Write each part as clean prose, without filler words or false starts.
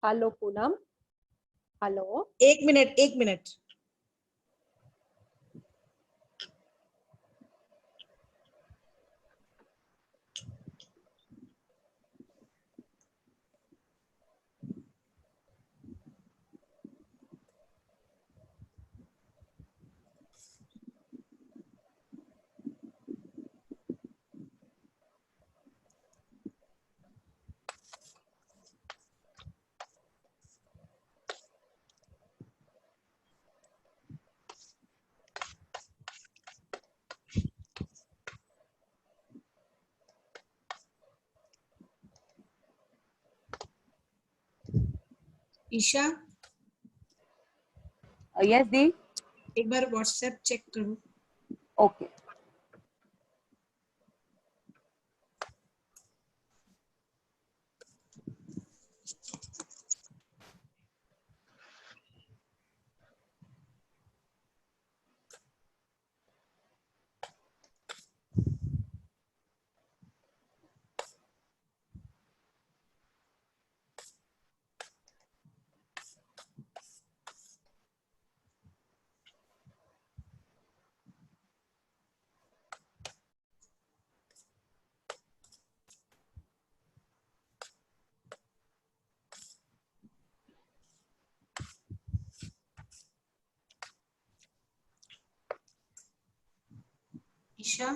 Hello Poonam, hello. एक minute, एक minute. Isha, yes दी। एक बार व्हाट्सएप चेक करो। ओके। ईशा,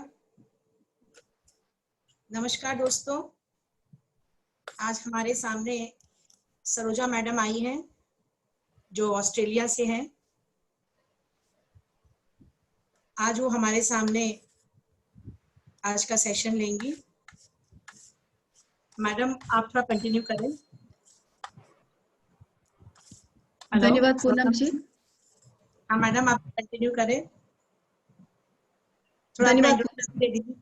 नमस्कार दोस्तों। आज हमारे सामने सरोजा मैडम आई हैं जो ऑस्ट्रेलिया से हैं। आज वो हमारे सामने आज का सेशन लेंगी। मैडम, आप थोड़ा कंटिन्यू करें। धन्यवाद पूनम जी। हाँ मैडम, आप कंटिन्यू करें। थोड़ा अपना धन्यवाद। इंट्रोडक्शन दे दीजिए।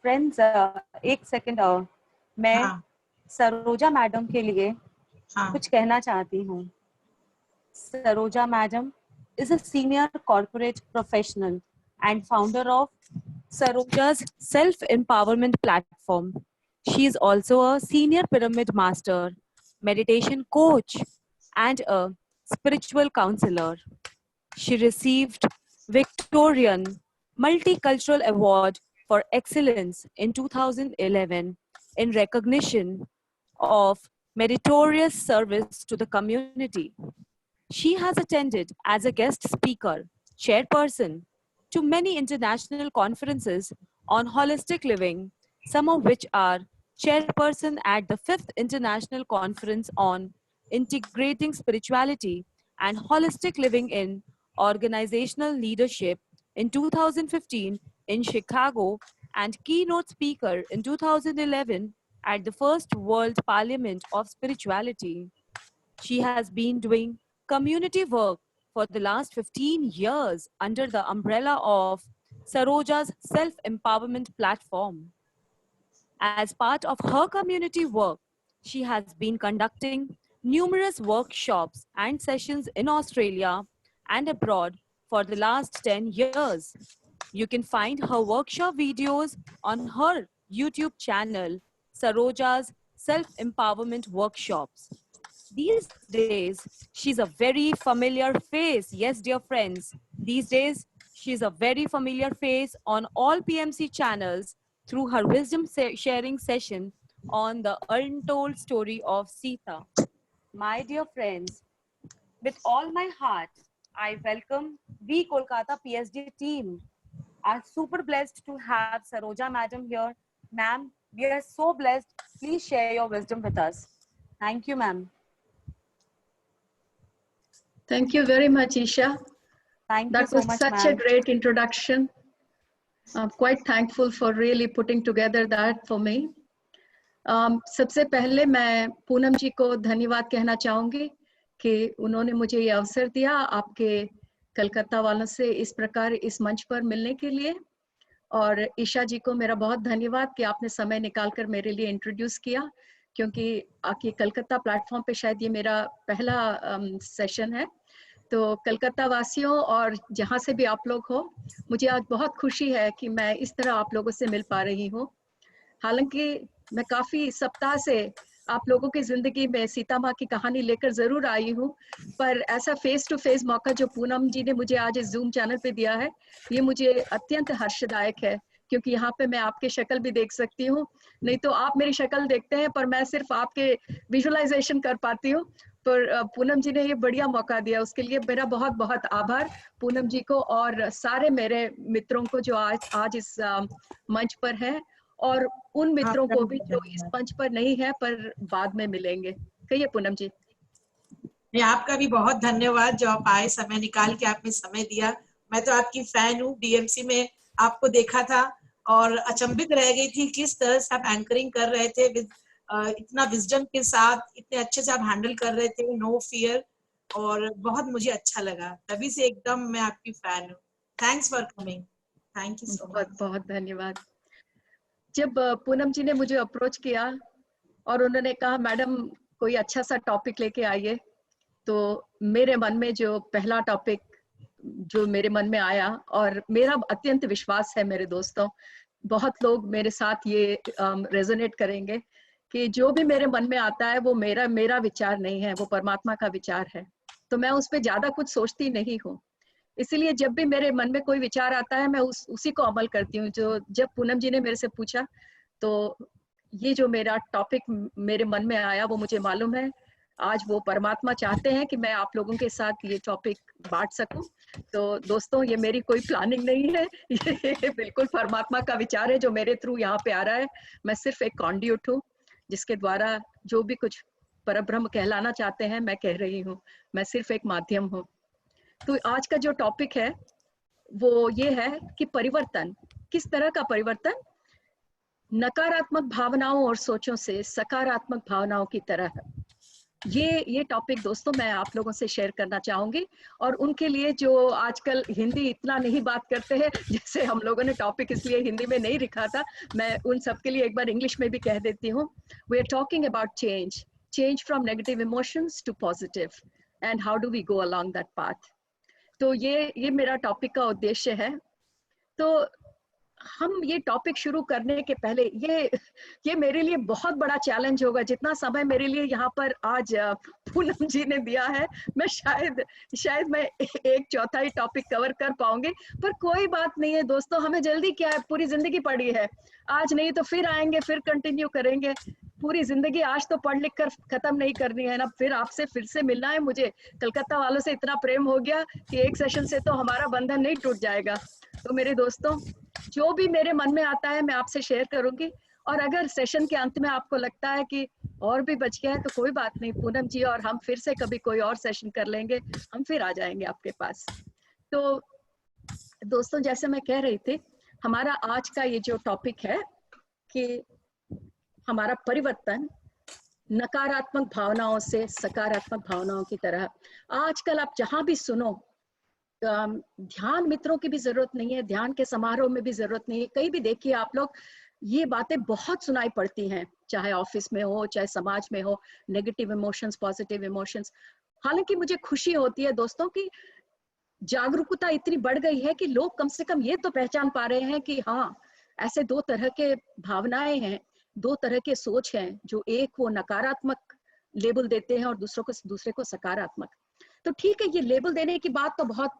फ्रेंड्स, एक सेकंड, मैं हाँ सरोजा मैडम के लिए हाँ कुछ कहना चाहती हूँ। Saroja madam is a senior corporate professional and founder of Saroja's self-empowerment platform. She is also a senior pyramid master, meditation coach, and a spiritual counselor. She received Victorian Multicultural Award for Excellence in 2011 in recognition of meritorious service to the community. She has attended as a guest speaker, chairperson to many international conferences on holistic living, some of which are chairperson at the 5th International Conference on Integrating Spirituality and Holistic Living in Organizational Leadership in 2015 in Chicago and keynote speaker in 2011 at the First World Parliament of Spirituality. She has been doing community work for the last 15 years under the umbrella of Saroja's self empowerment platform. As part of her community work, she has been conducting numerous workshops and sessions in Australia and abroad for the last 10 years. You can find her workshop videos on her YouTube channel, Saroja's Self Empowerment Workshops. These days, she's a very familiar face. Yes, dear friends, these days, she's a very familiar face on all PMC channels through her wisdom sharing session on the untold story of Sita. My dear friends, with all my heart, I welcome the Kolkata PSD team. Are super blessed to have Saroja Madam here. Ma'am, we are so blessed. Please share your wisdom with us. Thank you, ma'am. Thank you very much, Isha. Thank you That so was much, such a ma'am. great introduction. I'm quite thankful for really putting together that for me. सबसे पहले मैं पूनम जी को धन्यवाद कहना चाहूँगी कि उन्होंने मुझे ये अवसर दिया आपके कलकत्ता वालों से इस प्रकार इस मंच पर मिलने के लिए। और ईशा जी को मेरा बहुत धन्यवाद कि आपने समय निकालकर मेरे लिए इंट्रोड्यूस किया, क्योंकि आपके कलकत्ता प्लेटफॉर्म पे शायद ये मेरा पहला सेशन है। तो कलकत्ता वासियों और जहाँ से भी आप लोग हो, मुझे आज बहुत खुशी है कि मैं इस तरह आप लोगों से मिल पा रही हूँ। हालांकि मैं काफ़ी सप्ताह से आप लोगों की जिंदगी में सीता माँ की कहानी लेकर जरूर आई हूँ, पर ऐसा फेस टू फेस मौका जो पूनम जी ने मुझे आज इस जूम चैनल पे दिया है, ये मुझे अत्यंत हर्षदायक है, क्योंकि यहाँ पे मैं आपकी शक्ल भी देख सकती हूँ। नहीं तो आप मेरी शक्ल देखते हैं, पर मैं सिर्फ आपके विजुअलाइजेशन कर पाती हूँ। पर पूनम जी ने ये बढ़िया मौका दिया, उसके लिए मेरा बहुत बहुत आभार पूनम जी को और सारे मेरे मित्रों को जो आज इस मंच पर है, और उन मित्रों आपका को भी भी जो इस धन्यवाद। मंच पर नहीं है पर बाद में मिलेंगे। कहिए पूनम जी। नहीं, आपका भी बहुत धन्यवाद जो आप आए, समय निकाल के आपने समय दिया। मैं तो आपकी फैन हूँ, डीएमसी में आपको देखा था और अचंभित रह गई थी किस तरह से आप एंकरिंग कर रहे थे, इतना विजडम के साथ, इतने अच्छे से आप हैंडल कर रहे थे, नो फियर, और बहुत मुझे अच्छा लगा, तभी से एकदम मैं आपकी फैन हूँ। Thanks for coming, thank you सो बहुत मच। बहुत धन्यवाद। जब पूनम जी ने मुझे अप्रोच किया और उन्होंने कहा मैडम कोई अच्छा सा टॉपिक लेके आइए, तो मेरे मन में जो पहला टॉपिक जो मेरे मन में आया, और मेरा अत्यंत विश्वास है मेरे दोस्तों, बहुत लोग मेरे साथ ये रेजोनेट करेंगे कि जो भी मेरे मन में आता है वो मेरा विचार नहीं है, वो परमात्मा का विचार है। तो मैं उस पर ज्यादा कुछ सोचती नहीं हूँ, इसीलिए जब भी मेरे मन में कोई विचार आता है मैं उसी को अमल करती हूँ। जो जब पूनम जी ने मेरे से पूछा, तो ये जो मेरा टॉपिक मेरे मन में आया, वो मुझे मालूम है आज वो परमात्मा चाहते हैं कि मैं आप लोगों के साथ ये टॉपिक बांट सकूं। तो दोस्तों, ये मेरी कोई प्लानिंग नहीं है, ये बिल्कुल परमात्मा का विचार है जो मेरे थ्रू यहाँ पे आ रहा है। मैं सिर्फ एक कॉन्ड्यूट हूँ, जिसके द्वारा जो भी कुछ परब्रह्म कहलाना चाहते हैं मैं कह रही हूँ, मैं सिर्फ एक माध्यम हूँ। तो आज का जो टॉपिक है वो ये है कि परिवर्तन, किस तरह का परिवर्तन, नकारात्मक भावनाओं और सोचों से सकारात्मक भावनाओं की तरह। ये टॉपिक दोस्तों मैं आप लोगों से शेयर करना चाहूंगी, और उनके लिए जो आजकल हिंदी इतना नहीं बात करते हैं, जैसे हम लोगों ने टॉपिक इसलिए हिंदी में नहीं लिखा था, मैं उन सब के लिए एक बार इंग्लिश में भी कह देती हूँ। We are talking about change from negative emotions to positive, and how do we go along that path. तो ये मेरा टॉपिक का उद्देश्य है। तो हम ये टॉपिक शुरू करने के पहले ये मेरे लिए बहुत बड़ा चैलेंज होगा। जितना समय मेरे लिए यहाँ पर आज पूनम जी ने दिया है, मैं शायद मैं एक चौथाई टॉपिक कवर कर पाऊंगी, पर कोई बात नहीं है दोस्तों, हमें जल्दी क्या है, पूरी जिंदगी पड़ी है, आज नहीं तो फिर आएंगे, फिर कंटिन्यू करेंगे। पूरी जिंदगी आज तो पढ़ लिख कर खत्म नहीं करनी है ना, फिर आपसे फिर से मिलना है। मुझे कलकत्ता वालों से इतना प्रेम हो गया कि एक सेशन से तो हमारा बंधन नहीं टूट जाएगा। तो मेरे दोस्तों, जो भी मेरे मन में आता है मैं आपसे शेयर करूंगी, और अगर सेशन के अंत में आपको लगता है कि और भी बच गया है तो कोई बात नहीं, पूनम जी और हम फिर से कभी कोई और सेशन कर लेंगे, हम फिर आ जाएंगे आपके पास। तो दोस्तों, जैसे मैं कह रही थी, हमारा आज का ये जो टॉपिक है कि हमारा परिवर्तन नकारात्मक भावनाओं से सकारात्मक भावनाओं की तरह। आजकल आप जहां भी सुनो, ध्यान मित्रों की भी जरूरत नहीं है, ध्यान के समारोह में भी जरूरत नहीं है, कहीं भी देखिए आप लोग, ये बातें बहुत सुनाई पड़ती हैं, चाहे ऑफिस में हो चाहे समाज में हो, नेगेटिव इमोशंस, पॉजिटिव इमोशंस। हालांकि मुझे खुशी होती है दोस्तों कि जागरूकता इतनी बढ़ गई है कि लोग कम से कम ये तो पहचान पा रहे हैं कि हाँ, ऐसे दो तरह के भावनाएं हैं, दो तरह के सोच हैं, जो एक वो नकारात्मक लेबल देते हैं और दूसरे को सकारात्मक। तो ठीक है, ये लेबल देने की बात तो बहुत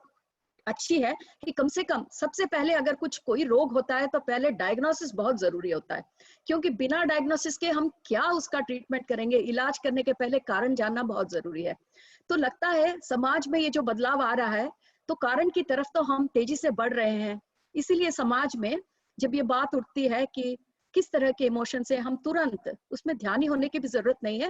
अच्छी है कि कम से कम सबसे पहले अगर कोई रोग होता है तो पहले डायग्नोसिस बहुत जरूरी होता है, क्योंकि बिना डायग्नोसिस के हम क्या उसका ट्रीटमेंट करेंगे। इलाज करने के पहले कारण जानना बहुत जरूरी है। तो लगता है समाज में ये जो बदलाव आ रहा है, तो कारण की तरफ तो हम तेजी से बढ़ रहे हैं। इसीलिए समाज में जब ये बात उठती है कि किस तरह के इमोशन से, हम तुरंत उसमें ध्यानी होने की भी जरूरत नहीं है,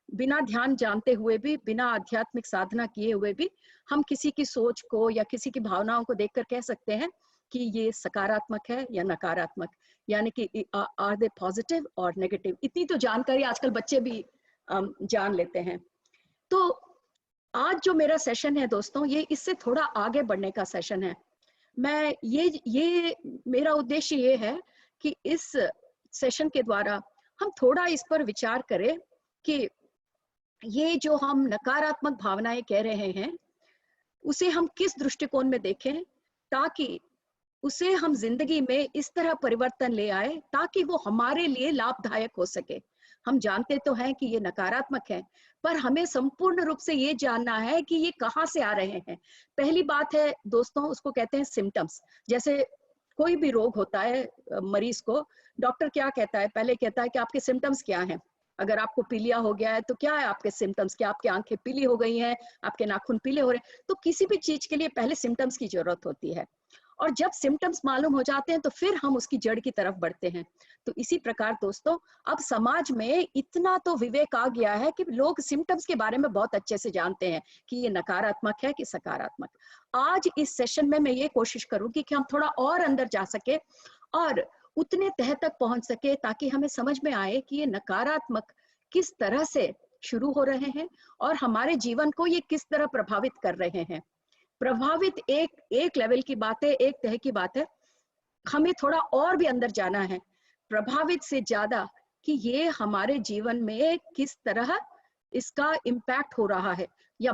बिना ध्यान जानते हुए भी, बिना आध्यात्मिक साधना किए हुए भी, हम किसी की सोच को या किसी की भावनाओं को देखकर कह सकते हैं कि ये सकारात्मक है या नकारात्मक, यानी कि आर दे पॉजिटिव और नेगेटिव। इतनी तो जानकारी आजकल बच्चे भी जान लेते हैं। तो आज जो मेरा सेशन है दोस्तों, ये इससे थोड़ा आगे बढ़ने का सेशन है। मैं ये मेरा उद्देश्य ये है कि इस सेशन के द्वारा हम थोड़ा इस पर विचार करें कि ये जो हम नकारात्मक भावनाएं कह रहे हैं, उसे हम किस दृष्टिकोण में देखें, ताकि उसे हम जिंदगी में इस तरह परिवर्तन ले आए ताकि वो हमारे लिए लाभदायक हो सके। हम जानते तो हैं कि ये नकारात्मक है, पर हमें संपूर्ण रूप से ये जानना है कि ये कहाँ से आ रहे हैं। पहली बात है दोस्तों, उसको कहते हैं सिम्टम्स। जैसे कोई भी रोग होता है मरीज को, डॉक्टर क्या कहता है, पहले कहता है कि आपके सिम्टम्स क्या हैं। अगर आपको पीलिया हो गया है तो क्या है आपके सिम्टम्स, क्या आपकी आंखें पीली हो गई हैं, आपके नाखून पीले हो रहे हैं। तो किसी भी चीज के लिए पहले सिम्टम्स की जरूरत होती है, और जब सिम्टम्स मालूम हो जाते हैं तो फिर हम उसकी जड़ की तरफ बढ़ते हैं। तो इसी प्रकार दोस्तों, अब समाज में इतना तो विवेक आ गया है कि लोग सिम्टम्स के बारे में बहुत अच्छे से जानते हैं कि ये नकारात्मक है कि सकारात्मक। आज इस सेशन में मैं ये कोशिश करूंगी कि हम थोड़ा और अंदर जा सके और उतने तह तक पहुंच सके ताकि हमें समझ में आए कि ये नकारात्मक किस तरह से शुरू हो रहे हैं और हमारे जीवन को ये किस तरह प्रभावित कर रहे हैं। प्रभावित एक लेवल की बात है, एक तह की बात है, हमें थोड़ा और भी अंदर जाना है, प्रभावित से ज्यादा कि ये हमारे जीवन में किस तरह इसका इम्पैक्ट हो रहा है, या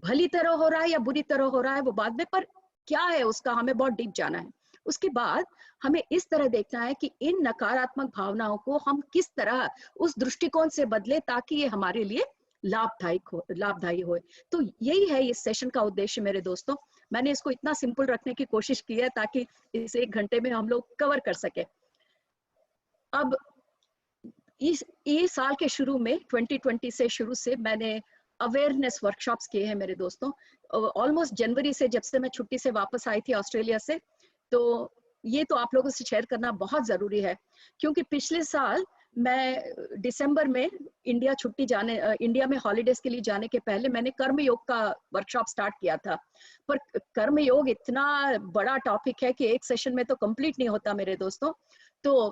भली तरह हो रहा है या बुरी तरह हो रहा है वो बाद में, पर क्या है उसका हमें बहुत डीप जाना है। उसके बाद हमें इस तरह देखना है कि इन नकारात्मक भावनाओं को हम किस तरह उस दृष्टिकोण से बदले ताकि ये हमारे लिए लाभदायी हो। तो यही है इस सेशन का उद्देश्य मेरे दोस्तों। मैंने इसको इतना सिंपल रखने की कोशिश की है ताकि इस 1 घंटे में हम लोग कवर कर सके। अब इस साल के शुरू में 2020 से शुरू से मैंने अवेयरनेस वर्कशॉप्स किए हैं मेरे दोस्तों। ऑलमोस्ट जनवरी से, जब से मैं छुट्टी से वापस आई थी ऑस्ट्रेलिया से, तो ये तो आप लोगों से शेयर करना बहुत जरूरी है, क्योंकि पिछले साल मैं दिसंबर में इंडिया में हॉलीडेज के लिए जाने के पहले मैंने कर्म योग का वर्कशॉप स्टार्ट किया था। पर कर्म योग इतना बड़ा टॉपिक है कि एक सेशन में तो कंप्लीट नहीं होता मेरे दोस्तों। तो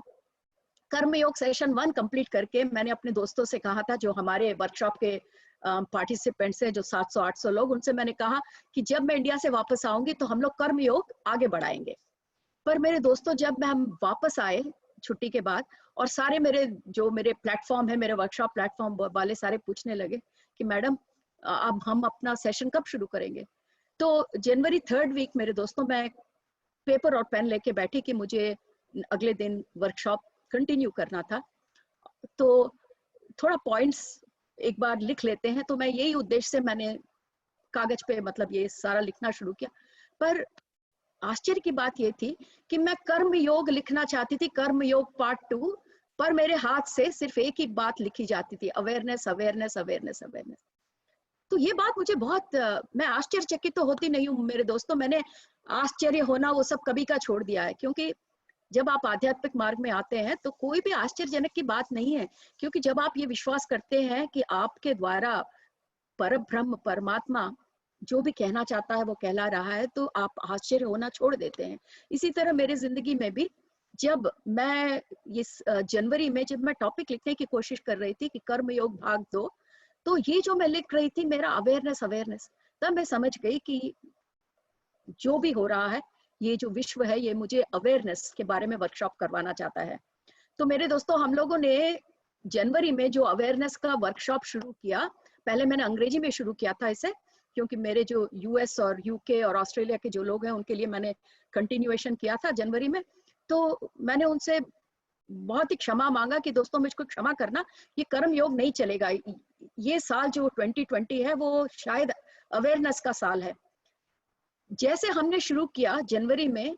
कर्म योग सेशन 1 कंप्लीट करके मैंने अपने दोस्तों से कहा था, जो हमारे वर्कशॉप के पार्टिसिपेंट्स हैं, जो 700-800 लोग, उनसे मैंने कहा कि जब मैं इंडिया से वापस आऊंगी तो हम लोग कर्म योग आगे बढ़ाएंगे। पर मेरे दोस्तों, जब हम वापस आए छुट्टी के बाद, और सारे मेरे प्लेटफॉर्म है, मेरे वर्कशॉप प्लेटफॉर्म वाले सारे पूछने लगे कि मैडम अब हम अपना सेशन कब शुरू करेंगे। तो जनवरी 3rd वीक मेरे दोस्तों, मैं पेपर और पेन लेके बैठी कि मुझे अगले दिन वर्कशॉप कंटिन्यू करना था। तो थोड़ा पॉइंट्स एक बार लिख लेते हैं। तो मैं यही उद्देश्य से मैंने कागज पे मतलब ये सारा लिखना शुरू किया। पर आश्चर्य की बात ये थी कि मैं कर्म योग लिखना चाहती थी, कर्म योग पार्ट 2, पर मेरे हाथ से सिर्फ एक ही बात लिखी जाती थी, अवेयरनेस अवेयरनेस अवेयरनेस अवेयरनेस। तो ये बात मुझे बहुत, मैं आश्चर्यचकित तो होती नहीं हूँ मेरे दोस्तों, मैंने आश्चर्य होना वो सब कभी का छोड़ दिया है, क्योंकि जब आप आध्यात्मिक मार्ग में आते हैं तो कोई भी आश्चर्यजनक की बात नहीं है। क्योंकि जब आप ये विश्वास करते हैं कि आपके द्वारा परब्रह्म परमात्मा जो भी कहना चाहता है वो कहला रहा है, तो आप आश्चर्य होना छोड़ देते हैं। इसी तरह मेरी जिंदगी में भी, जब मैं इस जनवरी में जब मैं टॉपिक लिखने की कोशिश कर रही थी कि कर्म योग भाग 2, तो ये जो मैं लिख रही थी मेरा अवेयरनेस, तब मैं समझ गई कि जो भी हो रहा है, ये जो विश्व है, ये मुझे अवेयरनेस के बारे में वर्कशॉप करवाना चाहता है। तो मेरे दोस्तों, हम लोगों ने जनवरी में जो अवेयरनेस का वर्कशॉप शुरू किया, पहले मैंने अंग्रेजी में शुरू किया था इसे, क्योंकि मेरे जो यूएस और यूके और ऑस्ट्रेलिया के जो लोग हैं उनके लिए मैंने कंटिन्यूएशन किया था जनवरी में। तो मैंने उनसे बहुत ही क्षमा मांगा कि दोस्तों मुझको क्षमा करना, ये कर्म योग नहीं चलेगा। ये साल जो 2020 है वो शायद अवेयरनेस का साल है। जैसे हमने शुरू किया जनवरी में,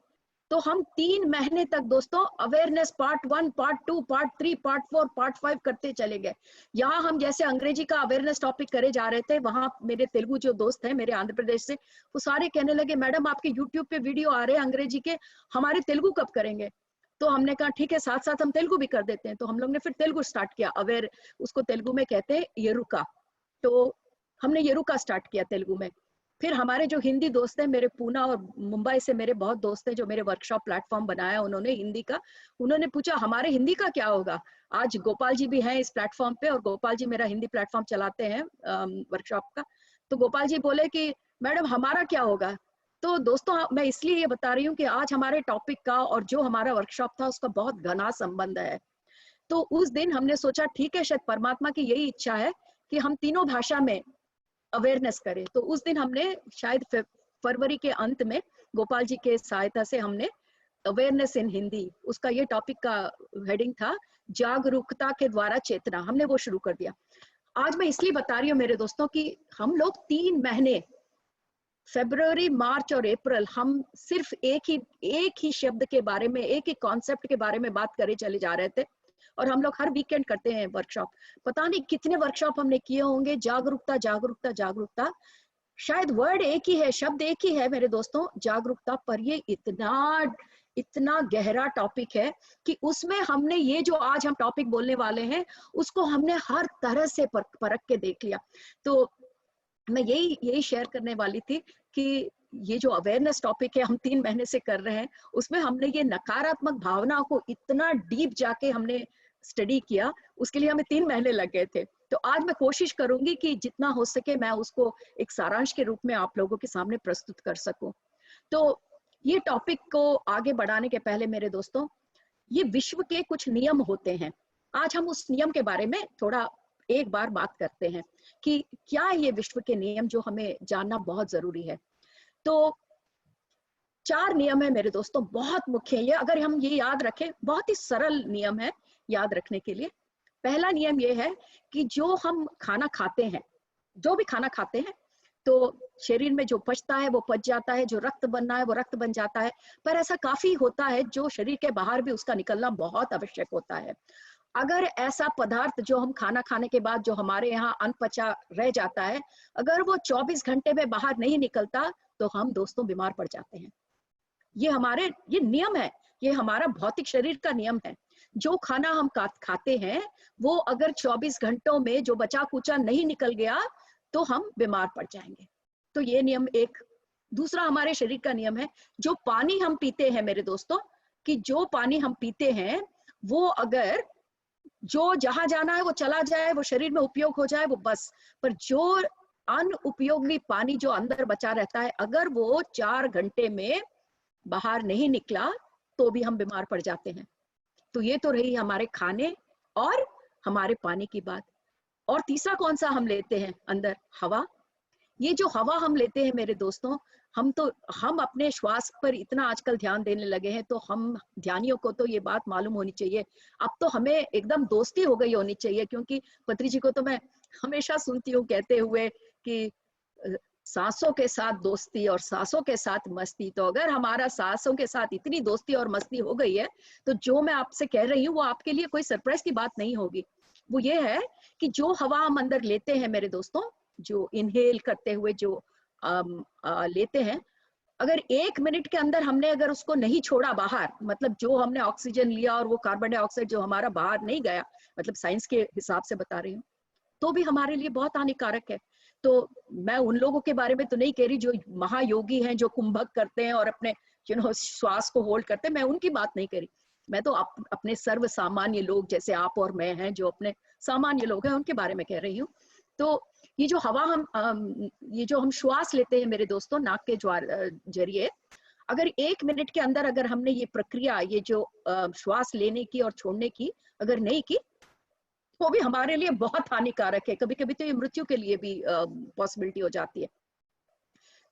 तो हम 3 महीने तक दोस्तों awareness part 1, part 2, part 3, part 4, part 5 करते चले गए। यहाँ हम जैसे अंग्रेजी का अवेयरनेस टॉपिक करे जा रहे थे, वहां मेरे तेलुगु जो दोस्त हैं मेरे आंध्र प्रदेश से, वो सारे कहने लगे मैडम आपके यूट्यूब पे वीडियो आ रहे हैं अंग्रेजी के, हमारे तेलुगु कब करेंगे। तो हमने कहा ठीक है, साथ साथ हम तेलुगु भी कर देते हैं। तो हम लोग ने फिर तेलुगु स्टार्ट किया, अवेयर, उसको तेलुगु में कहते हैं येरुका। तो हमने येरुका स्टार्ट किया तेलुगु में। फिर हमारे जो हिंदी दोस्त हैं, मेरे पूना और मुंबई से मेरे बहुत दोस्त हैं जो मेरे वर्कशॉप प्लेटफॉर्म बनाया उन्होंने हिंदी का, उन्होंने पूछा हमारे हिंदी का क्या होगा। आज गोपाल जी भी हैं इस प्लेटफॉर्म पे, और गोपाल जी मेरा हिंदी प्लेटफॉर्म चलाते हैं वर्कशॉप का। तो गोपाल जी बोले कि मैडम हमारा क्या होगा। तो दोस्तों, मैं इसलिए ये बता रही हूँ कि आज हमारे टॉपिक का और जो हमारा वर्कशॉप था उसका बहुत घना संबंध है। तो उस दिन हमने सोचा ठीक है, शायद परमात्मा की यही इच्छा है कि हम तीनों भाषा में अवेयरनेस करें। तो उस दिन हमने शायद फरवरी के अंत में गोपाल जी के सहायता से हमने अवेयरनेस इन हिंदी, उसका ये टॉपिक का हेडिंग था, जागरूकता के द्वारा चेतना, हमने वो शुरू कर दिया। आज मैं इसलिए बता रही हूँ मेरे दोस्तों कि हम लोग 3 महीने फरवरी, मार्च और अप्रैल हम सिर्फ एक ही शब्द के बारे में, एक ही कॉन्सेप्ट के बारे में बात करे चले जा रहे थे। और हम लोग हर वीकेंड करते हैं वर्कशॉप, पता नहीं कितने वर्कशॉप हमने किए होंगे। जागरूकता जागरूकता जागरूकता, शायद वर्ड एक ही है, शब्द एक ही है मेरे दोस्तों, जागरूकता, पर ये इतना गहरा टॉपिक है कि उसमें हमने ये जो आज हम टॉपिक बोलने वाले हैं उसको हमने हर तरह से परख के देख लिया। तो मैं यही शेयर करने वाली थी कि ये जो अवेयरनेस टॉपिक है हम 3 महीने से कर रहे हैं, उसमें हमने ये नकारात्मक भावना को इतना डीप जाके हमने स्टडी किया, उसके लिए हमें 3 महीने लग गए थे। तो आज मैं कोशिश करूंगी कि जितना हो सके मैं उसको एक सारांश के रूप में आप लोगों के सामने प्रस्तुत कर सकूं। तो ये टॉपिक को आगे बढ़ाने के पहले मेरे दोस्तों, ये विश्व के कुछ नियम होते हैं। आज हम उस नियम के बारे में थोड़ा एक बार बात करते हैं कि क्या ये विश्व के नियम जो हमें जानना बहुत जरूरी है। तो 4 नियम है मेरे दोस्तों, बहुत मुख्य है ये। अगर हम ये याद रखें, बहुत ही सरल नियम है याद रखने के लिए। पहला नियम ये है कि जो हम खाना खाते हैं, जो भी खाना खाते हैं, तो शरीर में जो पचता है वो पच जाता है, जो रक्त बनना है वो रक्त बन जाता है। पर ऐसा काफी होता है जो शरीर के बाहर भी उसका निकलना बहुत आवश्यक होता है। अगर ऐसा पदार्थ जो हम खाना खाने के बाद जो हमारे यहाँ अनपचा रह जाता है, अगर वो 24 घंटे में बाहर नहीं निकलता तो हम दोस्तों बीमार पड़ जाते हैं। ये नियम है, ये हमारा भौतिक शरीर का नियम है। जो खाना हम खाते हैं वो अगर 24 घंटों में जो बचा कुचा नहीं निकल गया तो हम बीमार पड़ जाएंगे। तो ये नियम एक। दूसरा हमारे शरीर का नियम है, जो पानी हम पीते हैं मेरे दोस्तों, कि जो पानी हम पीते हैं वो अगर जो जहां जाना है वो चला जाए, वो शरीर में उपयोग हो जाए, वो बस। पर जो अनुपयोगी पानी जो अंदर बचा रहता है, अगर वो 4 घंटे में बाहर नहीं निकला तो भी हम बीमार पड़ जाते हैं। तो ये तो रही हमारे खाने और हमारे पानी की बात। और तीसरा कौन सा हम लेते हैं अंदर? हवा। ये जो हवा हम लेते हैं मेरे दोस्तों, हम अपने श्वास पर इतना आजकल ध्यान देने लगे हैं, तो हम ध्यानियों को तो ये बात मालूम होनी चाहिए। अब तो हमें एकदम दोस्ती हो गई होनी चाहिए, क्योंकि पत्री जी को तो मैं हमेशा सुनती हूँ कहते हुए कि सांसों के साथ दोस्ती और सांसों के साथ मस्ती। तो अगर हमारा सांसों के साथ इतनी दोस्ती और मस्ती हो गई है, तो जो मैं आपसे कह रही हूँ वो आपके लिए कोई सरप्राइज की बात नहीं होगी। वो ये है कि जो हवा हम अंदर लेते हैं मेरे दोस्तों, जो इनहेल करते हुए जो लेते हैं, अगर 1 मिनट के अंदर हमने अगर उसको नहीं छोड़ा बाहर, मतलब जो हमने ऑक्सीजन लिया और वो कार्बन डाइऑक्साइड जो हमारा बाहर नहीं गया, मतलब साइंस के हिसाब से बता रही हूँ, तो भी हमारे लिए बहुत हानिकारक है। तो मैं उन लोगों के बारे में तो नहीं कह रही जो महायोगी हैं, जो कुंभक करते हैं और अपने श्वास को होल्ड करते हैं, मैं उनकी बात नहीं करी। मैं तो अपने सर्व सामान्य लोग जैसे आप और मैं हैं, जो अपने सामान्य लोग हैं, उनके बारे में कह रही हूँ। तो ये जो हवा ये जो हम श्वास लेते हैं मेरे दोस्तों नाक के जरिए, अगर 1 मिनट के अंदर अगर हमने ये प्रक्रिया, ये जो श्वास लेने की और छोड़ने की अगर नहीं की, वो भी हमारे लिए बहुत हानिकारक है। कभी कभी तो ये मृत्यु के लिए भी पॉसिबिलिटी हो जाती है।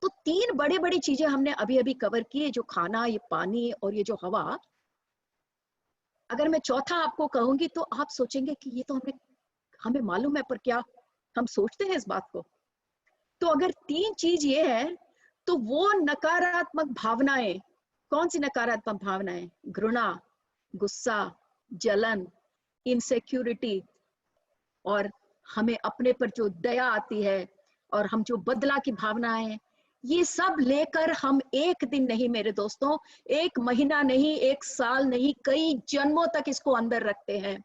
तो 3 बड़ी बड़ी चीजें हमने अभी अभी कवर की है, जो खाना, ये पानी और ये जो हवा। अगर मैं चौथा आपको कहूंगी तो आप सोचेंगे कि ये तो हमें मालूम है, पर क्या हम सोचते हैं इस बात को? तो अगर 3 चीज ये है, तो वो नकारात्मक भावनाएं, कौन सी नकारात्मक भावनाएं? घृणा, गुस्सा, जलन, इनसिक्योरिटी, और हमें अपने पर जो दया आती है, और हम जो बदला की भावना है, ये सब लेकर हम एक दिन नहीं मेरे दोस्तों, 1 महीना नहीं, 1 साल नहीं, कई जन्मों तक इसको अंदर रखते हैं।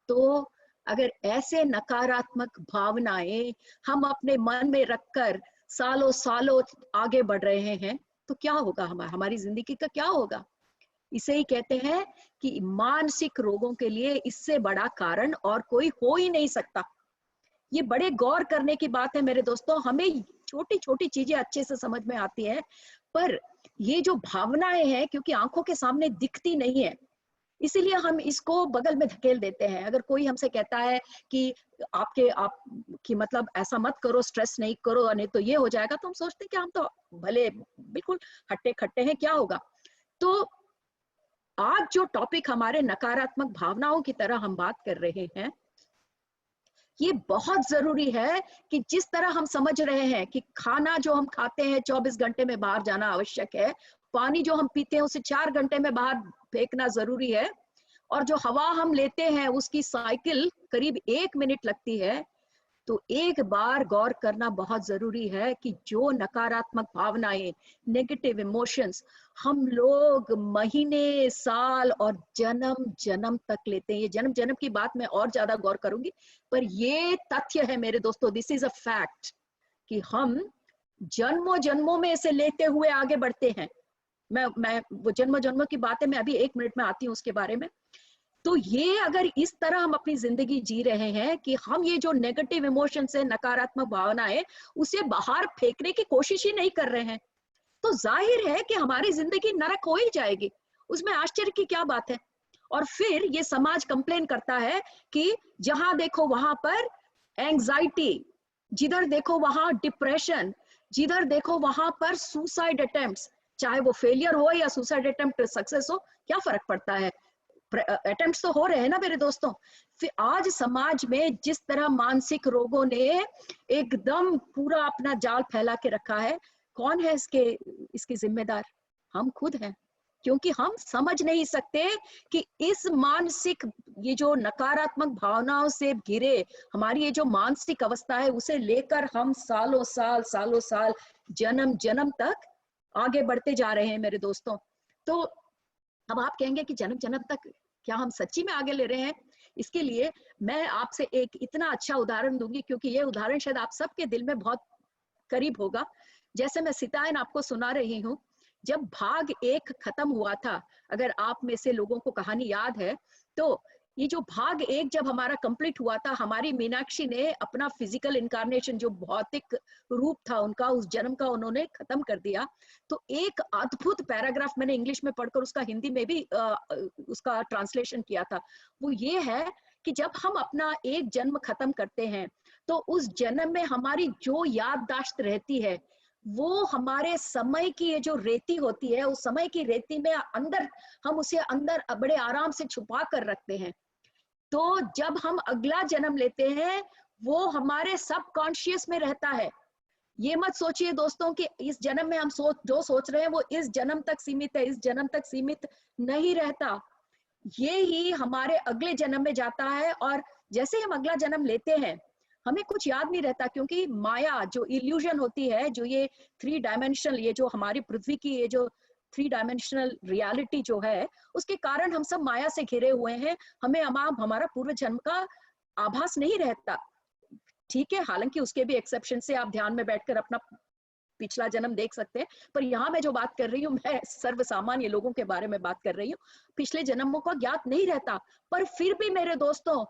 तो अगर ऐसे नकारात्मक भावनाएं हम अपने मन में रखकर सालों सालों आगे बढ़ रहे हैं, तो क्या होगा? हमारी जिंदगी का क्या होगा? इसे ही कहते हैं कि मानसिक रोगों के लिए इससे बड़ा कारण और कोई हो ही नहीं सकता। ये बड़े गौर करने की बात है मेरे दोस्तों। हमें छोटी छोटी चीजें अच्छे से समझ में आती है, पर ये जो भावनाएं हैं, क्योंकि आंखों के सामने दिखती नहीं है, इसीलिए हम इसको बगल में धकेल देते हैं। अगर कोई हमसे कहता है कि आपकी मतलब ऐसा मत करो, स्ट्रेस नहीं करो, नहीं तो ये हो जाएगा, तो हम सोचते हैं कि हम तो भले बिल्कुल हट्टे खट्टे हैं, क्या होगा। तो आज जो टॉपिक हमारे नकारात्मक भावनाओं की तरह हम बात कर रहे हैं, ये बहुत जरूरी है कि जिस तरह हम समझ रहे हैं कि खाना जो हम खाते हैं 24 घंटे में बाहर जाना आवश्यक है, पानी जो हम पीते हैं उसे 4 घंटे में बाहर फेंकना जरूरी है, और जो हवा हम लेते हैं उसकी साइकिल करीब 1 मिनट लगती है, तो एक बार गौर करना बहुत जरूरी है कि जो नकारात्मक भावनाएं, नेगेटिव इमोशंस हम लोग महीने, साल और जन्म जन्म तक लेते हैं। ये जन्म जन्म की बात मैं और ज्यादा गौर करूंगी, पर ये तथ्य है मेरे दोस्तों, दिस इज अ फैक्ट, कि हम जन्मों जन्मों में इसे लेते हुए आगे बढ़ते हैं। मैं वो जन्मों जन्मों की बातें मैं अभी 1 मिनट में आती हूँ उसके बारे में। तो ये अगर इस तरह हम अपनी जिंदगी जी रहे हैं कि हम ये जो नेगेटिव इमोशन है, नकारात्मक भावना है, उसे बाहर फेंकने की कोशिश ही नहीं कर रहे हैं, तो जाहिर है कि हमारी जिंदगी नरक हो ही जाएगी। उसमें आश्चर्य की क्या बात है। और फिर ये समाज कंप्लेन करता है कि जहां देखो वहां पर एंजाइटी, जिधर देखो वहां डिप्रेशन, जिधर देखो वहां पर सुसाइड अटेम्प्ट्स, चाहे वो फेलियर हो या सुसाइड अटेम्प्ट सक्सेस हो, क्या फर्क पड़ता है, अटेम्प्ट्स तो हो रहे हैं ना मेरे दोस्तों। फिर आज समाज में जिस तरह मानसिक रोगों ने एकदम पूरा अपना जाल फैला के रखा है, कौन है इसके जिम्मेदार? हम खुद हैं, क्योंकि हम समझ नहीं सकते कि इस मानसिक, ये जो नकारात्मक भावनाओं से घिरे हमारी ये जो मानसिक अवस्था है, उसे लेकर हम सालों साल जन्म जन्म तक आगे बढ़ते जा रहे हैं मेरे दोस्तों। तो अब आप कहेंगे कि जन्म जन्म तक क्या हम सच्ची में आगे ले रहे हैं? इसके लिए मैं आपसे एक इतना अच्छा उदाहरण दूंगी, क्योंकि ये उदाहरण शायद आप सबके दिल में बहुत करीब होगा। जैसे मैं सीतायन आपको सुना रही हूँ, जब भाग 1 खत्म हुआ था, अगर आप में से लोगों को कहानी याद है, तो ये जो भाग 1 जब हमारा कंप्लीट हुआ था, हमारी मीनाक्षी ने अपना फिजिकल इनकारनेशन, जो भौतिक रूप था उनका, उस जन्म का उन्होंने खत्म कर दिया। तो एक अद्भुत पैराग्राफ मैंने इंग्लिश में पढ़कर उसका हिंदी में भी उसका ट्रांसलेशन किया था। वो ये है कि जब हम अपना एक जन्म खत्म करते हैं, तो उस जन्म में हमारी जो याददाश्त रहती है, वो हमारे समय की ये जो रेती होती है, उस समय की रेती में अंदर हम उसे अंदर बड़े आराम से छुपा कर रखते हैं। तो जब हम अगला जन्म लेते हैं, वो हमारे सबकॉन्शियस में रहता है। ये मत सोचिए दोस्तों कि इस जन्म में हम जो सोच रहे हैं वो इस जन्म तक सीमित है, इस जन्म तक सीमित नहीं रहता। ये ही हमारे अगले जन्म में जाता है, और जैसे हम अगला जन्म लेते हैं, हमें कुछ याद नहीं रहता, क्योंकि माया जो इल्यूजन होती है, जो ये 3 डायमेंशनल, ये जो हमारी पृथ्वी की ये जो 3 डायमेंशनल रियलिटी जो है, उसके कारण हम सब माया से घिरे हुए हैं। हमें हमारा पूर्व जन्म का आभास नहीं रहता। ठीक है, हालांकि उसके भी एक्सेप्शन से आप ध्यान में बैठकर अपना पिछला जन्म देख सकते हैं, पर यहाँ मैं जो बात कर रही हूँ, मैं सर्वसामान्य लोगों के बारे में बात कर रही हूँ। पिछले जन्मों का ज्ञात नहीं रहता, पर फिर भी मेरे दोस्तों,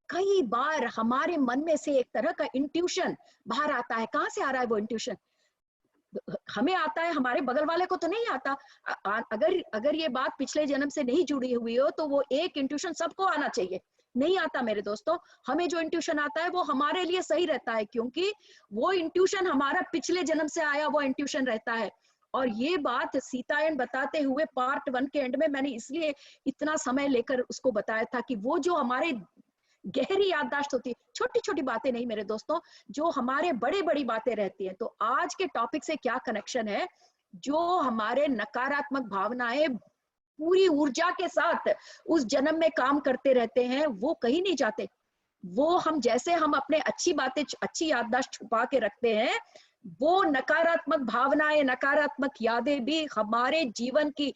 कई बार हमारे मन में से एक तरह का इंट्यूशन बाहर आता है। कहाँ से आ रहा है वो इंट्यूशन? हमें आता है, हमारे बगल वाले को तो नहीं आता। अगर ये बात पिछले जन्म से नहीं जुड़ी हुई हो, तो वो एक इंट्यूशन सबको आना चाहिए। नहीं आता मेरे दोस्तों। हमें जो इंट्यूशन आता है वो हमारे लिए सही रहता है, क्योंकि वो इंट्यूशन हमारा पिछले जन्म से आया वो इंट्यूशन रहता है। और ये बात सीतायन बताते हुए पार्ट 1 के एंड में मैंने इसलिए इतना समय लेकर उसको बताया था कि वो जो हमारे गहरी याददाश्त होती है, छोटी छोटी बातें नहीं मेरे दोस्तों, जो हमारे बड़ी बड़ी बातें रहती हैं। तो आज के टॉपिक से क्या कनेक्शन है? जो हमारे नकारात्मक भावनाएं पूरी ऊर्जा के साथ उस जन्म में काम करते रहते हैं, वो कहीं नहीं जाते। वो हम जैसे हम अपने अच्छी बातें, अच्छी याददाश्त छुपा के रखते हैं, वो नकारात्मक भावनाएं, नकारात्मक यादें भी हमारे जीवन की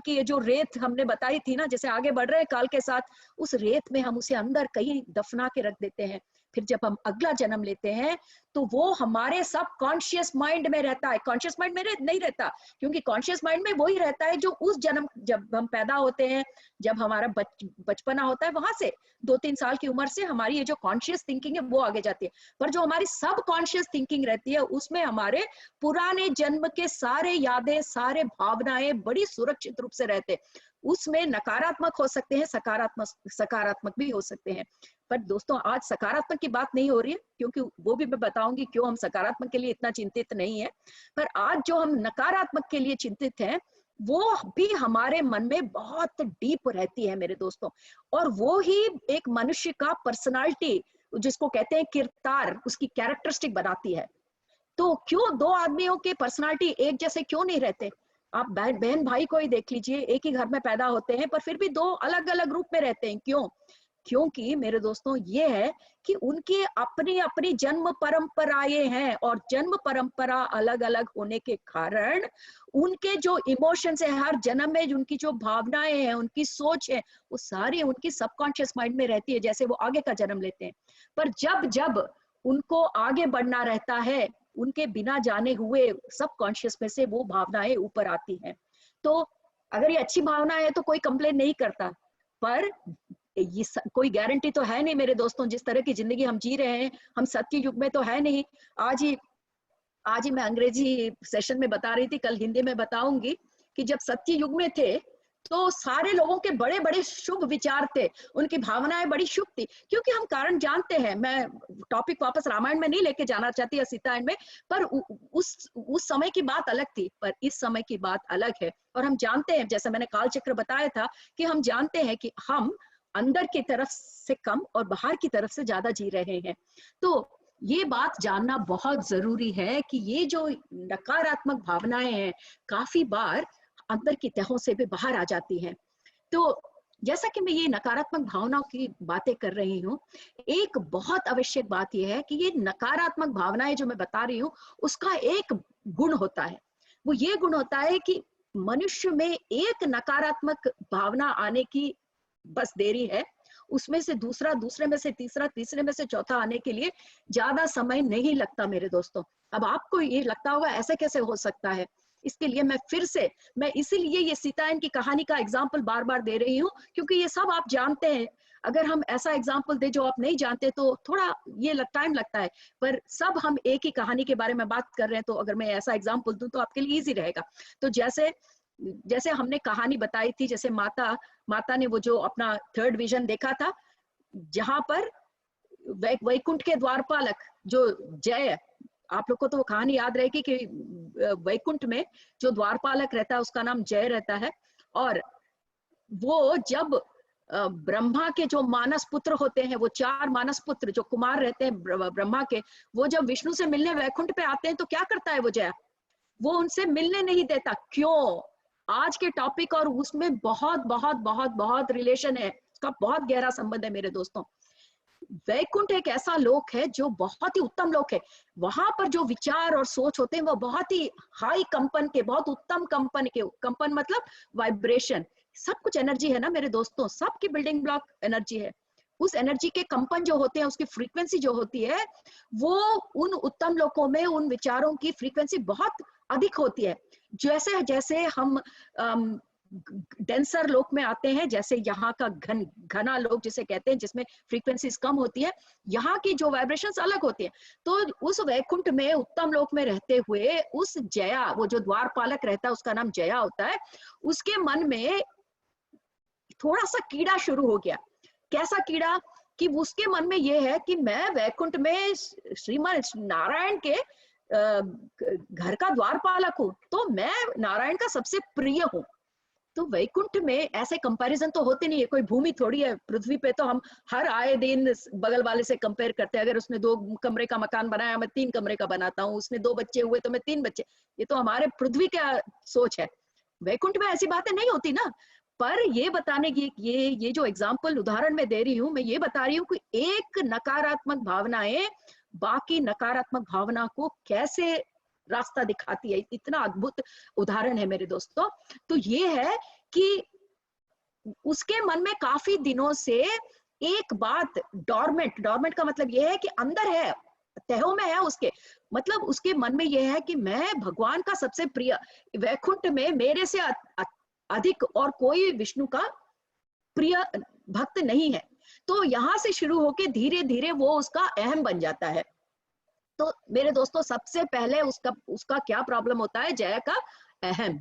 ये जो रेत हमने बताई थी ना, जैसे आगे बढ़ रहे हैं काल के साथ, उस रेत में हम उसे अंदर कहीं दफना के रख देते हैं। फिर जब हम अगला जन्म लेते हैं, तो वो हमारे सब कॉन्शियस माइंड में रहता है। कॉन्शियस माइंड में नहीं रहता, क्योंकि कॉन्शियस माइंड में वही रहता है जो उस जन्म, जब हम पैदा होते हैं, जब हमारा बचपना होता है, वहां से 2-3 साल की उम्र से हमारी ये जो कॉन्शियस थिंकिंग है वो आगे जाती है। पर जो हमारी सब कॉन्शियस थिंकिंग रहती है, उसमें हमारे पुराने जन्म के सारे यादें, सारे भावनाएं बड़ी सुरक्षित रूप से रहते हैं। उसमें नकारात्मक हो सकते हैं, सकारात्मक भी हो सकते हैं। पर दोस्तों, आज सकारात्मक की बात नहीं हो रही है, क्योंकि वो भी मैं बताऊंगी क्यों हम सकारात्मक के लिए इतना चिंतित नहीं है। पर आज जो हम नकारात्मक के लिए चिंतित हैं, वो भी हमारे मन में बहुत डीप रहती है मेरे दोस्तों, और वो ही एक मनुष्य का पर्सनालिटी, जिसको कहते हैं किरदार, उसकी कैरेक्टरिस्टिक बनाती है। तो क्यों दो आदमियों के पर्सनालिटी एक जैसे क्यों नहीं रहते? आप बहन भाई को ही देख लीजिए, एक ही घर में पैदा होते हैं पर फिर भी दो अलग अलग रूप में रहते हैं। क्यों? क्योंकि मेरे दोस्तों ये है कि उनकी अपनी अपनी जन्म परंपराएं हैं, और जन्म परंपरा अलग अलग होने के कारण उनके जो इमोशंस है, हर जन्म में उनकी जो भावनाएं हैं, उनकी सोच है, वो सारी उनकी सबकॉन्शियस माइंड में रहती है, जैसे वो आगे का जन्म लेते हैं। पर जब जब उनको आगे बढ़ना रहता है, उनके बिना जाने हुए सबकॉन्शियस में से वो भावनाएं ऊपर आती हैं। तो अगर ये अच्छी भावना है तो कोई कंप्लेन नहीं करता, पर ये कोई गारंटी तो है नहीं मेरे दोस्तों। जिस तरह की जिंदगी हम जी रहे हैं, हम सत्य युग में तो है नहीं। आज ही मैं अंग्रेजी सेशन में बता रही थी, कल हिंदी में बताऊंगी, कि जब सत्य युग में थे तो सारे लोगों के बड़े बड़े शुभ विचार थे, उनकी भावनाएं बड़ी शुभ थी। क्योंकि हम कारण जानते हैं, मैं टॉपिक वापस रामायण में नहीं लेके जाना चाहती या सीतायन में, पर उस समय की बात अलग थी, पर इस समय की बात अलग है। और हम जानते हैं, जैसे मैंने कालचक्र बताया था, कि हम जानते हैं कि हम अंदर की तरफ से कम और बाहर की तरफ से ज्यादा जी रहे हैं। तो ये बात जानना बहुत जरूरी है कि ये जो नकारात्मक भावनाएं हैं, काफी बार अंदर की तहों से भी बाहर आ जाती हैं। तो जैसा कि मैं ये नकारात्मक भावनाओं की बातें कर रही हूँ, एक बहुत आवश्यक बात यह है कि ये नकारात्मक भावनाएं जो मैं बता रही हूँ, उसका एक गुण होता है। वो ये गुण होता है कि मनुष्य में एक नकारात्मक भावना आने की बस देरी है, उसमें से दूसरा, दूसरे में से तीसरा, तीसरे में से चौथा आने के लिए ज्यादा समय नहीं लगता मेरे दोस्तों। अब आपको ये लगता होगा ऐसे कैसे हो सकता है? इसके लिए मैं इसीलिए ये सीतायन की कहानी का एग्जाम्पल बार बार दे रही हूँ, क्योंकि ये सब आप जानते हैं। अगर हम ऐसा एग्जाम्पल दे जो आप नहीं जानते तो थोड़ा ये टाइम लगता है, पर सब हम एक ही कहानी के बारे में बात कर रहे हैं, तो अगर मैं ऐसा एग्जाम्पल दूं तो आपके लिए इजी रहेगा। तो जैसे हमने कहानी बताई थी, जैसे माता ने वो जो अपना 3rd विजन देखा था, जहां पर वैकुंठ के द्वारपालक जो जय, आप लोग को तो वो कहानी याद रहेगी कि वैकुंठ में जो द्वारपालक रहता है उसका नाम जय रहता है। और वो जब ब्रह्मा के जो मानस पुत्र होते हैं, वो 4 मानस पुत्र जो कुमार रहते हैं ब्रह्मा के, वो जब विष्णु से मिलने वैकुंठ पे आते हैं तो क्या करता है वो जय? वो उनसे मिलने नहीं देता। क्यों? आज के टॉपिक और उसमें बहुत बहुत बहुत बहुत रिलेशन है, उसका बहुत गहरा संबंध है मेरे दोस्तों। वैकुंठ एक ऐसा लोक है जो बहुत ही उत्तम लोक है। वहां पर जो विचार और सोच होते हैं वो बहुत ही हाई कंपन के, बहुत उत्तम कंपन के, कंपन मतलब वाइब्रेशन, सब कुछ एनर्जी है ना मेरे दोस्तों, सबकी बिल्डिंग ब्लॉक एनर्जी है। उस एनर्जी के कंपन जो होते हैं, उसकी फ्रीक्वेंसी जो होती है, वो उन उत्तम लोकों में उन विचारों की फ्रीक्वेंसी बहुत अधिक होती है। जैसे जैसे हम डेंसर लोक में आते हैं, जैसे यहाँ का घना लोक जिसे कहते हैं, जिसमें फ्रीक्वेंसीज कम होती है, यहाँ की जो वाइब्रेशंस अलग होती है। तो उस वैकुंठ में उत्तम लोक में रहते हुए उस जया, वो जो द्वारपालक रहता है उसका नाम जया होता है, उसके मन में थोड़ा सा कीड़ा शुरू हो गया। कैसा कीड़ा? कि उसके मन में ये है कि मैं वैकुंठ में श्रीमान नारायण के घर का द्वारपालक हूँ, तो मैं नारायण का सबसे प्रिय हूँ। तो वैकुंठ में ऐसे कंपैरिजन तो होते नहीं है, कोई भूमि थोड़ी है। पृथ्वी पे तो हम हर आए दिन बगल वाले से कंपेयर करते हैं। अगर उसने 2 कमरे का मकान बनाया, मैं 3 कमरे का बनाता हूँ, उसने 2 बच्चे हुए तो मैं 3 बच्चे। ये तो हमारे पृथ्वी का सोच है। वैकुंठ में ऐसी बातें नहीं होती ना। पर ये बताने की ये जो एग्जाम्पल उदाहरण में दे रही हूँ, मैं ये बता रही हूँ कि एक नकारात्मक भावनाएं बाकी नकारात्मक भावना को कैसे रास्ता दिखाती है। इतना अद्भुत उदाहरण है मेरे दोस्तों। तो ये है कि उसके मन में काफी दिनों से एक बात डॉर्मेंट का मतलब ये है कि अंदर है, तहों में है उसके, मतलब उसके मन में यह है कि मैं भगवान का सबसे प्रिय, वैकुंठ में मेरे से अधिक और कोई विष्णु का प्रिय भक्त नहीं है। तो यहां से शुरू होके धीरे धीरे वो उसका अहम बन जाता है। तो मेरे दोस्तों, सबसे पहले उसका क्या प्रॉब्लम होता है? जय का अहम।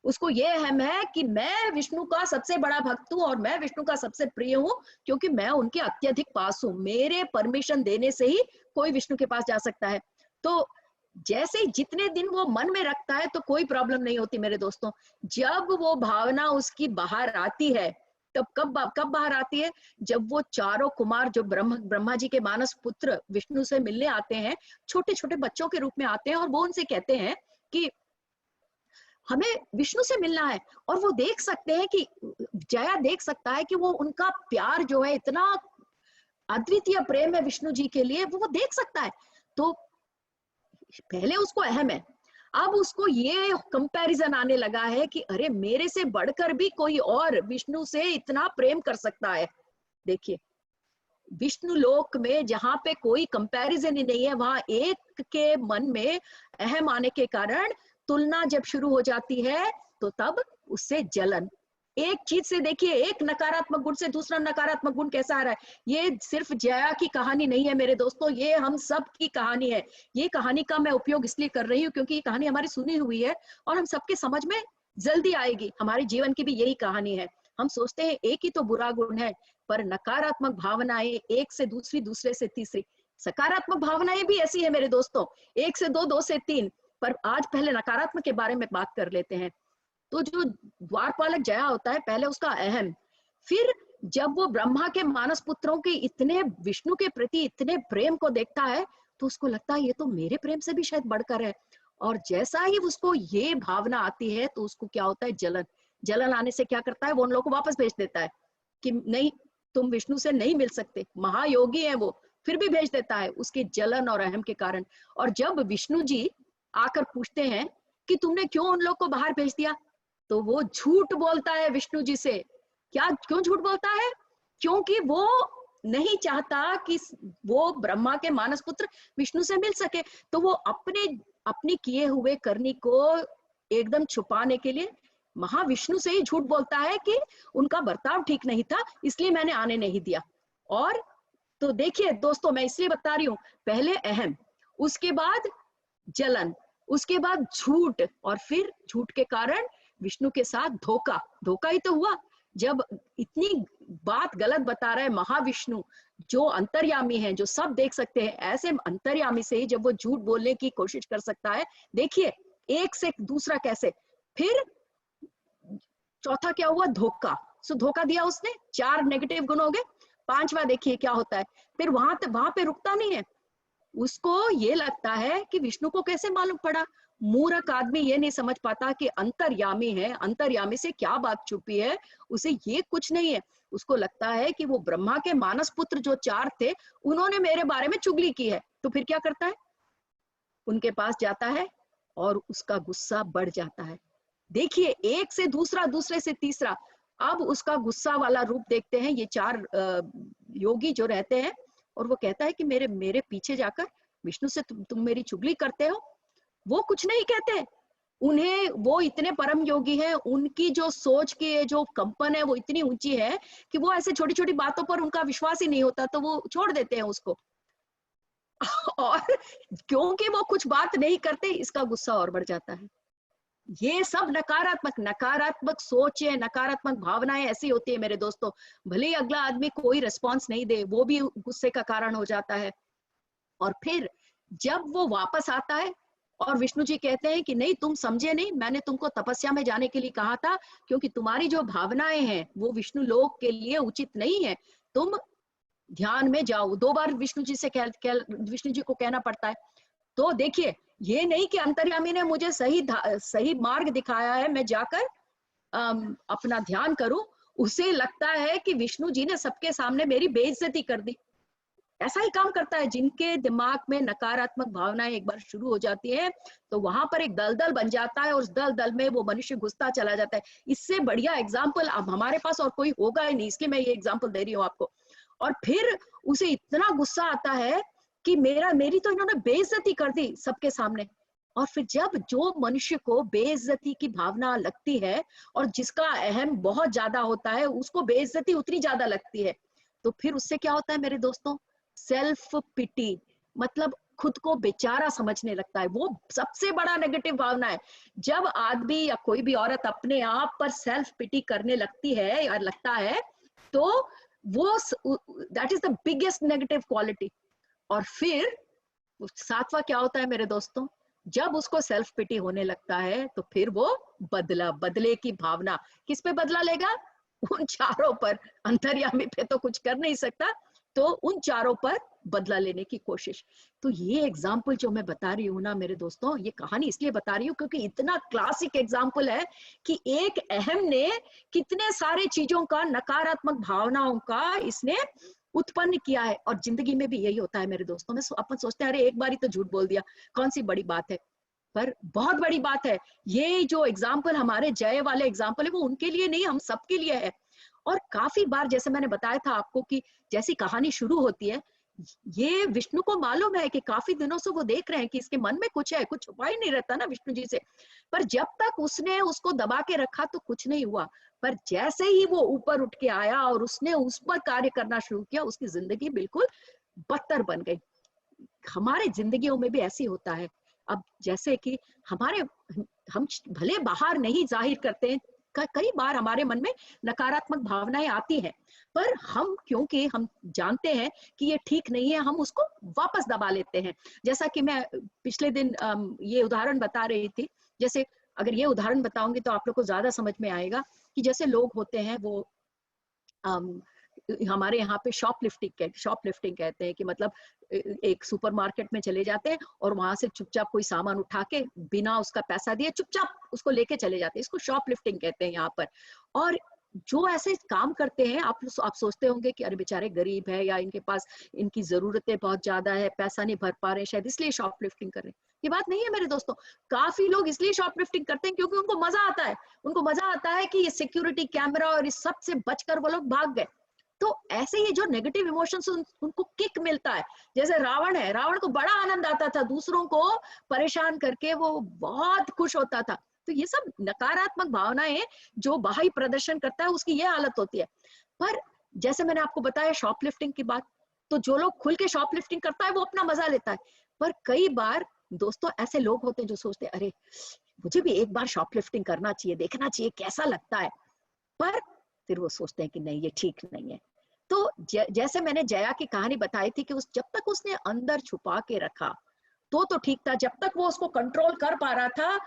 उसको ये अहम है कि मैं विष्णु का सबसे बड़ा भक्त हूं और मैं विष्णु का सबसे प्रिय हूं, क्योंकि मैं उनके अत्यधिक पास हूं। मेरे परमिशन देने से ही कोई विष्णु के पास जा सकता है। तो जैसे जितने दिन वो मन में रखता है तो कोई प्रॉब्लम नहीं होती मेरे दोस्तों। जब वो भावना उसकी बाहर आती है, तब कब बाहर आती है? जब वो चारों कुमार जो ब्रह्मा जी के मानस पुत्र विष्णु से मिलने आते हैं, छोटे छोटे बच्चों के रूप में आते हैं, और वो उनसे कहते हैं कि हमें विष्णु से मिलना है। और वो देख सकते हैं कि जया देख सकता है कि वो उनका प्यार जो है, इतना अद्वितीय प्रेम है विष्णु जी के लिए, वो देख सकता है। तो पहले उसको अहम है, अब उसको ये कंपैरिजन आने लगा है कि अरे मेरे से बढ़कर भी कोई और विष्णु से इतना प्रेम कर सकता है। देखिए, विष्णु लोक में जहां पे कोई कंपैरिजन ही नहीं है, वहां एक के मन में अहम आने के कारण तुलना जब शुरू हो जाती है तो तब उससे जलन। एक चीज से देखिए, एक नकारात्मक गुण से दूसरा नकारात्मक गुण कैसा आ रहा है। ये सिर्फ जया की कहानी नहीं है मेरे दोस्तों, ये हम सब की कहानी है। ये कहानी का मैं उपयोग इसलिए कर रही हूँ क्योंकि ये कहानी हमारी सुनी हुई है और हम सबके समझ में जल्दी आएगी। हमारे जीवन की भी यही कहानी है। हम सोचते हैं एक ही तो बुरा गुण है, पर नकारात्मक भावनाएं एक से दूसरी, दूसरे से तीसरी। सकारात्मक भावनाएं भी ऐसी है मेरे दोस्तों, एक से दो, दो से तीन। पर आज पहले नकारात्मक के बारे में बात कर लेते हैं। तो जो द्वारपालक जया होता है, पहले उसका अहम, फिर जब वो ब्रह्मा के मानस पुत्रों के इतने विष्णु के प्रति इतने प्रेम को देखता है तो उसको लगता है ये तो मेरे प्रेम से भी शायद बढ़कर है। और जैसा ही उसको ये भावना आती है तो उसको क्या होता है, जलन। जलन आने से क्या करता है, वो उन लोगों को वापस भेज देता है कि नहीं, तुम विष्णु से नहीं मिल सकते, महायोगी है वो, फिर भी भेज देता है उसकी जलन और अहम के कारण। और जब विष्णु जी आकर पूछते हैं कि तुमने क्यों उन लोग को बाहर भेज दिया, तो वो झूठ बोलता है विष्णु जी से। क्या, क्यों झूठ बोलता है? क्योंकि वो नहीं चाहता कि वो ब्रह्मा के मानस पुत्र विष्णु से मिल सके। तो वो अपनी किए हुए करनी को एकदम छुपाने के लिए महाविष्णु से ही झूठ बोलता है कि उनका बर्ताव ठीक नहीं था, इसलिए मैंने आने नहीं दिया। और तो देखिए दोस्तों, मैं इसलिए बता रही हूँ, पहले अहम, उसके बाद जलन, उसके बाद झूठ, और फिर झूठ के कारण विष्णु के साथ धोखा। धोखा ही तो हुआ जब इतनी बात गलत बता रहा है महाविष्णु, जो अंतर्यामी है, जो सब देख सकते हैं, ऐसे अंतर्यामी से ही जब वो झूठ बोलने की कोशिश कर सकता है। देखिए, एक से दूसरा कैसे। फिर चौथा क्या हुआ, धोखा। सो धोखा दिया उसने, 4 नेगेटिव गुण हो गए। 5वां देखिए क्या होता है, फिर वहां पे रुकता नहीं है। उसको ये लगता है कि विष्णु को कैसे मालूम पड़ा। मूर्ख आदमी ये नहीं समझ पाता कि अंतर्यामी है, अंतर्यामी से क्या बात छुपी है, उसे ये कुछ नहीं है। उसको लगता है कि वो ब्रह्मा के मानस पुत्र जो 4 थे, उन्होंने मेरे बारे में चुगली की है। तो फिर क्या करता है, उनके पास जाता है और उसका गुस्सा बढ़ जाता है। देखिए, एक से दूसरा, दूसरे से तीसरा। अब उसका गुस्सा वाला रूप देखते हैं ये 4 योगी जो रहते हैं, और वो कहता है कि मेरे पीछे जाकर विष्णु से तुम मेरी चुगली करते हो। वो कुछ नहीं कहते, उन्हें, वो इतने परम योगी हैं, उनकी जो सोच की जो कंपन है वो इतनी ऊंची है कि वो ऐसे छोटी छोटी बातों पर उनका विश्वास ही नहीं होता, तो वो छोड़ देते हैं उसको। और क्योंकि वो कुछ बात नहीं करते, इसका गुस्सा और बढ़ जाता है। ये सब नकारात्मक सोच है, नकारात्मक भावनाएं ऐसी होती है मेरे दोस्तों। भले ही अगला आदमी कोई रिस्पॉन्स नहीं दे, वो भी गुस्से का कारण हो जाता है। और फिर जब वो वापस आता है और विष्णु जी कहते हैं कि नहीं, तुम समझे नहीं, मैंने तुमको तपस्या में जाने के लिए कहा था, क्योंकि तुम्हारी जो भावनाएं हैं वो विष्णु लोक के लिए उचित नहीं है, तुम ध्यान में जाओ। 2 बार विष्णु जी को कहना पड़ता है। तो देखिए, ये नहीं कि अंतर्यामी ने मुझे सही मार्ग दिखाया है, मैं जाकर अपना ध्यान करूं। उसे लगता है कि विष्णु जी ने सबके सामने मेरी बेइज्जती कर दी। ऐसा ही काम करता है। जिनके दिमाग में नकारात्मक भावनाएं एक बार शुरू हो जाती है तो वहां पर एक दलदल बन जाता है, और उस दलदल में वो मनुष्य घुसता चला जाता है। इससे बढ़िया एग्जाम्पल अब हमारे पास और कोई होगा ही नहीं, इसलिए मैं ये एग्जाम्पल दे रही हूँ आपको। और फिर उसे इतना गुस्सा आता है कि मेरी तो इन्होंने बेइज्जती कर दी सबके सामने। और फिर जब जो मनुष्य को बेइज्जती की भावना लगती है और जिसका अहम बहुत ज्यादा होता है, उसको बेइज्जती उतनी ज्यादा लगती है, तो फिर उससे क्या होता है मेरे दोस्तों, सेल्फ पिटी, मतलब खुद को बेचारा समझने लगता है। वो सबसे बड़ा नेगेटिव भावना है। जब आदमी या कोई भी औरत अपने आप पर सेल्फ पिटी करने लगती है या लगता है, तो वो that is the biggest negative quality. और फिर 7वां क्या होता है मेरे दोस्तों, जब उसको सेल्फ पिटी होने लगता है तो फिर वो बदले की भावना किस पे बदला लेगा? उन चारों पर। अंतर्यामी पे तो कुछ कर नहीं सकता, तो उन चारों पर बदला लेने की कोशिश। तो ये एग्जाम्पल जो मैं बता रही हूँ ना मेरे दोस्तों, ये कहानी इसलिए बता रही हूँ क्योंकि इतना क्लासिक एग्जाम्पल है कि एक अहम ने कितने सारे चीजों का, नकारात्मक भावनाओं का इसने उत्पन्न किया है। और जिंदगी में भी यही होता है मेरे दोस्तों में। अपन सोचते हैं अरे एक बार ही तो झूठ बोल दिया, कौन सी बड़ी बात है, पर बहुत बड़ी बात है। ये जो एग्जाम्पल हमारे जय वाले एग्जाम्पल है वो उनके लिए नहीं, हम सबके लिए है। और काफी बार जैसे मैंने बताया था आपको कि जैसी कहानी शुरू होती है, ये विष्णु को मालूम है कि काफी दिनों से वो देख रहे हैं कि इसके मन में कुछ है, कुछ छुपा ही नहीं रहता ना विष्णु जी से। पर जब तक उसने उसको दबा के रखा तो कुछ नहीं हुआ। पर जैसे ही वो ऊपर उठ के आया और उसने उस पर कार्य करना शुरू किया, उसकी जिंदगी बिल्कुल बदतर बन गई। हमारे जिंदगियों में भी ऐसी होता है। अब जैसे कि हम भले बाहर नहीं जाहिर करते हैं, कई बार हमारे मन में नकारात्मक भावनाएं आती हैं, पर हम क्योंकि हम जानते हैं कि ये ठीक नहीं है, हम उसको वापस दबा लेते हैं। जैसा कि मैं पिछले दिन ये उदाहरण बता रही थी। जैसे अगर ये उदाहरण बताऊंगी तो आप लोग को ज्यादा समझ में आएगा कि जैसे लोग होते हैं वो हमारे यहाँ पे शॉपलिफ्टिंग कहते हैं कि मतलब एक सुपरमार्केट में चले जाते हैं और वहां से चुपचाप कोई सामान उठा के बिना उसका पैसा दिए चुपचाप उसको लेके चले जाते हैं। इसको शॉपलिफ्टिंग कहते हैं यहाँ पर। और जो ऐसे काम करते हैं, आप सोचते होंगे कि अरे बेचारे गरीब है या इनके पास इनकी जरूरतें बहुत ज्यादा है, पैसा नहीं भर पा रहे, शायद इसलिए शॉपलिफ्टिंग कर रहे हैं। ये बात नहीं है मेरे दोस्तों। काफी लोग इसलिए शॉपलिफ्टिंग करते हैं क्योंकि उनको मजा आता है। उनको मजा आता है कि ये सिक्योरिटी कैमरा और इस सब से बचकर वो लोग भाग गए। तो ऐसे ही जो नेगेटिव इमोशंस उनको किक मिलता है। जैसे रावण है, रावण को बड़ा आनंद आता था, दूसरों को परेशान करके वो बहुत खुश होता था। तो ये सब नकारात्मक भावनाएं जो बाहरी प्रदर्शन करता है उसकी ये हालत होती है। पर जैसे मैंने आपको बताया शॉपलिफ्टिंग की बात, तो जो लोग खुल के शॉपलिफ्टिंग करता है वो अपना मजा लेता है। पर कई बार दोस्तों ऐसे लोग होते हैं जो सोचते हैं अरे मुझे भी एक बार शॉपलिफ्टिंग करना चाहिए, देखना चाहिए कैसा लगता है। पर फिर वो सोचते हैं कि नहीं ये ठीक नहीं है। तो जैसे मैंने जया की कहानी बताई थी कि जब तक उसने अंदर छुपा के रखा तो ठीक था, जब तक वो उसको कंट्रोल कर पा रहा था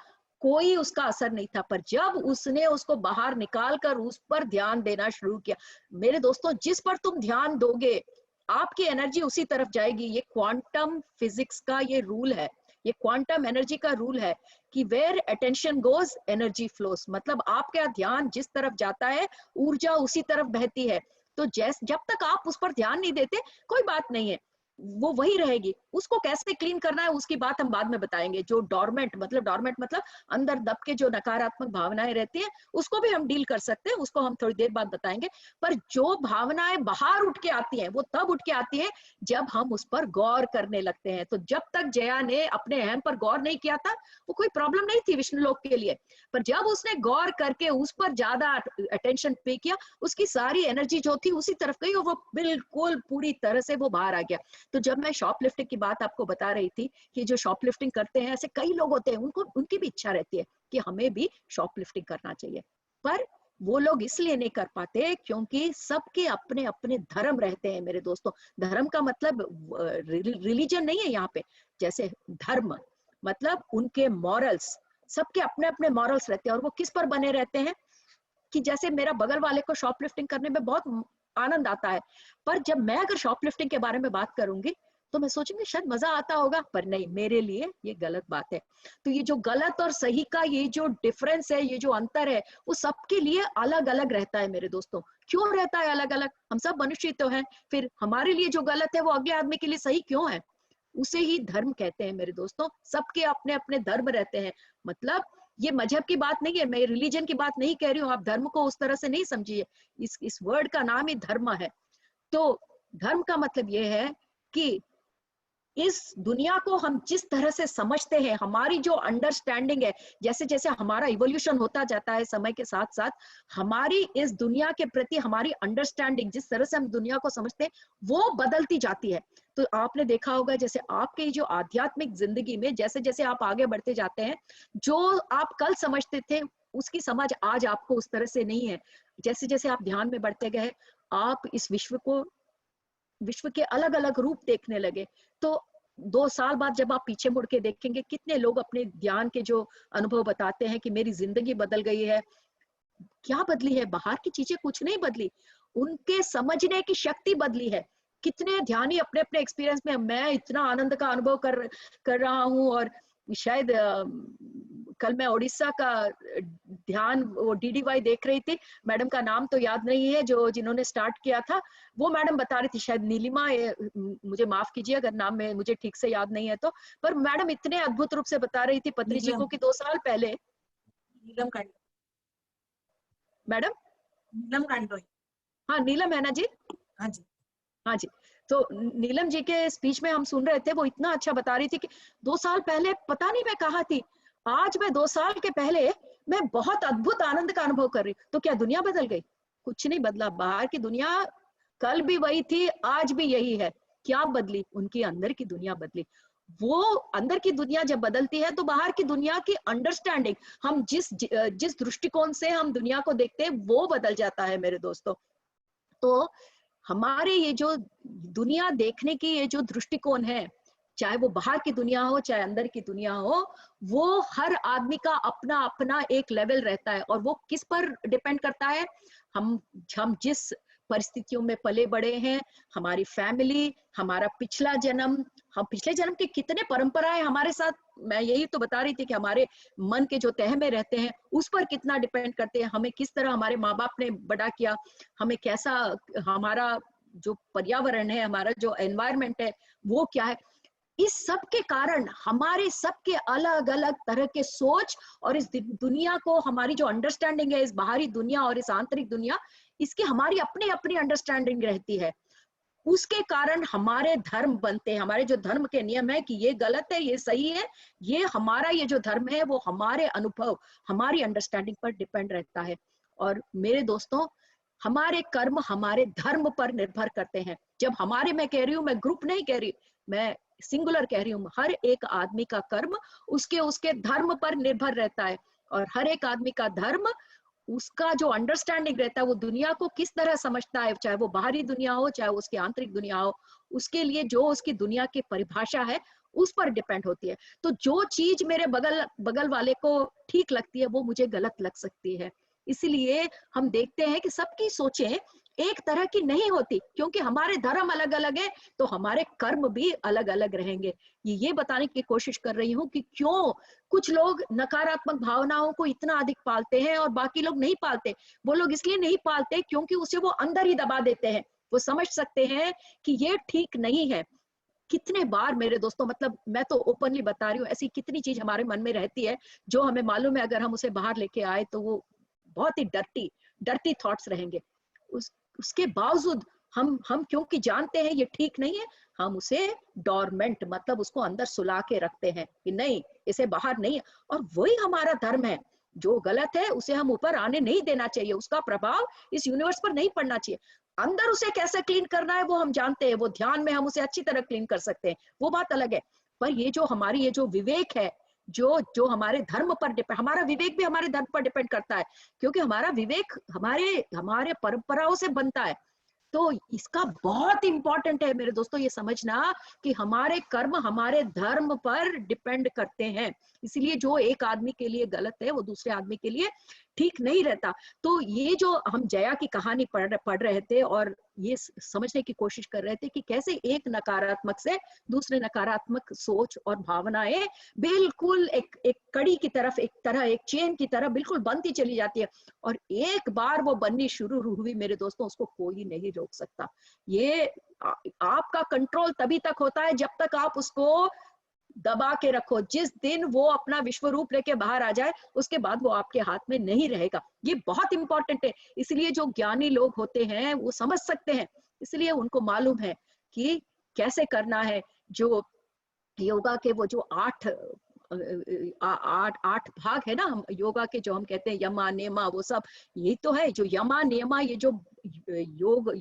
कोई उसका असर नहीं था। पर जब उसने उसको बाहर निकाल कर उस पर ध्यान देना शुरू किया, मेरे दोस्तों जिस पर तुम ध्यान दोगे आपकी एनर्जी उसी तरफ जाएगी। ये क्वांटम फिजिक्स का ये रूल है, ये क्वांटम एनर्जी का रूल है कि where attention goes energy flows. मतलब आपका ध्यान जिस तरफ जाता है ऊर्जा उसी तरफ बहती है। तो जब तक आप उस पर ध्यान नहीं देते कोई बात नहीं है, वो वही रहेगी। उसको कैसे क्लीन करना है उसकी बात हम बाद में बताएंगे। जो डॉर्मेंट मतलब अंदर दब के जो नकारात्मक भावनाएं रहती हैं उसको भी हम डील कर सकते हैं, उसको हम थोड़ी देर बाद बताएंगे। पर जो भावनाएं बाहर उठ के आती हैं वो तब उठ के आती है जब हम उस पर गौर करने लगते हैं। तो जब तक जया ने अपने अहम पर गौर नहीं किया था वो कोई प्रॉब्लम नहीं थी विष्णु लोक के लिए। पर जब उसने गौर करके उस पर ज्यादा अटेंशन पे किया, उसकी सारी एनर्जी जो थी उसी तरफ गई और वो बिल्कुल पूरी तरह से वो बाहर आ गया। तो जब मैं शॉपलिफ्टिंग की बात आपको बता रही थी कि जो शॉपलिफ्टिंग करते हैं ऐसे कई लोग होते हैं, उनकी भी इच्छा रहती है कि हमें भी शॉपलिफ्टिंग करना चाहिए, पर वो लोग इसलिए नहीं कर पाते क्योंकि सबके अपने अपने धर्म रहते हैं मेरे दोस्तों। धर्म का मतलब रिलीजन नहीं है यहाँ पे। जैसे धर्म मतलब उनके मॉरल्स, सबके अपने अपने मॉरल्स रहते हैं और वो किस पर बने रहते हैं कि जैसे मेरा बगल वाले को शॉपलिफ्टिंग करने में बहुत आनंद आता है, पर जब मैं अगर शॉपलिफ्टिंग के बारे में बात करूंगी तो मैं सोचूंगी शायद मजा आता होगा, पर नहीं, मेरे लिए ये गलत बात है। तो ये जो गलत और सही का ये जो डिफरेंस है, ये जो अंतर है, वो सबके लिए अलग अलग रहता है मेरे दोस्तों। क्यों रहता है अलग अलग? हम सब मनुष्य तो हैं, फिर हमारे लिए जो गलत है वो अगले आदमी के लिए सही क्यों है? उसे ही धर्म कहते हैं मेरे दोस्तों। सबके अपने अपने धर्म रहते हैं। मतलब ये मजहब की बात नहीं है, मैं रिलीजन की बात नहीं कह रही हूँ, आप धर्म को उस तरह से नहीं समझिए। इस वर्ड का नाम ही धर्म है। तो धर्म का मतलब ये है कि इस दुनिया को हम जिस तरह से समझते हैं, हमारी जो अंडरस्टैंडिंग है, जैसे जैसे हमारा इवोल्यूशन होता जाता है समय के साथ साथ, हमारी इस दुनिया के प्रति हमारी अंडरस्टैंडिंग, जिस तरह से हम दुनिया को समझते हैं वो बदलती जाती है। तो आपने देखा होगा जैसे आपके जो आध्यात्मिक जिंदगी में जैसे जैसे आप आगे बढ़ते जाते हैं, जो आप कल समझते थे उसकी समझ आज आपको उस तरह से नहीं है। जैसे जैसे आप ध्यान में बढ़ते गए, आप इस विश्व के अलग अलग रूप देखने लगे। तो 2 साल बाद जब आप पीछे मुड़ के देखेंगे, कितने लोग अपने ध्यान के जो अनुभव बताते हैं कि मेरी जिंदगी बदल गई है। क्या बदली है? बाहर की चीजें कुछ नहीं बदली, उनके समझने की शक्ति बदली है। कितने ध्यानी अपने अपने एक्सपीरियंस में, मैं इतना आनंद का अनुभव कर रहा हूँ। और शायद कल मैं उड़ीसा का ध्यान वो DDY देख रही थी, मैडम का नाम तो याद नहीं है, जो जिन्होंने स्टार्ट किया था, वो मैडम बता रही थी, शायद नीलिमा, मुझे माफ कीजिए अगर नाम में मुझे ठीक से याद नहीं है तो, पर मैडम इतने अद्भुत रूप से बता रही थी पत्नी जी को कि 2 साल पहले। नीलम कांडो। मैडम नीलम कांडो। हाँ नीलम है ना जी? हाँ जी। हाँ जी। तो नीलम जी के स्पीच में हम सुन रहे थे, वो इतना अच्छा बता रही थी कि 2 साल पहले पता नहीं मैं कहाँ थी, आज मैं 2 साल के पहले मैं बहुत अद्भुत आनंद का अनुभव कर रही। तो क्या दुनिया बदल गई? कुछ नहीं बदला। बाहर की दुनिया कल भी वही थी, आज भी यही है। क्या बदली? उनकी अंदर की दुनिया बदली। वो अंदर की दुनिया जब बदलती है तो बाहर की दुनिया की अंडरस्टैंडिंग, हम जिस दृष्टिकोण से हम दुनिया को देखते हैं वो बदल जाता है मेरे दोस्तों। तो हमारे ये जो दुनिया देखने की ये जो दृष्टिकोण है, चाहे वो बाहर की दुनिया हो चाहे अंदर की दुनिया हो, वो हर आदमी का अपना अपना एक लेवल रहता है। और वो किस पर डिपेंड करता है? हम जिस परिस्थितियों में पले बड़े हैं, हमारी फैमिली, हमारा पिछला जन्म, हम पिछले जन्म की कितने परंपराएं हमारे साथ, मैं यही तो बता रही थी कि हमारे मन के जो तह में रहते हैं उस पर कितना डिपेंड करते हैं। हमें किस तरह हमारे माँ बाप ने बड़ा किया, हमें कैसा हमारा जो पर्यावरण है, हमारा जो एनवायरनमेंट है वो क्या है। इस सब के कारण हमारे सबके अलग अलग तरह के सोच और इस दुनिया को, हमारी जो अंडरस्टैंडिंग है इस बाहरी दुनिया और इस आंतरिक दुनिया, इसकी हमारी अपनी अपनी अंडरस्टैंडिंग रहती है। उसके कारण हमारे धर्म बनते हैं, हमारे जो धर्म के नियम है कि ये गलत है ये सही है, ये हमारा ये जो धर्म है वो हमारे अनुभव, हमारी अंडरस्टैंडिंग पर डिपेंड रहता है। और मेरे दोस्तों, हमारे कर्म हमारे धर्म पर निर्भर करते हैं। जब हमारे, मैं कह रही हूँ, मैं ग्रुप नहीं कह रही, मैं सिंगुलर कह रही हूँ, हर एक आदमी का कर्म उसके धर्म पर निर्भर रहता है। और हर एक आदमी का धर्म, उसका जो अंडरस्टैंडिंग रहता है वो दुनिया को किस तरह समझता है, चाहे वो बाहरी दुनिया हो चाहे उसकी आंतरिक दुनिया हो, उसके लिए जो उसकी दुनिया की परिभाषा है उस पर डिपेंड होती है। तो जो चीज मेरे बगल वाले को ठीक लगती है वो मुझे गलत लग सकती है। इसलिए हम देखते हैं कि सबकी सोचें एक तरह की नहीं होती, क्योंकि हमारे धर्म अलग अलग है तो हमारे कर्म भी अलग अलग रहेंगे। ये बताने की कोशिश कर रही हूँ कि क्यों कुछ लोग नकारात्मक भावनाओं को इतना अधिक पालते हैं और बाकी लोग नहीं पालते। वो लोग इसलिए नहीं पालते क्योंकि उसे वो अंदर ही दबा देते हैं। वो समझ सकते हैं कि ये ठीक नहीं है। कितने बार मेरे दोस्तों, मतलब मैं तो ओपनली बता रही हूँ, ऐसी कितनी चीज हमारे मन में रहती है जो हमें मालूम है अगर हम उसे बाहर लेके आए तो वो बहुत ही डर्टी थॉट्स रहेंगे। उसके बावजूद हम क्योंकि जानते हैं ये ठीक नहीं है, हम उसे डोरमेंट, मतलब उसको अंदर सुला के रखते हैं कि नहीं, इसे बाहर नहीं। और वही हमारा धर्म है, जो गलत है उसे हम ऊपर आने नहीं देना चाहिए, उसका प्रभाव इस यूनिवर्स पर नहीं पड़ना चाहिए। अंदर उसे कैसे क्लीन करना है वो हम जानते हैं, वो ध्यान में हम उसे अच्छी तरह क्लीन कर सकते हैं, वो बात अलग है। पर ये जो हमारी ये जो विवेक है, जो हमारे धर्म पर डिपेंड, हमारा विवेक भी हमारे धर्म पर डिपेंड करता है, क्योंकि हमारा विवेक हमारे परंपराओं से बनता है। तो इसका बहुत इंपॉर्टेंट है मेरे दोस्तों ये समझना कि हमारे कर्म हमारे धर्म पर डिपेंड करते हैं। इसलिए जो एक आदमी के लिए गलत है वो दूसरे आदमी के लिए ठीक नहीं रहता। तो ये जो हम जया की कहानी पढ़ रहे थे और ये समझने की कोशिश कर रहे थे कि कैसे एक नकारात्मक से दूसरे नकारात्मक सोच और भावनाएं बिल्कुल एक कड़ी की तरफ, एक चेन की तरह बिल्कुल बनती चली जाती है। और एक बार वो बननी शुरू हुई मेरे दोस्तों, उसको कोई नहीं रोक सकता। ये आपका कंट्रोल तभी तक होता है जब तक आप उसको दबा के रखो। जिस दिन वो अपना विश्व रूप लेके बाहर आ जाए उसके बाद वो आपके हाथ में नहीं रहेगा। ये बहुत इंपॉर्टेंट है। इसलिए जो ज्ञानी लोग होते हैं वो समझ सकते हैं, इसलिए उनको मालूम है कि कैसे करना है। जो योगा के वो जो आठ भाग है ना, हम योगा के जो हम कहते हैं यमा नियमा, वो सब ये तो है। जो यमा नियमा, ये जो योग,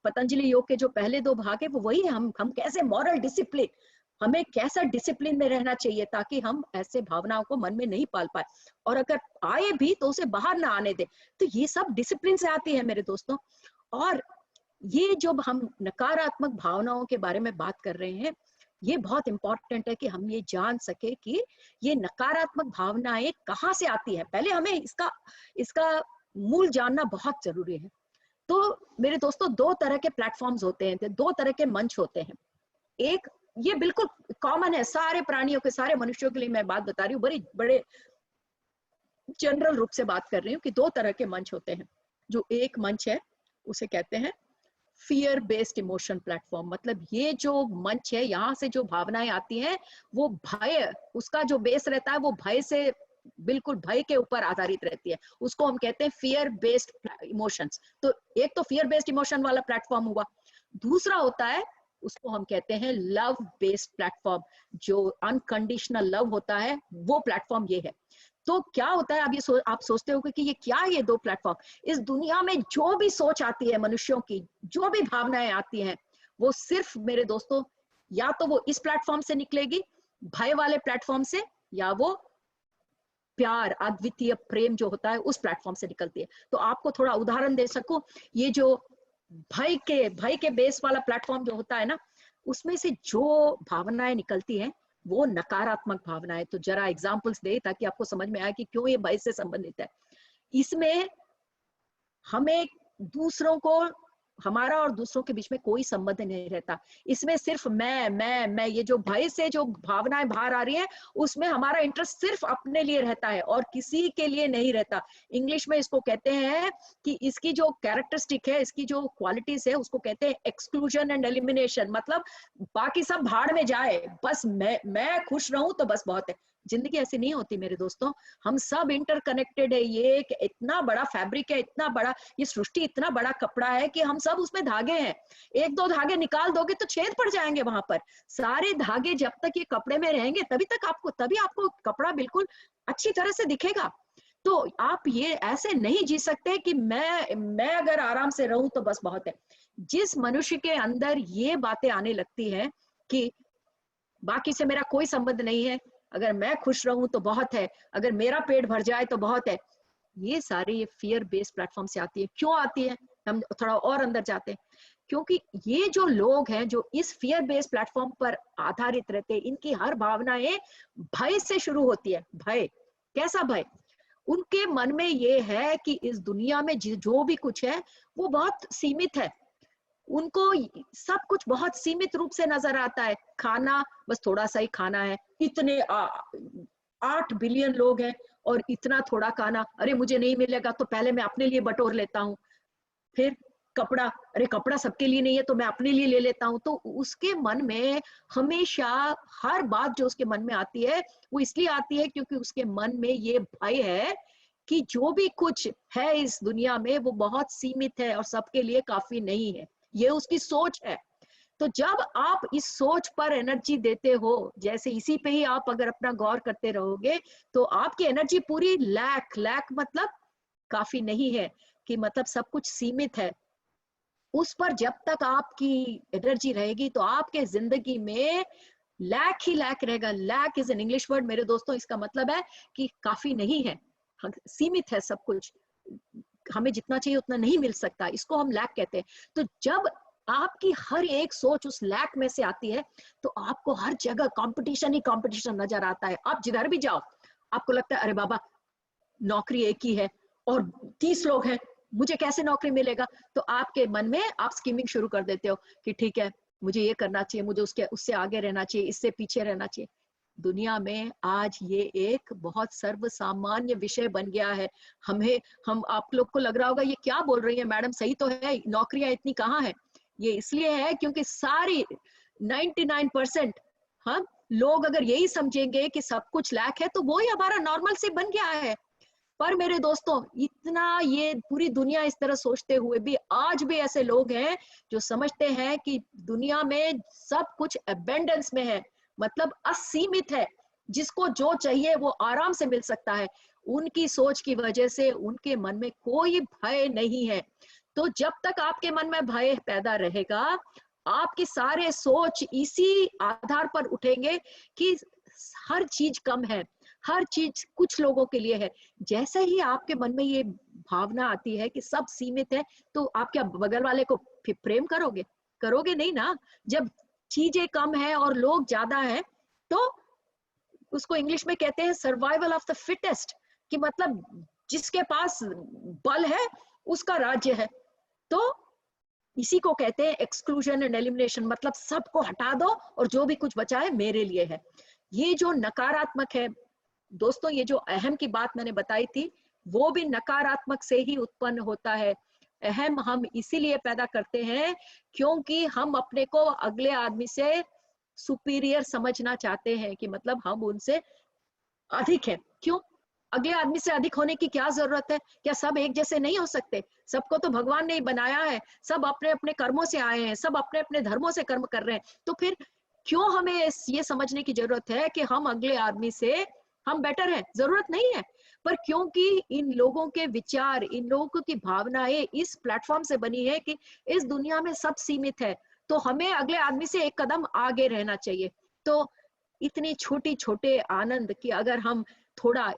पतंजलि योग के जो पहले 2 भाग है वो वही है। हम कैसे मॉरल डिसिप्लिन, हमें कैसा डिसिप्लिन में रहना चाहिए ताकि हम ऐसे भावनाओं को मन में नहीं पाल पाए, और अगर आए भी तो उसे बाहर ना आने दे। तो ये सब डिसिप्लिन से आती है मेरे दोस्तों। और ये जब हम नकारात्मक भावनाओं के बारे में बात कर रहे हैं, ये बहुत इंपॉर्टेंट है कि हम ये जान सके कि ये नकारात्मक भावनाएं कहाँ से आती है। पहले हमें इसका मूल जानना बहुत जरूरी है। तो मेरे दोस्तों, दो तरह के प्लेटफॉर्म्स होते हैं, दो तरह के मंच होते हैं। एक, ये बिल्कुल कॉमन है सारे प्राणियों के, सारे मनुष्यों के लिए मैं बात बता रही हूँ, बड़े बड़े जनरल रूप से बात कर रही हूँ कि दो तरह के मंच होते हैं। जो एक मंच है उसे कहते हैं फियर बेस्ड इमोशन प्लेटफॉर्म। मतलब ये जो मंच है, यहाँ से जो भावनाएं आती हैं वो भय, उसका जो बेस रहता है वो भय से, बिल्कुल भय के ऊपर आधारित रहती है। उसको हम कहते हैं फियर बेस्ड इमोशंस। तो एक तो फियर बेस्ड इमोशन वाला प्लेटफॉर्म हुआ। दूसरा होता है, उसको हम कहते हैं लव बेस्ड प्लेटफॉर्म। जो अनकंडीशनल लव होता है वो प्लेटफॉर्म ये है। तो क्या होता है, अब ये आप सोचते हो कि ये क्या, ये दो प्लेटफॉर्म, इस दुनिया में जो भी सोच आती है मनुष्यों की, जो भी भावनाएं आती हैं, वो सिर्फ मेरे दोस्तों या तो वो इस प्लेटफॉर्म से निकलेगी, भय वाले प्लेटफॉर्म से, या वो प्यार, अद्वितीय प्रेम जो होता है उस प्लेटफॉर्म से निकलती है। तो आपको थोड़ा उदाहरण दे सकूं, ये जो भय के बेस वाला प्लेटफॉर्म जो होता है ना, उसमें से जो भावनाएं निकलती हैं वो नकारात्मक भावनाएं। तो जरा एग्जांपल्स दे ताकि आपको समझ में आए कि क्यों ये भय से संबंधित है। इसमें हमें दूसरों को, हमारा और दूसरों के बीच में कोई संबंध नहीं रहता। इसमें सिर्फ मैं, ये जो भय से जो भावनाएं बाहर आ रही है, उसमें हमारा इंटरेस्ट सिर्फ अपने लिए रहता है और किसी के लिए नहीं रहता। इंग्लिश में इसको कहते हैं कि इसकी जो कैरेक्टरिस्टिक है, इसकी जो क्वालिटीज है, उसको कहते हैं एक्सक्लूजन एंड एलिमिनेशन। मतलब बाकी सब भाड़ में जाए, बस मैं खुश रहूं तो बस बहुत है। जिंदगी ऐसी नहीं होती मेरे दोस्तों, हम सब इंटरकनेक्टेड है। ये एक इतना बड़ा फैब्रिक है, इतना बड़ा, ये सृष्टि इतना बड़ा कपड़ा है कि हम सब उसमें धागे हैं। एक दो धागे निकाल दोगे तो छेद पड़ जाएंगे वहां पर। सारे धागे जब तक ये कपड़े में रहेंगे तभी आपको कपड़ा बिल्कुल अच्छी तरह से दिखेगा। तो आप ये ऐसे नहीं जी सकते कि मैं अगर आराम से रहूं तो बस बहुत है। जिस मनुष्य के अंदर ये बातें आने लगती है कि बाकी से मेरा कोई संबंध नहीं है, अगर मैं खुश रहूं तो बहुत है, अगर मेरा पेट भर जाए तो बहुत है, ये सारी फियर बेस्ड प्लेटफॉर्म से आती है। क्यों आती है, हम थोड़ा और अंदर जाते हैं। क्योंकि ये जो लोग हैं जो इस फियर बेस्ड प्लेटफॉर्म पर आधारित रहते हैं, इनकी हर भावनाएं भय से शुरू होती है। भय, कैसा भय? उनके मन में ये है कि इस दुनिया में जो भी कुछ है वो बहुत सीमित है। उनको सब कुछ बहुत सीमित रूप से नजर आता है। खाना बस थोड़ा सा ही खाना है, इतने 8 बिलियन लोग हैं और इतना थोड़ा खाना, अरे मुझे नहीं मिलेगा तो पहले मैं अपने लिए बटोर लेता हूँ। फिर कपड़ा, अरे कपड़ा सबके लिए नहीं है तो मैं अपने लिए ले लेता हूँ। तो उसके मन में हमेशा हर बात जो उसके मन में आती है वो इसलिए आती है क्योंकि उसके मन में ये भय है कि जो भी कुछ है इस दुनिया में वो बहुत सीमित है और सबके लिए काफी नहीं है। ये उसकी सोच है। तो जब आप इस सोच पर एनर्जी देते हो, जैसे इसी पे ही आप अगर अपना गौर करते रहोगे तो आपकी एनर्जी पूरी लैक मतलब काफी नहीं है, कि मतलब सब कुछ सीमित है। उस पर जब तक आपकी एनर्जी रहेगी तो आपके जिंदगी में लैक ही लैक रहेगा। Lack is an English word मेरे दोस्तों, इसका मतलब है कि काफी नहीं है, सीमित है सब कुछ, हमें जितना चाहिए उतना नहीं मिल सकता, इसको हम लैक कहते हैं। तो जब आपकी हर एक सोच उस लैक में से आती है तो आपको हर जगह कंपटीशन ही कंपटीशन नजर आता है। आप जिधर भी जाओ आपको लगता है अरे बाबा नौकरी एक ही है और 30 लोग हैं, मुझे कैसे नौकरी मिलेगा? तो आपके मन में आप स्कीमिंग शुरू कर देते हो कि ठीक है मुझे ये करना चाहिए, मुझे उससे आगे रहना चाहिए, इससे पीछे रहना चाहिए। दुनिया में आज ये एक बहुत सर्वसामान्य विषय बन गया है। हम आप लोग को लग रहा होगा ये क्या बोल रही है मैडम, सही तो है, नौकरियां इतनी कहाँ है। ये इसलिए है क्योंकि सारी 99% हाँ लोग अगर यही समझेंगे कि सब कुछ लैक है तो वो ही हमारा नॉर्मल से बन गया है। पर मेरे दोस्तों, इतना ये पूरी दुनिया इस तरह सोचते हुए भी आज भी ऐसे लोग हैं जो समझते हैं कि दुनिया में सब कुछ अबेंडेंस में है, मतलब असीमित है, जिसको जो चाहिए वो आराम से मिल सकता है। उनकी सोच की वजह से उनके मन में कोई भय नहीं है। तो जब तक आपके मन में भय पैदा रहेगा, आपके सारे सोच इसी आधार पर उठेंगे कि हर चीज कम है, हर चीज कुछ लोगों के लिए है। जैसे ही आपके मन में ये भावना आती है कि सब सीमित है, तो आप क्या बगल वाले को फिर प्रेम करोगे? करोगे नहीं ना। जब चीजें कम है और लोग ज्यादा हैं, तो उसको इंग्लिश में कहते हैं सर्वाइवल ऑफ द फिटेस्ट, कि मतलब जिसके पास बल है उसका राज्य है। तो इसी को कहते हैं एक्सक्लूजन एंड एलिमिनेशन, मतलब सबको हटा दो और जो भी कुछ बचा है मेरे लिए है। ये जो नकारात्मक है दोस्तों, ये जो अहम की बात मैंने बताई थी, वो भी नकारात्मक से ही उत्पन्न होता है। अहम हम इसीलिए पैदा करते हैं क्योंकि हम अपने को अगले आदमी से सुपीरियर समझना चाहते हैं, कि मतलब हम उनसे अधिक है। क्यों? अगले आदमी से अधिक होने की क्या जरूरत है? क्या सब एक जैसे नहीं हो सकते? सबको तो भगवान ने ही बनाया है, सब अपने अपने कर्मों से आए हैं, सब अपने अपने धर्मों से कर्म कर रहे हैं। तो फिर क्यों हमें ये समझने की जरूरत है कि हम अगले आदमी से हम बेटर हैं? जरूरत नहीं है। पर क्योंकि इन लोगों के विचार, इन लोगों की भावनाएं इस प्लेटफॉर्म से बनी है कि इस दुनिया में सब सीमित है, तो हमें अगले आदमी से एक कदम आगे रहना चाहिए। तो इतनी छोटी छोटे आनंद की अगर हम थोड़ा,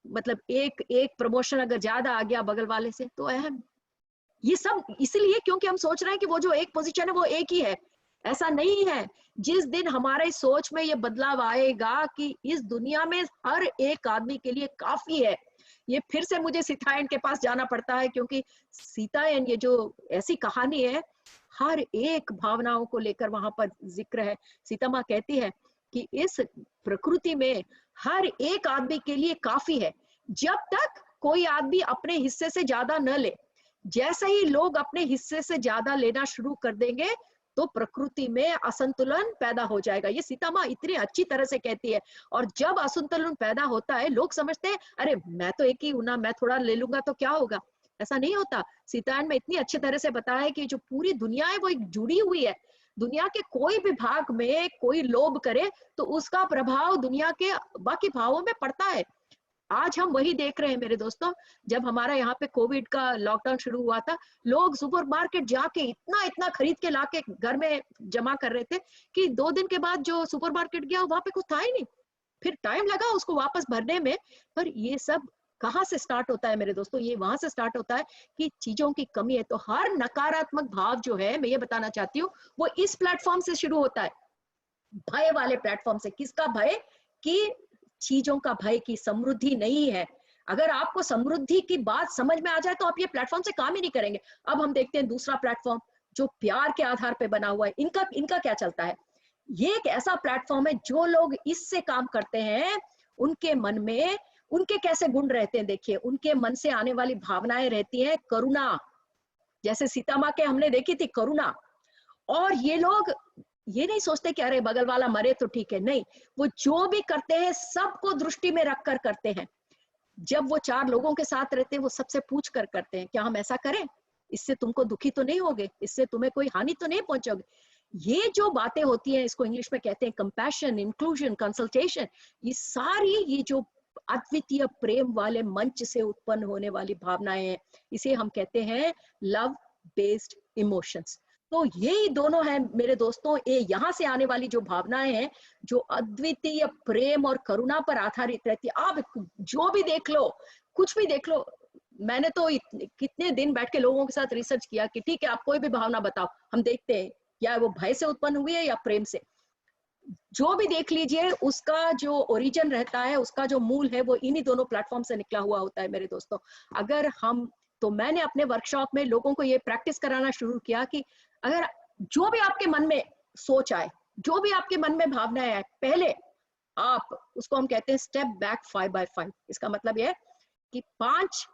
मतलब एक प्रमोशन अगर ज्यादा आ गया बगल वाले से, तो अहम। ये सब इसलिए क्योंकि हम सोच रहे हैं कि वो जो एक पोजीशन है वो एक ही है। ऐसा नहीं है। जिस दिन हमारे सोच में ये बदलाव आएगा कि इस दुनिया में हर एक आदमी के लिए काफी है। ये फिर से मुझे सीतायन के पास जाना पड़ता है, क्योंकि सीतायन ये जो ऐसी कहानी है, हर एक भावनाओं को लेकर वहां पर जिक्र है। सीता माँ कहती है कि इस प्रकृति में हर एक आदमी के लिए काफी है, जब तक कोई आदमी अपने हिस्से से ज्यादा न ले। जैसे ही लोग अपने हिस्से से ज्यादा लेना शुरू कर देंगे तो प्रकृति में असंतुलन पैदा हो जाएगा। ये सीता माँ इतनी अच्छी तरह से कहती है। और जब असंतुलन पैदा होता है, लोग समझते हैं अरे मैं तो एक ही हूं ना, मैं थोड़ा ले लूंगा तो क्या होगा। ऐसा नहीं होता। सीतायन में इतनी अच्छी तरह से बताया है कि जो पूरी दुनिया है वो एक जुड़ी हुई है। दुनिया के कोई भी भाग में कोई लोभ करे तो उसका प्रभाव दुनिया के बाकी भावों में पड़ता है। आज हम वही देख रहे हैं मेरे दोस्तों। जब हमारा यहाँ पे कोविड का लॉकडाउन शुरू हुआ था, लोग सुपरमार्केट जाके इतना इतना खरीद के लाके घर में जमा कर रहे थे कि 2 दिन के बाद जो सुपरमार्केट गया वहां पे कुछ था ही नहीं। फिर टाइम लगा उसको वापस भरने में। पर ये सब कहाँ से स्टार्ट होता है मेरे दोस्तों? ये वहां से स्टार्ट होता है कि चीजों की कमी है। तो हर नकारात्मक भाव जो है, मैं ये बताना चाहती हूँ, वो इस प्लेटफॉर्म से शुरू होता है, भय वाले प्लेटफॉर्म से। किसका भय? कि चीजों का भय की समृद्धि नहीं है। अगर आपको समृद्धि की बात समझ में आ जाए तो आप ये प्लेटफॉर्म से काम ही नहीं करेंगे। अब हम देखते हैं दूसरा प्लेटफॉर्म जो प्यार के आधार पे बना हुआ है। इनका क्या चलता है? ये एक ऐसा प्लेटफॉर्म है, जो लोग इससे काम करते हैं उनके मन में उनके कैसे गुण रहते हैं। देखिए, उनके मन से आने वाली भावनाएं रहती है करुणा। जैसे सीता माँ के हमने देखी थी करुणा। और ये लोग ये नहीं सोचते कि अरे बगल वाला मरे तो ठीक है, नहीं, वो जो भी करते हैं सबको दृष्टि में रखकर करते हैं। जब वो 4 लोगों के साथ रहते हैं, वो सबसे पूछ कर करते हैं, क्या हम ऐसा करें? इससे तुमको दुखी तो नहीं होगे? इससे तुम्हें कोई हानि तो नहीं पहुंचोगे? ये जो बातें होती हैं, इसको इंग्लिश में कहते हैं कंपैशन, इंक्लूजन, कंसल्टेशन। ये सारी ये जो अद्वितीय प्रेम वाले मंच से उत्पन्न होने वाली भावनाएं हैं, इसे हम कहते हैं लव बेस्ड इमोशंस। तो यही दोनों हैं मेरे दोस्तों। ये यहाँ से आने वाली जो भावनाएं हैं, जो अद्वितीय प्रेम और करुणा पर आधारित रहती है। आप जो भी देख लो, कुछ भी देख लो। मैंने तो कितने दिन बैठ के लोगों के साथ रिसर्च किया कि ठीक है, आप कोई भी भावना बताओ, हम देखते हैं या वो भय से उत्पन्न हुई है या प्रेम से। जो भी देख लीजिए, उसका जो ओरिजिन रहता है, उसका जो मूल है, वो इन्हीं दोनों प्लेटफॉर्म से निकला हुआ होता है मेरे दोस्तों। अगर हम तो मैंने अपने वर्कशॉप में लोगों को ये प्रैक्टिस कराना शुरू किया कि अगर जो भी आपके मन में सोच आए, जो भी आपके मन में भावनाएं आए, पहले आप उसको हम कहते हैं स्टेप बैक 5 by 5। इसका मतलब यह है कि 5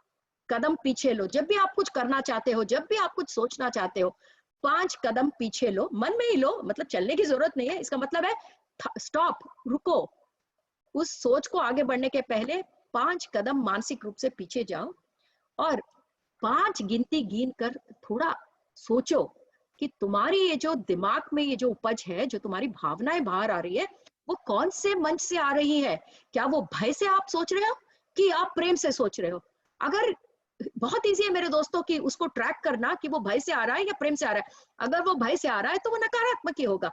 कदम पीछे लो। जब भी आप कुछ करना चाहते हो, जब भी आप कुछ सोचना चाहते हो, 5 कदम पीछे लो, मन में ही लो, मतलब चलने की जरूरत नहीं है। इसका मतलब है स्टॉप, रुको। उस सोच को आगे बढ़ने के पहले 5 कदम मानसिक रूप से पीछे जाओ और 5 गिनती गिन कर थोड़ा सोचो कि तुम्हारी ये जो दिमाग में ये जो उपज है, जो तुम्हारी भावनाएं बाहर आ रही है, वो कौन से मंच से आ रही है। क्या वो भय से आप सोच रहे हो कि आप प्रेम से सोच रहे हो? अगर बहुत इजी है मेरे दोस्तों कि उसको ट्रैक करना कि वो भय से आ रहा है या प्रेम से आ रहा है। अगर वो भय से आ रहा है तो वो नकारात्मक ही होगा।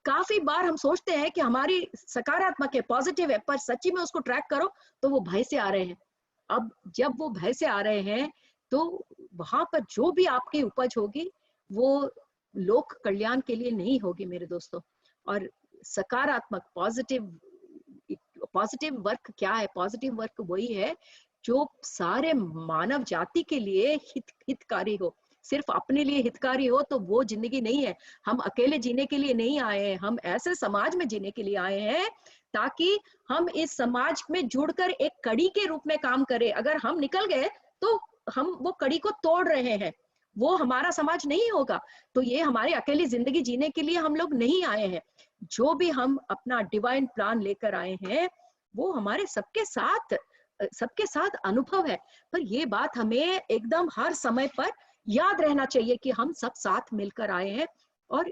काफी बार हम सोचते हैं कि हमारी सकारात्मक है, पॉजिटिव है, पर सच्ची में उसको ट्रैक करो तो वो भय से आ रहे हैं। अब जब वो भय से आ रहे हैं तो वहां पर जो भी आपकी उपज होगी वो लोक कल्याण के लिए नहीं होगी मेरे दोस्तों। और सकारात्मक पॉजिटिव वर्क क्या है? पॉजिटिव वर्क वही है जो सारे मानव जाति के लिए हितकारी हो। सिर्फ अपने लिए हितकारी हो तो वो जिंदगी नहीं है। हम अकेले जीने के लिए नहीं आए हैं, हम ऐसे समाज में जीने के लिए आए हैं ताकि हम इस समाज में जुड़कर एक कड़ी के रूप में काम करें। अगर हम निकल गए तो हम वो कड़ी को तोड़ रहे हैं, वो हमारा समाज नहीं होगा। तो ये हमारी अकेली जिंदगी जीने के लिए हम लोग नहीं आए हैं। जो भी हम अपना डिवाइन प्लान लेकर आए हैं वो हमारे सबके साथ अनुभव है। पर ये बात हमें एकदम हर समय पर याद रहना चाहिए कि हम सब साथ मिलकर आए हैं। और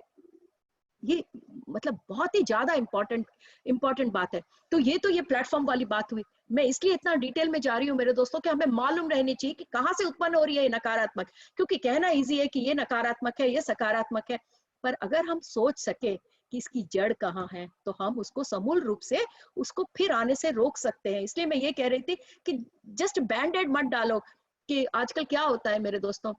ये मतलब बहुत ही ज्यादा इम्पोर्टेंट बात है। तो ये प्लेटफॉर्म वाली बात हुई। मैं इसलिए इतना डिटेल में जा रही हूँ मेरे दोस्तों कि हमें मालूम रहनी चाहिए कि कहाँ से उत्पन्न हो रही है ये नकारात्मक। क्योंकि कहना इजी है कि ये नकारात्मक है, ये सकारात्मक है, पर अगर हम सोच सके कि इसकी जड़ कहाँ है तो हम उसको समूल रूप से उसको फिर आने से रोक सकते हैं। इसलिए मैं ये कह रही थी कि जस्ट बैंडेड मत डालो। कि आजकल क्या होता है मेरे दोस्तों,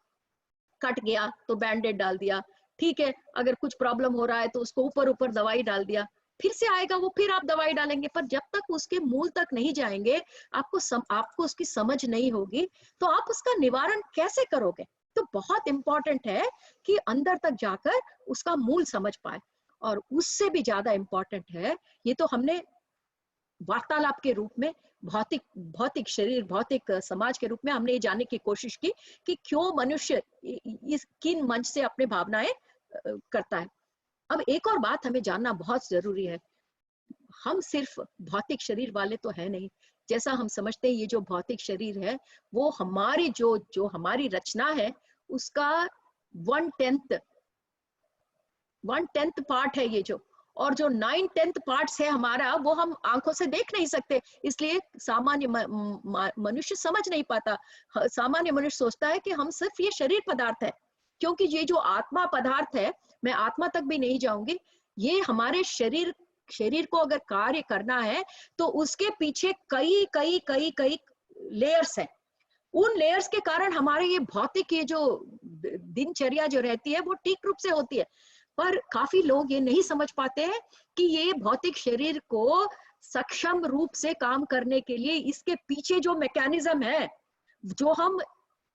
कट गया तो बैंडेड डाल दिया, ठीक है, अगर कुछ प्रॉब्लम हो रहा है तो उसको ऊपर दवाई डाल दिया, फिर से आएगा वो, फिर आप दवाई डालेंगे। पर जब तक उसके मूल तक नहीं जाएंगे, आपको उसकी समझ नहीं होगी तो आप उसका निवारण कैसे करोगे? तो बहुत इंपॉर्टेंट है कि अंदर तक जाकर उसका मूल समझ पाए। और उससे भी ज्यादा इंपॉर्टेंट है, ये तो हमने वार्तालाप के रूप में भौतिक शरीर, भौतिक समाज के रूप में हमने ये जानने की कोशिश की कि क्यों मनुष्य इस किन मंच से अपने भावनाएं करता है। अब एक और बात हमें जानना बहुत जरूरी है, हम सिर्फ भौतिक शरीर वाले तो है नहीं। जैसा हम समझते हैं ये जो भौतिक शरीर है वो हमारी जो हमारी रचना है उसका 1/10 पार्ट है ये जो, और जो 9/10 पार्ट्स है हमारा वो हम आंखों से देख नहीं सकते। इसलिए सामान्य मनुष्य समझ नहीं पाता। सामान्य मनुष्य सोचता है कि हम सिर्फ ये शरीर पदार्थ है, क्योंकि ये जो आत्मा पदार्थ है, मैं आत्मा तक भी नहीं जाऊंगी, ये हमारे शरीर को अगर कार्य करना है तो उसके पीछे कई लेयर्स हैं। उन लेयर्स के कारण हमारे ये भौतिक ये जो दिनचर्या जो रहती है वो ठीक रूप से होती है। पर काफी लोग ये नहीं समझ पाते हैं कि ये भौतिक शरीर को सक्षम रूप से काम करने के लिए इसके पीछे जो मैकेनिज्म है जो हम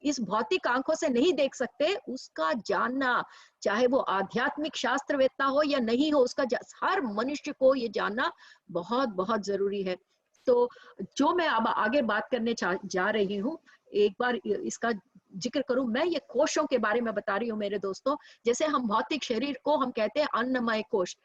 इस भौतिक आंखों से नहीं देख सकते, उसका जानना, चाहे वो आध्यात्मिक शास्त्रवेत्ता हो या नहीं हो, उसका हर मनुष्य को ये जानना बहुत बहुत जरूरी है। तो जो मैं अब आगे बात करने जा रही हूँ, एक बार इसका जिक्र करूं, मैं ये कोशों के बारे में बता रही हूँ मेरे दोस्तों। जैसे हम भौतिक शरीर को हम कहते हैं अन्नमय कोश,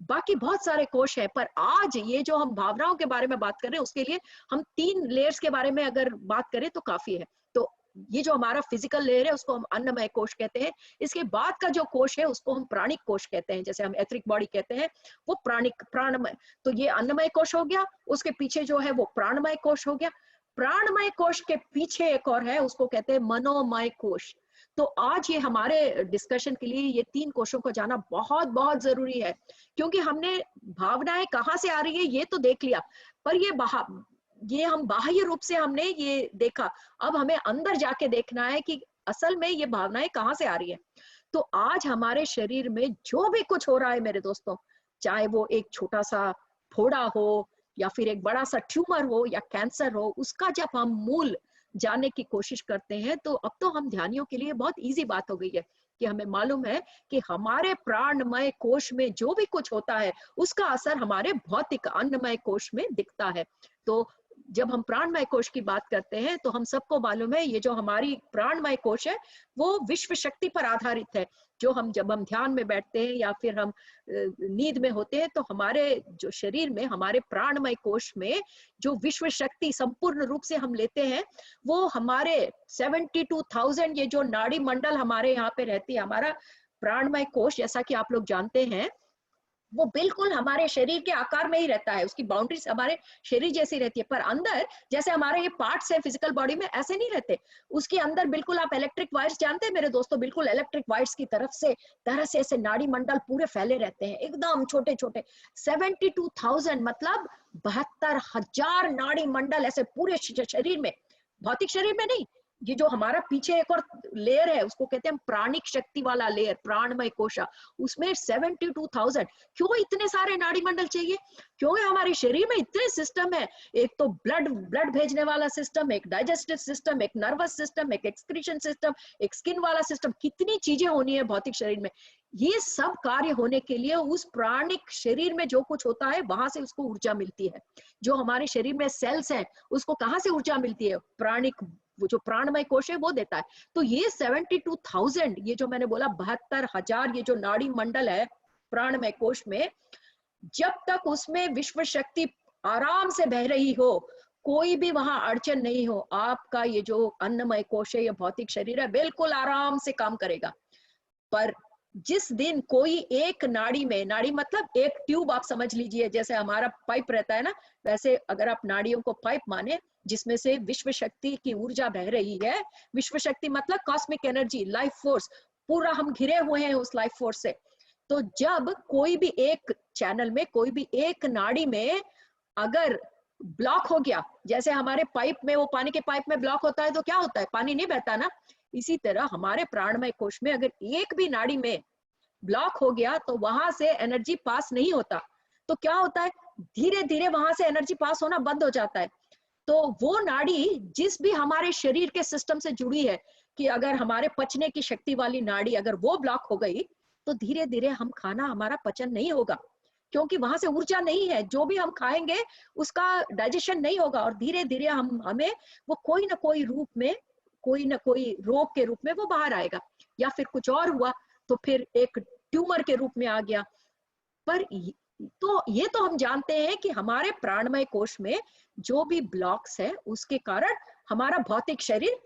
बाकी बहुत सारे कोश है, पर आज ये जो हम भावनाओं के बारे में बात कर रहे हैं उसके लिए हम 3 लेयर्स के बारे में अगर बात करें तो काफी है। तो ये जो हमारा फिजिकल लेयर है उसको हम अन्नमय कोश कहते हैं। इसके बाद का जो कोश है उसको हम प्राणिक कोश कहते हैं, जैसे हम एथरिक बॉडी कहते हैं, वो प्राणमय। तो ये अन्नमय कोश हो गया, उसके पीछे जो है वो प्राणमय कोश हो गया। प्राणमय कोश के पीछे एक और है, उसको कहते हैं मनोमय कोश। तो आज ये हमारे डिस्कशन के लिए ये 3 कोशों को जाना बहुत बहुत जरूरी है, क्योंकि हमने भावनाएं कहाँ से आ रही है ये तो देख लिया, पर ये हम बाह्य रूप से हमने ये देखा, अब हमें अंदर जाके देखना है कि असल में ये भावनाएं कहाँ से आ रही है। तो आज हमारे शरीर में जो भी कुछ हो रहा है मेरे दोस्तों, चाहे वो एक छोटा सा फोड़ा हो या फिर एक बड़ा सा ट्यूमर हो या कैंसर हो, उसका जब हम मूल जानने की कोशिश करते हैं तो अब तो हम ध्यानियों के लिए बहुत इजी बात हो गई है कि हमें मालूम है कि हमारे प्राणमय कोश में जो भी कुछ होता है उसका असर हमारे भौतिक अन्नमय कोश में दिखता है। तो जब हम प्राणमय कोश की बात करते हैं तो हम सबको मालूम है ये जो हमारी प्राणमय कोश है वो विश्व शक्ति पर आधारित है। जब हम ध्यान में बैठते हैं या फिर हम नींद में होते हैं तो हमारे जो शरीर में, हमारे प्राणमय कोश में जो विश्व शक्ति संपूर्ण रूप से हम लेते हैं वो हमारे 72,000 ये जो नाड़ी मंडल हमारे यहाँ पे रहती है, हमारा प्राणमय कोश, जैसा कि आप लोग जानते हैं, वो बिल्कुल हमारे शरीर के आकार में ही रहता है, उसकी बाउंड्रीज हमारे शरीर जैसी रहती है, पर अंदर जैसे हमारे ये पार्ट्स है फिजिकल बॉडी में ऐसे नहीं रहते। उसके अंदर बिल्कुल आप इलेक्ट्रिक वायर्स जानते हैं मेरे दोस्तों, बिल्कुल इलेक्ट्रिक वायर्स की तरह से ऐसे नाड़ी मंडल पूरे फैले रहते हैं, एकदम छोटे छोटे। 72,000 मतलब 72,000 नाड़ी मंडल ऐसे पूरे शरीर में, भौतिक शरीर में नहीं, ये जो हमारा पीछे एक और लेयर है उसको कहते हैं प्राणिक शक्ति वाला लेयर, प्राणमय कोशा, उसमें 72,000। क्यों इतने सारे नाड़ी मंडल चाहिए? क्योंकि हमारे शरीर में इतने सिस्टम है, एक तो ब्लड भेजने वाला सिस्टम, एक डाइजेस्टिव सिस्टम, एक नर्वस सिस्टम, एक एक्सक्रीशन सिस्टम, एक स्किन वाला सिस्टम, कितनी चीजें होनी है भौतिक शरीर में। ये सब कार्य होने के लिए उस प्राणिक शरीर में जो कुछ होता है वहां से उसको ऊर्जा मिलती है। जो हमारे शरीर में सेल्स हैं उसको कहाँ से ऊर्जा मिलती है? प्राणिक, वो जो प्राणमय कोश है वो देता है। तो ये 72,000, ये जो मैंने बोला 72,000 ये जो नाड़ी मंडल है प्राणमय कोश में, जब तक उसमें विश्व शक्ति आराम से बह रही हो, कोई भी वहां अड़चन नहीं हो, आपका ये जो अन्नमय कोश है, ये भौतिक शरीर है, बिल्कुल आराम से काम करेगा। पर जिस दिन कोई एक नाड़ी में, नाड़ी मतलब एक ट्यूब आप समझ लीजिए, जैसे हमारा पाइप रहता है ना, वैसे अगर आप नाड़ियों को पाइप माने जिसमें से विश्व शक्ति की ऊर्जा बह रही है, विश्व शक्ति मतलब कॉस्मिक एनर्जी, लाइफ फोर्स, पूरा हम घिरे हुए हैं उस लाइफ फोर्स से। तो जब कोई भी एक चैनल में, कोई भी एक नाड़ी में अगर ब्लॉक हो गया, जैसे हमारे पाइप में, वो पानी के पाइप में ब्लॉक होता है तो क्या होता है? पानी नहीं बहता ना। इसी तरह हमारे प्राणमय कोश में अगर एक भी नाड़ी में ब्लॉक हो गया तो वहां से एनर्जी पास नहीं होता। तो क्या होता है? धीरे धीरे वहां से एनर्जी पास होना बंद हो जाता है। तो वो नाड़ी जिस भी हमारे शरीर के सिस्टम से जुड़ी है, कि अगर हमारे पचने की शक्ति वाली नाड़ी अगर वो ब्लॉक हो गई तो धीरे धीरे हम खाना, हमारा पचन नहीं होगा, क्योंकि वहां से ऊर्जा नहीं है। जो भी हम खाएंगे उसका डाइजेशन नहीं होगा और धीरे धीरे हमें वो कोई ना कोई रूप में, कोई ना कोई रोग के रूप में वो बाहर आएगा, या फिर कुछ और हुआ तो फिर एक ट्यूमर के रूप में आ गया। पर तो ये तो हम जानते हैं कि हमारे प्राणमय कोश में जो भी ब्लॉक्स है उसके कारण हमारा भौतिक शरीर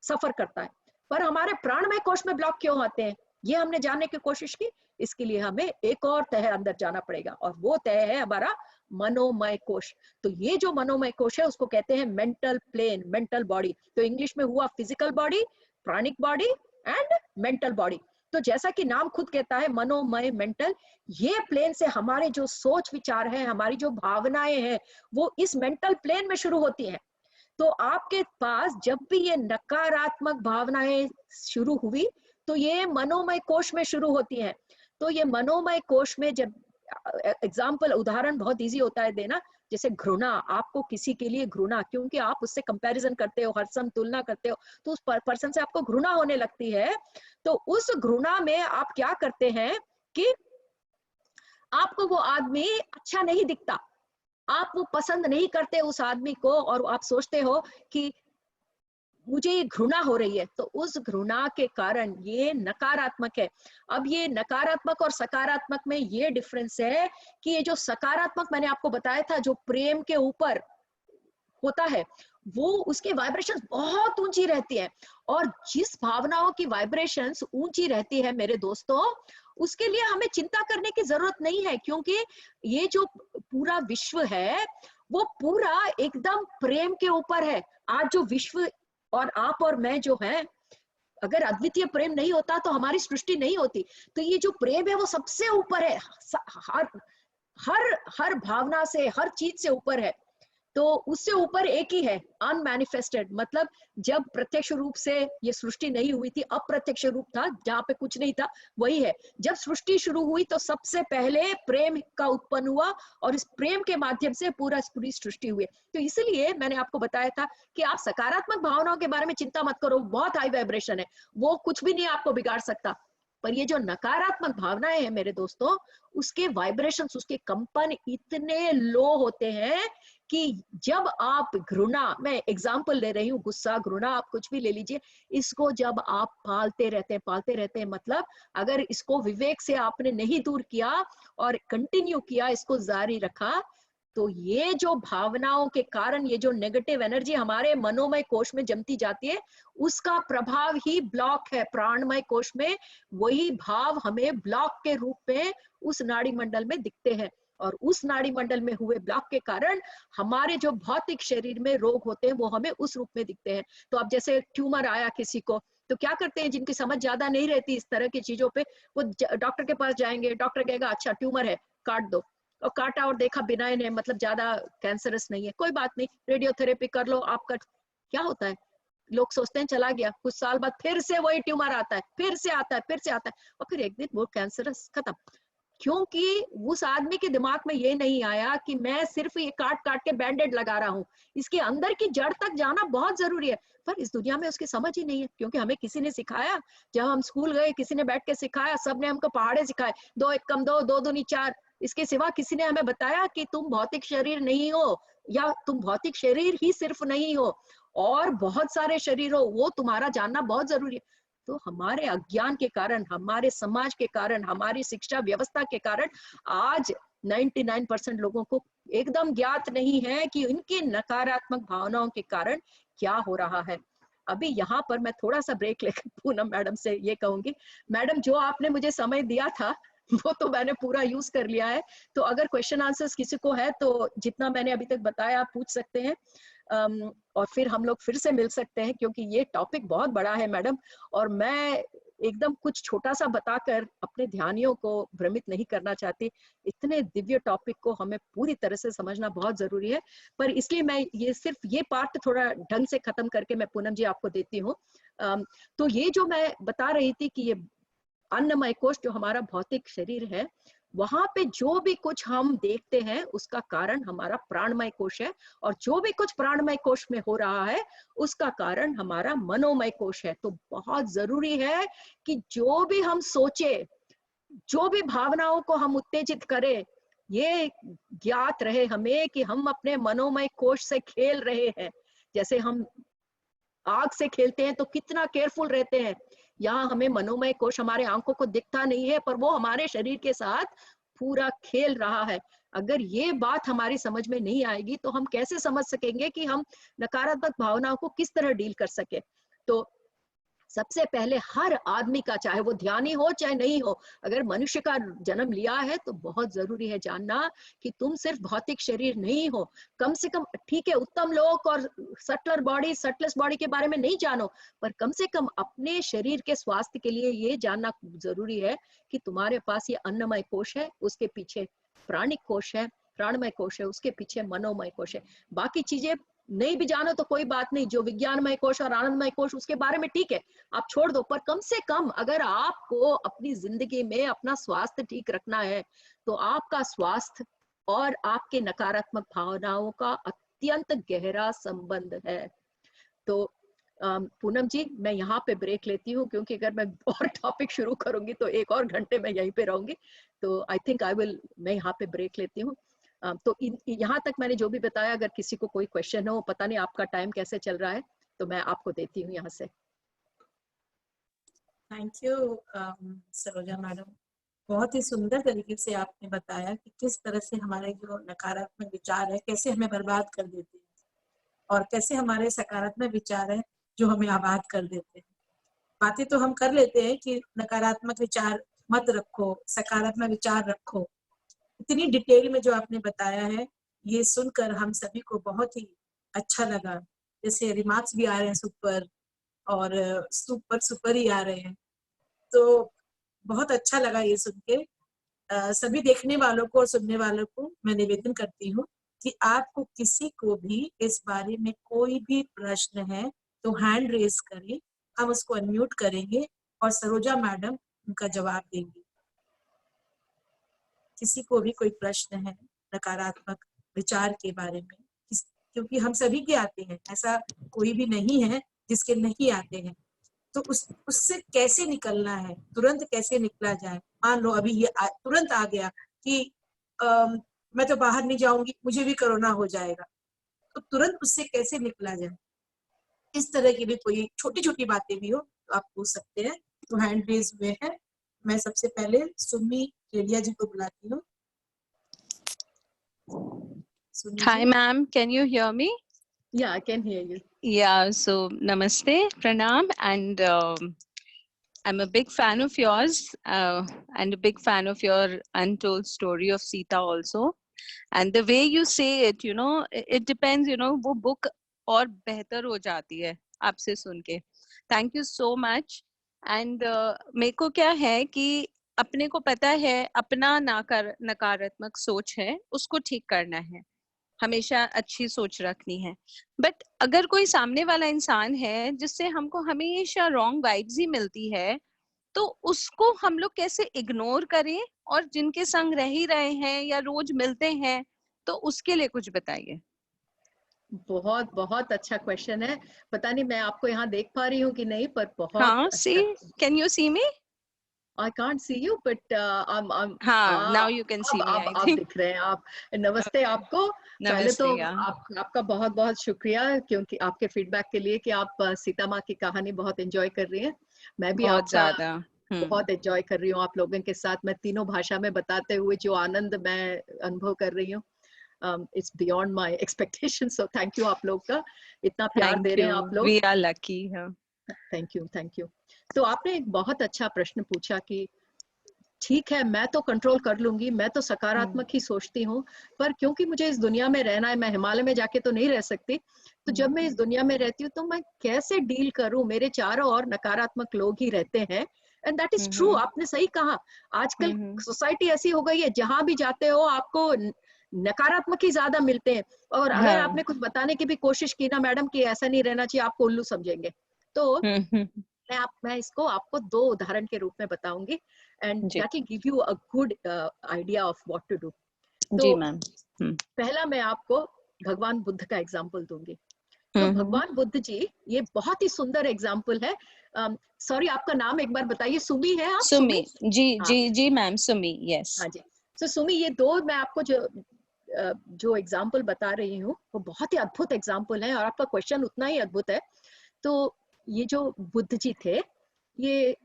सफर करता है। पर हमारे प्राणमय कोश में ब्लॉक क्यों आते हैं, ये हमने जानने की कोशिश की। इसके लिए हमें एक और तह अंदर जाना पड़ेगा, और वो तह है हमारा मनोमय कोश। तो ये जो मनोमय कोश है उसको कहते हैं मेंटल प्लेन, मेंटल बॉडी। तो इंग्लिश में हुआ physical body, pranic body and mental body. तो जैसा कि नाम खुद कहता है मनोमय, मेंटल, ये प्लेन से हमारे जो सोच विचार है, हमारी जो भावनाएं हैं, वो इस मेंटल प्लेन में शुरू होती हैं। तो आपके पास जब भी ये नकारात्मक भावनाएं शुरू हुई तो ये मनोमय कोश में शुरू होती हैं। तो ये मनोमय कोश में जब एग्जाम्पल, उदाहरण बहुत इजी होता है देना, जैसे घृणा, आपको किसी के लिए घृणा, क्योंकि आप उससे कंपैरिजन करते हो, हर समय तुलना करते हो, तो उस पर्सन से आपको घृणा होने लगती है। तो उस घृणा में आप क्या करते हैं कि आपको वो आदमी अच्छा नहीं दिखता, आप वो पसंद नहीं करते उस आदमी को, और आप सोचते हो कि मुझे ये घृणा हो रही है। तो उस घृणा के कारण ये नकारात्मक है। अब ये नकारात्मक और सकारात्मक में ये डिफरेंस है कि ये जो सकारात्मक मैंने आपको बताया था, जो प्रेम के ऊपर होता है, वो उसकी वाइब्रेशंस बहुत ऊंची रहती है। और जिस भावनाओं की वाइब्रेशंस ऊंची रहती है मेरे दोस्तों, उसके लिए हमें चिंता करने की जरूरत नहीं है, क्योंकि ये जो पूरा विश्व है वो पूरा एकदम प्रेम के ऊपर है। आज जो विश्व और आप और मैं जो है, अगर अद्वितीय प्रेम नहीं होता तो हमारी सृष्टि नहीं होती। तो ये जो प्रेम है वो सबसे ऊपर है, हर भावना से, हर चीज से ऊपर है। तो उससे ऊपर एक ही है, अनमैनिफेस्टेड, मतलब जब प्रत्यक्ष रूप से ये सृष्टि नहीं हुई थी, अप्रत्यक्ष रूप था, जहाँ पे कुछ नहीं था, वही है। जब सृष्टि शुरू हुई तो सबसे पहले प्रेम का उत्पन्न हुआ, और इस प्रेम के माध्यम से पूरी सृष्टि हुई। तो इसलिए मैंने आपको बताया था कि आप सकारात्मक भावनाओं के बारे में चिंता मत करो, बहुत हाई वाइब्रेशन है, वो कुछ भी नहीं आपको बिगाड़ सकता। पर ये जो नकारात्मक भावनाएं हैं मेरे दोस्तों, उसके वाइब्रेशंस, उसके कंपन इतने लो होते हैं कि जब आप घृणा, मैं एग्जांपल ले रही हूँ, गुस्सा, घृणा, आप कुछ भी ले लीजिए, इसको जब आप पालते रहते हैं, मतलब अगर इसको विवेक से आपने नहीं दूर किया और कंटिन्यू किया, इसको जारी रखा, तो ये जो भावनाओं के कारण ये जो नेगेटिव एनर्जी हमारे मनोमय कोश में जमती जाती है, उसका प्रभाव ही ब्लॉक है प्राणमय कोश में। वही भाव हमें ब्लॉक के रूप में उस नाड़ी मंडल में दिखते हैं, और उस नाड़ी मंडल में हुए ब्लॉक के कारण हमारे जो भौतिक शरीर में रोग होते हैं वो हमें उस रूप में दिखते हैं। तो अब जैसे ट्यूमर आया किसी को, तो क्या करते हैं, जिनकी समझ ज्यादा नहीं रहती इस तरह की चीजों पे, वो डॉक्टर के पास जाएंगे, डॉक्टर कहेगा अच्छा ट्यूमर है, काट दो, और काटा और देखा बिनाइन है, मतलब ज्यादा कैंसरस नहीं है, कोई बात नहीं, रेडियोथेरेपी कर लो। आपका क्या होता है, लोग सोचते हैं चला गया, कुछ साल बाद फिर से वही ट्यूमर आता है, फिर से आता है, फिर से आता है, और फिर एक दिन वो कैंसरस खत्म। क्योंकि उस आदमी के दिमाग में ये नहीं आया कि मैं सिर्फ ये काट काट के बैंडेड लगा रहा हूँ, इसके अंदर की जड़ तक जाना बहुत जरूरी है। पर इस दुनिया में उसकी समझ ही नहीं है, क्योंकि हमें किसी ने सिखाया, जब हम स्कूल गए किसी ने बैठ के सिखाया, सबने हमको पहाड़े सिखाए, 2 1 कम 2, 2 दूनी 4। इसके सिवा किसी ने हमें बताया कि तुम भौतिक शरीर नहीं हो, या तुम भौतिक शरीर ही सिर्फ नहीं हो, और बहुत सारे शरीर हो, वो तुम्हारा जानना बहुत जरूरी है। तो हमारे अज्ञान के कारण, हमारे समाज के कारण, हमारी शिक्षा व्यवस्था के कारण आज 99% लोगों को एकदम ज्ञात नहीं है कि इनकी नकारात्मक भावनाओं के कारण क्या हो रहा है। अभी यहाँ पर मैं थोड़ा सा ब्रेक लेकर पूनम मैडम से ये कहूंगी, मैडम जो आपने मुझे समय दिया था वो तो मैंने पूरा यूज कर लिया है। तो अगर क्वेश्चन आंसर्स किसी को है तो जितना मैंने अभी तक बताया आप पूछ सकते हैं, और फिर हम लोग फिर से मिल सकते हैं, क्योंकि ये टॉपिक बहुत बड़ा है मैडम, और मैं एकदम कुछ छोटा सा बताकर अपने ध्यानियों को भ्रमित नहीं करना चाहती। इतने दिव्य टॉपिक को हमें पूरी तरह से समझना बहुत जरूरी है। पर इसलिए मैं ये सिर्फ ये पार्ट थोड़ा ढंग से खत्म करके मैं पूनम जी आपको देती हूँ। तो ये जो मैं बता रही थी कि ये अन्नमय कोश जो हमारा भौतिक शरीर है, वहां पे जो भी कुछ हम देखते हैं उसका कारण हमारा प्राणमय कोश है, और जो भी कुछ प्राणमय कोश में हो रहा है उसका कारण हमारा मनोमय कोश है। तो बहुत जरूरी है कि जो भी हम सोचे, जो भी भावनाओं को हम उत्तेजित करें, ये ज्ञात रहे हमें कि हम अपने मनोमय कोश से खेल रहे हैं। जैसे हम आग से खेलते हैं तो कितना केयरफुल रहते हैं, यहाँ हमें मनोमय कोश हमारे आंखों को दिखता नहीं है, पर वो हमारे शरीर के साथ पूरा खेल रहा है। अगर ये बात हमारी समझ में नहीं आएगी तो हम कैसे समझ सकेंगे कि हम नकारात्मक भावनाओं को किस तरह डील कर सके। तो सबसे पहले हर आदमी का, चाहे वो ध्यानी हो चाहे नहीं हो, अगर मनुष्य का जन्म लिया है तो बहुत जरूरी है जानना कि तुम सिर्फ भौतिक शरीर नहीं हो। कम से कम, ठीक है उत्तम लोक और सटलर बॉडी, सटलेस बॉडी के बारे में नहीं जानो, पर कम से कम अपने शरीर के स्वास्थ्य के लिए ये जानना जरूरी है कि तुम्हारे पास ये अन्नमय कोश है, उसके पीछे प्राणिक कोश है, प्राणमय कोश है, उसके पीछे मनोमय कोश है। बाकी चीजें नहीं भी जानो तो कोई बात नहीं, जो विज्ञानमय कोश और आनंदमय कोश उसके बारे में ठीक है आप छोड़ दो, पर कम से कम अगर आपको अपनी जिंदगी में अपना स्वास्थ्य ठीक रखना है तो आपका स्वास्थ्य और आपके नकारात्मक भावनाओं का अत्यंत गहरा संबंध है। तो पूनम जी मैं यहाँ पे ब्रेक लेती हूँ, क्योंकि अगर मैं और टॉपिक शुरू करूंगी तो 1 और घंटे में यहीं पे रहूंगी। तो आई थिंक मैं यहाँ पे ब्रेक लेती हूँ। तो यहाँ तक मैंने जो भी बताया, अगर किसी को कोई क्वेश्चन हो, पता नहीं आपका टाइम कैसे चल रहा है, तो मैं आपको देती हूँ यहाँ से। थैंक यू सरोजा मैडम, बहुत ही सुंदर तरीके से आपने बताया कि किस तरह से हमारे जो नकारात्मक विचार है कैसे हमें बर्बाद कर देते हैं, और कैसे हमारे सकारात्मक विचार है जो हमें आबाद कर देते हैं। बातें तो हम कर लेते हैं कि नकारात्मक विचार मत रखो, सकारात्मक विचार रखो। इतनी डिटेल में जो आपने बताया है, ये सुनकर हम सभी को बहुत ही अच्छा लगा। जैसे रिमार्क्स भी आ रहे हैं सुपर, और सुपर ही आ रहे हैं, तो बहुत अच्छा लगा ये सुन के। सभी देखने वालों को और सुनने वालों को मैं निवेदन करती हूँ कि आपको किसी को भी इस बारे में कोई भी प्रश्न है तो हैंड रेज करें, हम उसको अनम्यूट करेंगे और सरोजा मैडम उनका जवाब देंगी। किसी को भी कोई प्रश्न है नकारात्मक विचार के बारे में, क्योंकि हम सभी के आते हैं, ऐसा कोई भी नहीं है जिसके नहीं आते हैं, तो उससे कैसे निकलना है, तुरंत कैसे निकला जाए। मान लो अभी ये तुरंत आ गया कि मैं तो बाहर नहीं जाऊंगी, मुझे भी कोरोना हो जाएगा, तो तुरंत उससे कैसे निकला जाए। इस तरह की भी कोई छोटी छोटी बातें भी हो तो आप पूछ सकते हैं। तो हैंड रेज हुए हैं, मैं सबसे पहले सुमी केडिया जी को बुलाती हूँ। Hi ma'am, can you hear me? Yeah, I can hear you. Yeah, so namaste, pranam, and I'm a big fan of yours and a big fan of your untold story of Sita also. And the way you say it, you know, it depends, you know, वो book और बेहतर हो जाती है आपसे सुन के। Thank you so much. And मेरे को क्या है कि अपने को पता है अपना नकारात्मक सोच है उसको ठीक करना है, हमेशा अच्छी सोच रखनी है, बट अगर कोई सामने वाला इंसान है जिससे हमको हमेशा रॉन्ग वाइब्स ही मिलती है, तो उसको हम लोग कैसे इग्नोर करें, और जिनके संग रह ही रहे हैं या रोज मिलते हैं, तो उसके लिए कुछ बताइए। बहुत बहुत अच्छा क्वेश्चन है। पता नहीं मैं आपको यहाँ देख पा रही हूँ कि नहीं, पर बहुत हाँ, सी, अच्छा। Can you see me? I can't see you, but I'm हाँ, now you can see me, I आप think. दिख रहे हैं आप। नमस्ते आपको। पहले तो नमस्ते, yeah. आपका बहुत बहुत शुक्रिया, क्योंकि आपके फीडबैक के लिए कि आप सीता माँ की कहानी बहुत एंजॉय कर रही हैं। मैं भी बहुत आपका ज्यादा। बहुत एंजॉय कर रही हूँ आप लोगों के साथ। मैं तीनों भाषा में बताते हुए जो आनंद मैं अनुभव कर रही हूँ, it's beyond my expectation. So thank you आप लोग का, इतना प्यार दे थैंक रहे यू, हैं आप लोग। We are lucky. Thank you, thank you. तो आपने एक बहुत अच्छा प्रश्न पूछा कि ठीक है, मैं तो कंट्रोल कर लूंगी, मैं तो सकारात्मक ही सोचती हूँ, पर क्योंकि मुझे इस दुनिया में रहना है, मैं हिमालय में जाके तो नहीं रह सकती, तो जब मैं इस दुनिया में रहती हूँ तो मैं कैसे डील करूं? मेरे चारों ओर नकारात्मक लोग ही रहते हैं, एंड दैट इज ट्रू। आपने सही कहा, आजकल सोसाइटी ऐसी हो गई है, जहां भी जाते हो आपको नकारात्मक ही ज्यादा मिलते हैं, और अगर हाँ। आपने कुछ बताने की भी कोशिश की ना मैडम कि ऐसा नहीं रहना चाहिए, आपको उल्लू समझेंगे। तो मैं इसको आपको 2 उदाहरण के रूप में बताऊंगी, एंड जी। That will give you a good idea of what to do. जी तो मैम। पहला मैं आपको भगवान बुद्ध का एग्जांपल दूंगी। तो भगवान बुद्ध जी, ये बहुत ही सुंदर एग्जांपल है। सॉरी, आपका नाम एक बार बताइए। सुमी है आप? सुमी। जी हाँ, जी जी मैम, सुमी, यस। हाँ जी। तो सुमी, ये 2 मैं आपको जो एग्जांपल बता रही हूँ वो बहुत ही अद्भुत एग्जांपल है, और आपका क्वेश्चन उतना ही अद्भुत है। तो ये जो बुद्ध जी थे, ये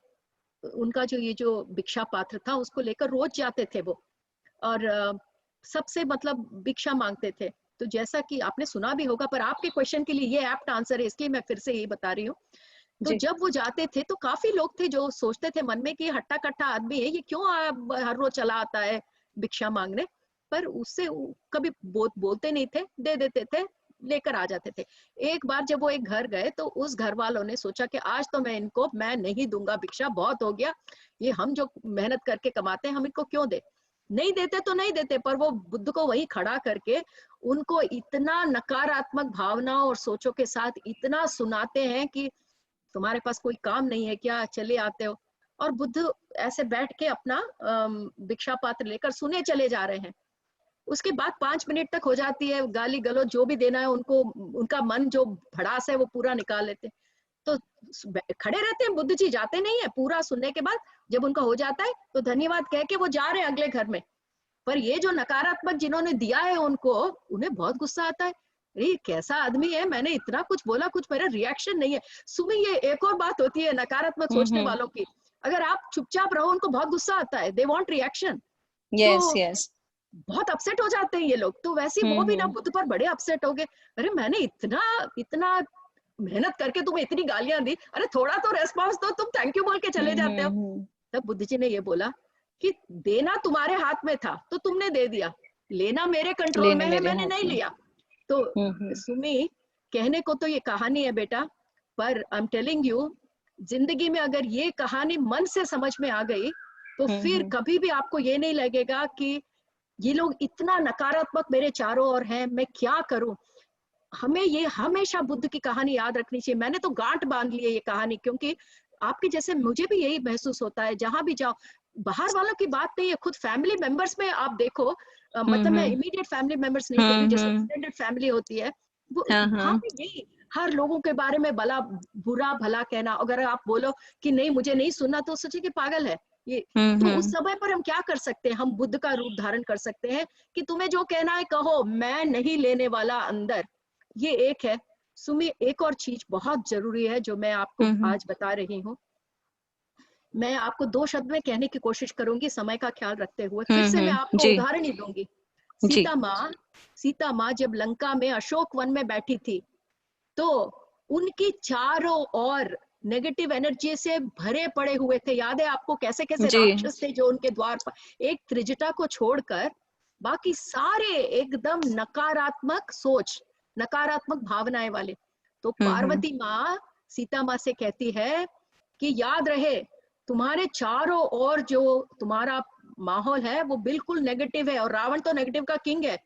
उनका जो ये जो भिक्षा पात्र था उसको लेकर रोज जाते थे वो, और सबसे मतलब भिक्षा मांगते थे। तो जैसा कि आपने सुना भी होगा, पर आपके क्वेश्चन के लिए ये एप्ट आंसर है, इसलिए मैं फिर से यही बता रही हूँ। तो जी। जब वो जाते थे तो काफी लोग थे जो सोचते थे मन में कि हट्टा कट्टा आदमी है, ये क्यों हर रोज चला आता है भिक्षा मांगने, पर उससे कभी बोलते नहीं थे, दे देते थे, लेकर आ जाते थे। एक बार जब वो एक घर गए तो उस घर वालों ने सोचा कि आज तो मैं नहीं दूंगा भिक्षा, बहुत हो गया, ये हम जो मेहनत करके कमाते हैं हम इनको क्यों दे। नहीं देते तो नहीं देते, पर वो बुद्ध को वहीं खड़ा करके उनको इतना नकारात्मक भावनाओं और सोचों के साथ इतना सुनाते हैं कि तुम्हारे पास कोई काम नहीं है क्या, चले आते हो। और बुद्ध ऐसे बैठ के अपना भिक्षा पात्र लेकर सुने चले जा रहे हैं। उसके बाद 5 मिनट तक हो जाती है, गाली गलौज जो भी देना है उनको, उनका मन जो भड़ास है वो पूरा निकाल लेते हैं। तो खड़े रहते हैं बुद्ध जी, जाते नहीं है। पूरा सुनने के बाद जब उनका हो जाता है तो धन्यवाद कह के वो जा रहे हैं अगले घर में। पर ये जो नकारात्मक जिन्होंने दिया है उनको, उन्हें बहुत गुस्सा आता है। अरे ये कैसा आदमी है, मैंने इतना कुछ बोला, कुछ मेरा रिएक्शन नहीं है। सुमी, ये एक और बात होती है नकारात्मक सोचने वालों की, अगर आप चुपचाप रहो उनको बहुत गुस्सा आता है, दे वांट रिएक्शन। यस तो यस। बहुत अपसेट हो जाते हैं ये लोग। तो वैसे ही वो भी ना बुद्ध पर बड़े अपसेट हो गए। अरे मैंने इतना इतना मेहनत करके तुम्हें इतनी गालियां दी, अरे थोड़ा तो रेस्पॉन्स दो, तुम थैंक यू बोल के चले जाते हो। तब बुद्ध जी ने ये बोला कि देना तुम्हारे हाथ में था तो तुमने दे दिया, लेना मेरे कंट्रोल लेने में है, मेरे मैंने हाथ नहीं में। लिया। तो सुमी, कहने को तो ये कहानी है बेटा, पर आई एम टेलिंग यू, जिंदगी में अगर ये कहानी मन से समझ में आ गई तो फिर कभी भी आपको ये नहीं लगेगा कि ये लोग इतना नकारात्मक मेरे चारों ओर हैं, मैं क्या करूं। हमें ये हमेशा बुद्ध की कहानी याद रखनी चाहिए। मैंने तो गांठ बांध ली है ये कहानी, क्योंकि आपके जैसे मुझे भी यही महसूस होता है जहां भी जाओ। बाहर वालों की बात नहीं है, खुद फैमिली मेंबर्स में आप देखो, मतलब मैं इमीडिएट फैमिली मेंबर्स नहीं कह रही हूँ, जैसे एक्सटेंडेड फैमिली होती है, वो वहां पे यही हर लोगों के बारे में भला बुरा भला कहना। अगर आप बोलो कि नहीं मुझे नहीं सुनना, तो सोचे कि पागल है ये। तो उस समय पर हम क्या कर सकते हैं, हम बुद्ध का रूप धारण कर सकते हैं कि तुम्हें जो कहना है कहो, मैं नहीं लेने वाला अंदर। ये एक है। सुमी, एक और चीज बहुत जरूरी है जो मैं आपको आज बता रही हूँ, मैं आपको 2 शब्द में कहने की कोशिश करूंगी समय का ख्याल रखते हुए। फिर से मैं आपको जी उदाहरण ही दूंगी। जी। सीता माँ जब लंका में अशोक वन में बैठी थी, तो उनकी चारों ओर नेगेटिव एनर्जी से भरे पड़े हुए थे। याद है आपको कैसे कैसे जी राक्षस थे जो उनके द्वार पर, एक त्रिजटा को छोड़कर बाकी सारे एकदम नकारात्मक सोच, नकारात्मक भावनाएं वाले। तो पार्वती माँ सीता माँ से कहती है कि याद रहे, तुम्हारे चारों ओर जो तुम्हारा माहौल है वो बिल्कुल नेगेटिव है, और रावण तो नेगेटिव का किंग है।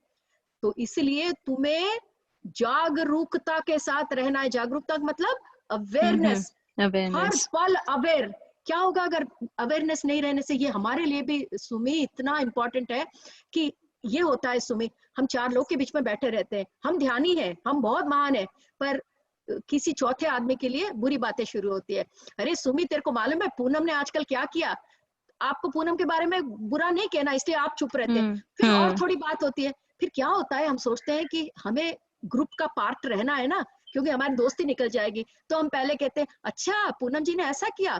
तो इसलिए तुम्हें जागरूकता के साथ रहना है। जागरूकता का मतलब अवेयरनेस, हर Awareness. पल अवेयर। क्या होगा अगर अवेयरनेस नहीं रहने से? ये हमारे लिए भी सुमी इतना इम्पोर्टेंट है कि ये होता है सुमी, हम चार लोग के बीच में बैठे रहते हैं, हम ध्यानी हैं, हम बहुत महान है, पर किसी चौथे आदमी के लिए बुरी बातें शुरू होती है। अरे सुमी, तेरे को मालूम है पूनम ने आजकल क्या किया? आपको पूनम के बारे में बुरा नहीं कहना, इसलिए आप चुप रहते हैं। फिर और थोड़ी बात होती है, फिर क्या होता है, हम सोचते हैं कि हमें ग्रुप का पार्ट रहना है ना, क्योंकि हमारी दोस्ती निकल जाएगी, तो हम पहले कहते हैं अच्छा पूनम जी ने ऐसा किया,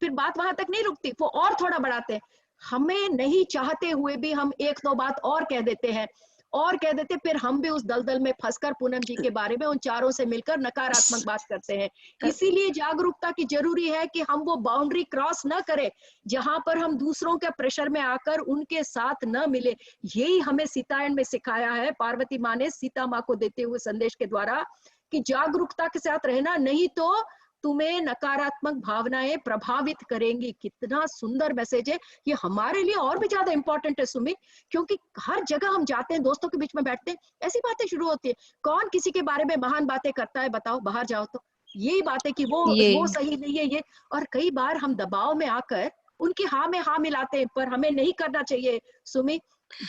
फिर बात वहां तक नहीं रुकती, वो और थोड़ा बढ़ाते हैं। हमें नहीं चाहते हुए भी हम एक दो बात और कह देते हैं, और कह देते, फिर हम भी उस दलदल में फंसकर पूनम जी के बारे में उन चारों से मिलकर नकारात्मक बात करते हैं। इसीलिए जागरूकता की जरूरी है कि हम वो बाउंड्री क्रॉस न करें जहां पर हम दूसरों के प्रेशर में आकर उनके साथ न मिले। यही हमें सीतायन में सिखाया है पार्वती माँ ने सीता माँ को देते हुए संदेश के द्वारा, कि जागरूकता के साथ रहना, नहीं तो तुम्हें नकारात्मक भावनाएं प्रभावित करेंगी। कितना सुंदर मैसेज है ये, हमारे लिए और भी ज्यादा इंपॉर्टेंट है सुमित, क्योंकि हर जगह हम जाते हैं, दोस्तों के बीच में बैठते हैं, ऐसी बातें शुरू होती है। कौन किसी के बारे में महान बातें करता है बताओ? बाहर जाओ तो यही बातें कि वो सही नहीं है ये, और कई बार हम दबाव में आकर उनकी हाँ में हाँ मिलाते हैं, पर हमें नहीं करना चाहिए सुमित।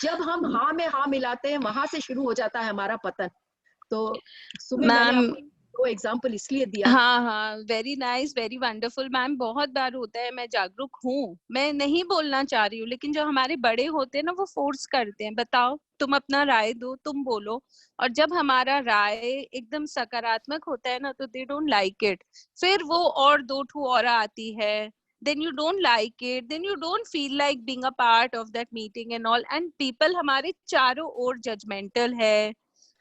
जब हम हाँ में हाँ मिलाते हैं, वहां से शुरू हो जाता है हमारा पतन। तो सुमित, मैंने मैम, आपको दो एग्जाम्पल इसलिए दिया। हाँ, very nice, very wonderful ma'am. बहुत बार होता है, मैं जागरूक हूँ, मैं नहीं बोलना चाह रही हूँ, लेकिन जो हमारे बड़े होते हैं ना, वो फोर्स करते हैं, बताओ तुम अपना राय दो, तुम बोलो। और जब हमारा राय एकदम सकारात्मक होता है ना, तो दे डोंट लाइक इट। फिर वो और दो ठू और आती है, then you don't like it, then you don't feel like being a part of that meeting and all, and people हमारे चारों ओर जजमेंटल है,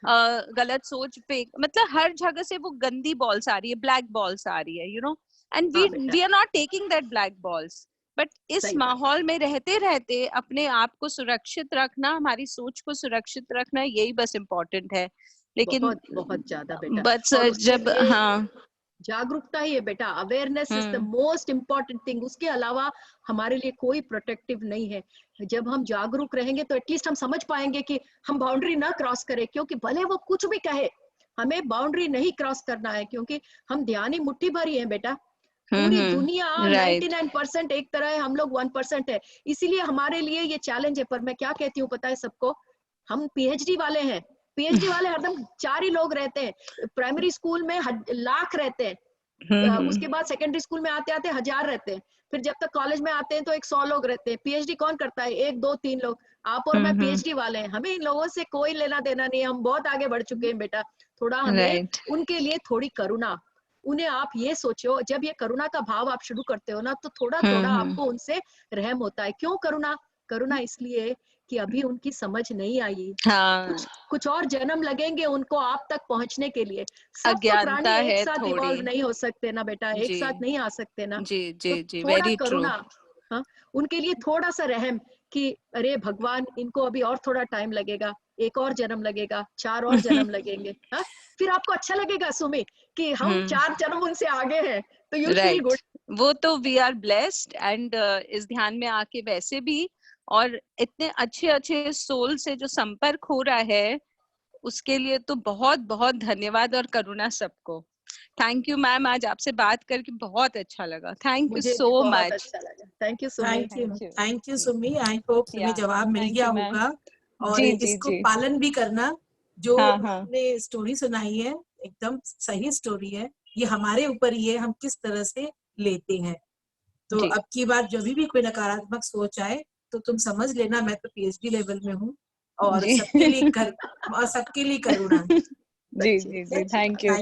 गलत सोच पे, मतलब हर जगह से वो गंदी बॉल्स आ रही है, ब्लैक बॉल्स आ रही है, यू नो, एंड हाँ बेटा, we are not taking that black balls. But इस सही बात। माहौल में रहते रहते अपने आप को सुरक्षित रखना, हमारी सोच को सुरक्षित रखना, यही बस इम्पोर्टेंट है। लेकिन बहुत बहुत ज्यादा बेटा, बस और उसके जब लिए हाँ जागरूकता ही है बेटा, awareness is the most important thing. उसके अलावा हमारे लिए कोई प्रोटेक्टिव नहीं है। जब हम जागरूक रहेंगे तो एटलीस्ट हम समझ पाएंगे कि हम बाउंड्री ना क्रॉस करें, क्योंकि भले वो कुछ भी कहे, हमें बाउंड्री नहीं क्रॉस करना है, क्योंकि हम ध्यानी मुट्ठी भरी है बेटा। पूरी दुनिया राइट 99% एक तरह है, हम लोग 1% है। इसीलिए हमारे लिए ये चैलेंज है। पर मैं क्या कहती हूँ पता है सबको, हम पीएचडी वाले हैं। पीएचडी वाले हरदम 4 ही लोग रहते हैं, प्राइमरी स्कूल में लाख रहते हैं, उसके बाद सेकेंडरी स्कूल में आते आते 1000 रहते हैं, फिर जब तक कॉलेज में आते हैं तो 100 लोग रहते हैं। पीएचडी कौन करता है? 1 2 3 लोग। आप और मैं पीएचडी वाले हैं, हमें इन लोगों से कोई लेना देना नहीं है, हम बहुत आगे बढ़ चुके हैं बेटा। थोड़ा हमें राइट उनके लिए थोड़ी करुणा, उन्हें आप ये सोचो, जब ये करुणा का भाव आप शुरू करते हो ना, तो थोड़ा थोड़ा आपको उनसे रहम होता है। क्यों करुणा? करुणा इसलिए कि अभी उनकी समझ नहीं आई, हाँ, कुछ और जन्म लगेंगे उनको आप तक पहुंचने के लिए। सब तो प्राणी अज्ञानता एक है साथ थोड़ी। इवॉल्व नहीं हो सकते ना बेटा, एक जी साथ नहीं आ सकते ना। जी तो जी जी, थोड़ा वेरी ट्रू। करुणा, हाँ, उनके लिए थोड़ा सा रहम कि अरे भगवान, इनको अभी और थोड़ा टाइम लगेगा, एक और जन्म लगेगा, 4 और जन्म लगेंगे। हाँ, फिर आपको अच्छा लगेगा सुमी कि हम 4 जन्म उनसे आगे हैं, तो यू फील राइट, गुड। वो तो वी आर ब्लेस्ड, एंड इस ध्यान में आके वैसे भी, और इतने अच्छे अच्छे सोल से जो संपर्क हो रहा है, उसके लिए तो बहुत बहुत धन्यवाद और करुणा सबको। थैंक यू मैम, आज आपसे बात करके बहुत अच्छा लगा। थैंक यू मुझे भी सो बहुत मच। अच्छा लगा। Thank you Sumi. Thank you Sumi. I hope तुम्हें जवाब मिल थैंक गया यू मैम। होगा, और जी जी इसको जी, पालन भी करना। जो हाँ हाँ हमने स्टोरी सुनाई है, एकदम सही स्टोरी है। ये हमारे ऊपर ही है, हम किस तरह से लेते हैं। तो जी अब की बार जब भी कोई नकारात्मक सोच आए, तो तुम समझ लेना मैं तो पीएचडी लेवल में हूँ, और जी सबके लिए कर और सबके लिए करुणा। जी जी जी, next,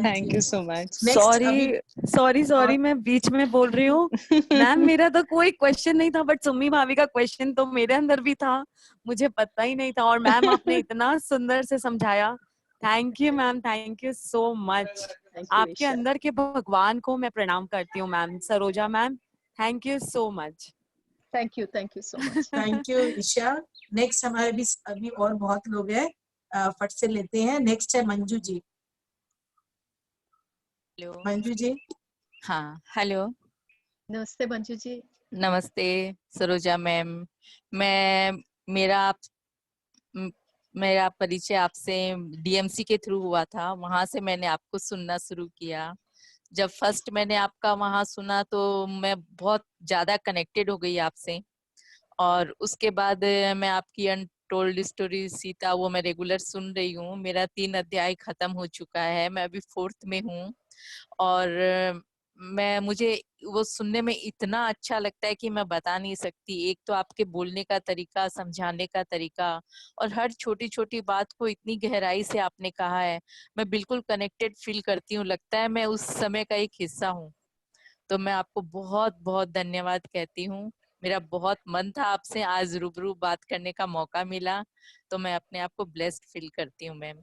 thank you so much. Next अभी सॉरी मैं बीच में बोल रही हूँ। मैम मेरा तो कोई क्वेश्चन नहीं था, बट सुमी भाभी का क्वेश्चन तो मेरे अंदर भी था, मुझे पता ही नहीं था। और मैम आपने इतना सुंदर से समझाया। Thank you ma'am, thank you so much. Thank you आपके ईशा। अंदर के भगवान को मैं प्रणाम करती हूँ ma'am. Saroja ma'am, thank you so much. Thank you so much. Thank you Isha. Next हमारे भी अभी और बहुत लोग हैं, फट से लेते हैं। नेक्स्ट है मंजू जी। हेलो। मंजू जी, हाँ, हेलो। नमस्ते मंजू जी। नमस्ते सरोजा मैम। मैं मेरा आप म- मेरा परिचय आपसे डीएमसी के थ्रू हुआ था, वहां से मैंने आपको सुनना शुरू किया। जब फर्स्ट मैंने आपका वहां सुना तो मैं बहुत ज्यादा कनेक्टेड हो गई आपसे, और उसके बाद मैं आपकी अनटोल्ड स्टोरी सीता वो मैं रेगुलर सुन रही हूँ। मेरा 3 अध्याय खत्म हो चुका है, मैं अभी 4th में हूँ। और मुझे वो सुनने में इतना अच्छा लगता है कि मैं बता नहीं सकती। एक तो आपके बोलने का तरीका, समझाने का तरीका, और हर छोटी छोटी बात को इतनी गहराई से आपने कहा है, मैं बिल्कुल कनेक्टेड फील करती हूँ। लगता है मैं उस समय का एक हिस्सा हूँ। तो मैं आपको बहुत बहुत धन्यवाद कहती हूँ। मेरा बहुत मन था आपसे आज रूबरू बात करने का मौका मिला, तो मैं अपने आप को ब्लेस्ड फील करती हूँ मैम।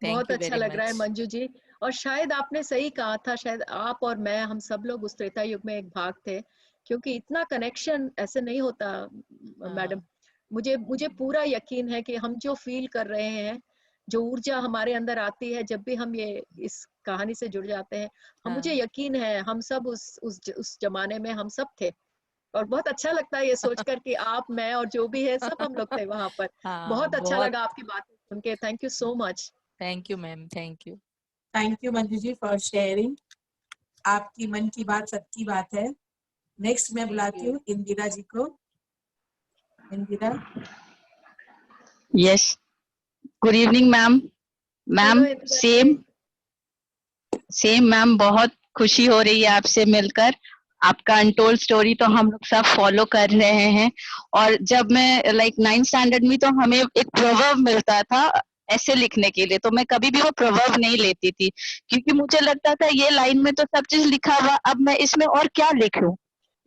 थैंक बहुत यू अच्छा वेरी लग रहा है मच। मंजू जी। और शायद आपने सही कहा था, शायद आप और मैं, हम सब लोग उस त्रेता युग में एक भाग थे, क्योंकि इतना कनेक्शन ऐसे नहीं होता मैडम। हाँ, मुझे मुझे पूरा यकीन है कि हम जो फील कर रहे हैं, जो ऊर्जा हमारे अंदर आती है जब भी हम ये इस कहानी से जुड़ जाते हैं, हम मुझे हाँ। यकीन है हम सब उस जमाने में हम सब थे। और बहुत अच्छा लगता है ये सोचकर कि आप, मैं और जो भी है सब हम लोग थे वहां पर। हाँ, बहुत अच्छा बहुत। लगा आपकी बातें सुन के। Thank you so much. Thank you ma'am, thank you. Thank you Manju ji for sharing. आपकी मन की बात सबकी बात है। नेक्स्ट मैं बुलाती हूँ इंदिरा जी को। Indira. Yes, good evening ma'am. Hello ma'am Indira ji. Same same ma'am, बहुत खुशी हो रही है आपसे मिलकर। आपका अनटोल्ड स्टोरी तो हम लोग सब फॉलो कर रहे हैं। और जब मैं लाइक 9th स्टैंडर्ड में, तो हमें एक प्रोवर्ब मिलता था ऐसे लिखने के लिए, तो मैं कभी भी वो प्रोवर्ब नहीं लेती थी, क्योंकि मुझे लगता था ये लाइन में तो सब चीज लिखा हुआ, अब मैं इसमें और क्या लिखूं।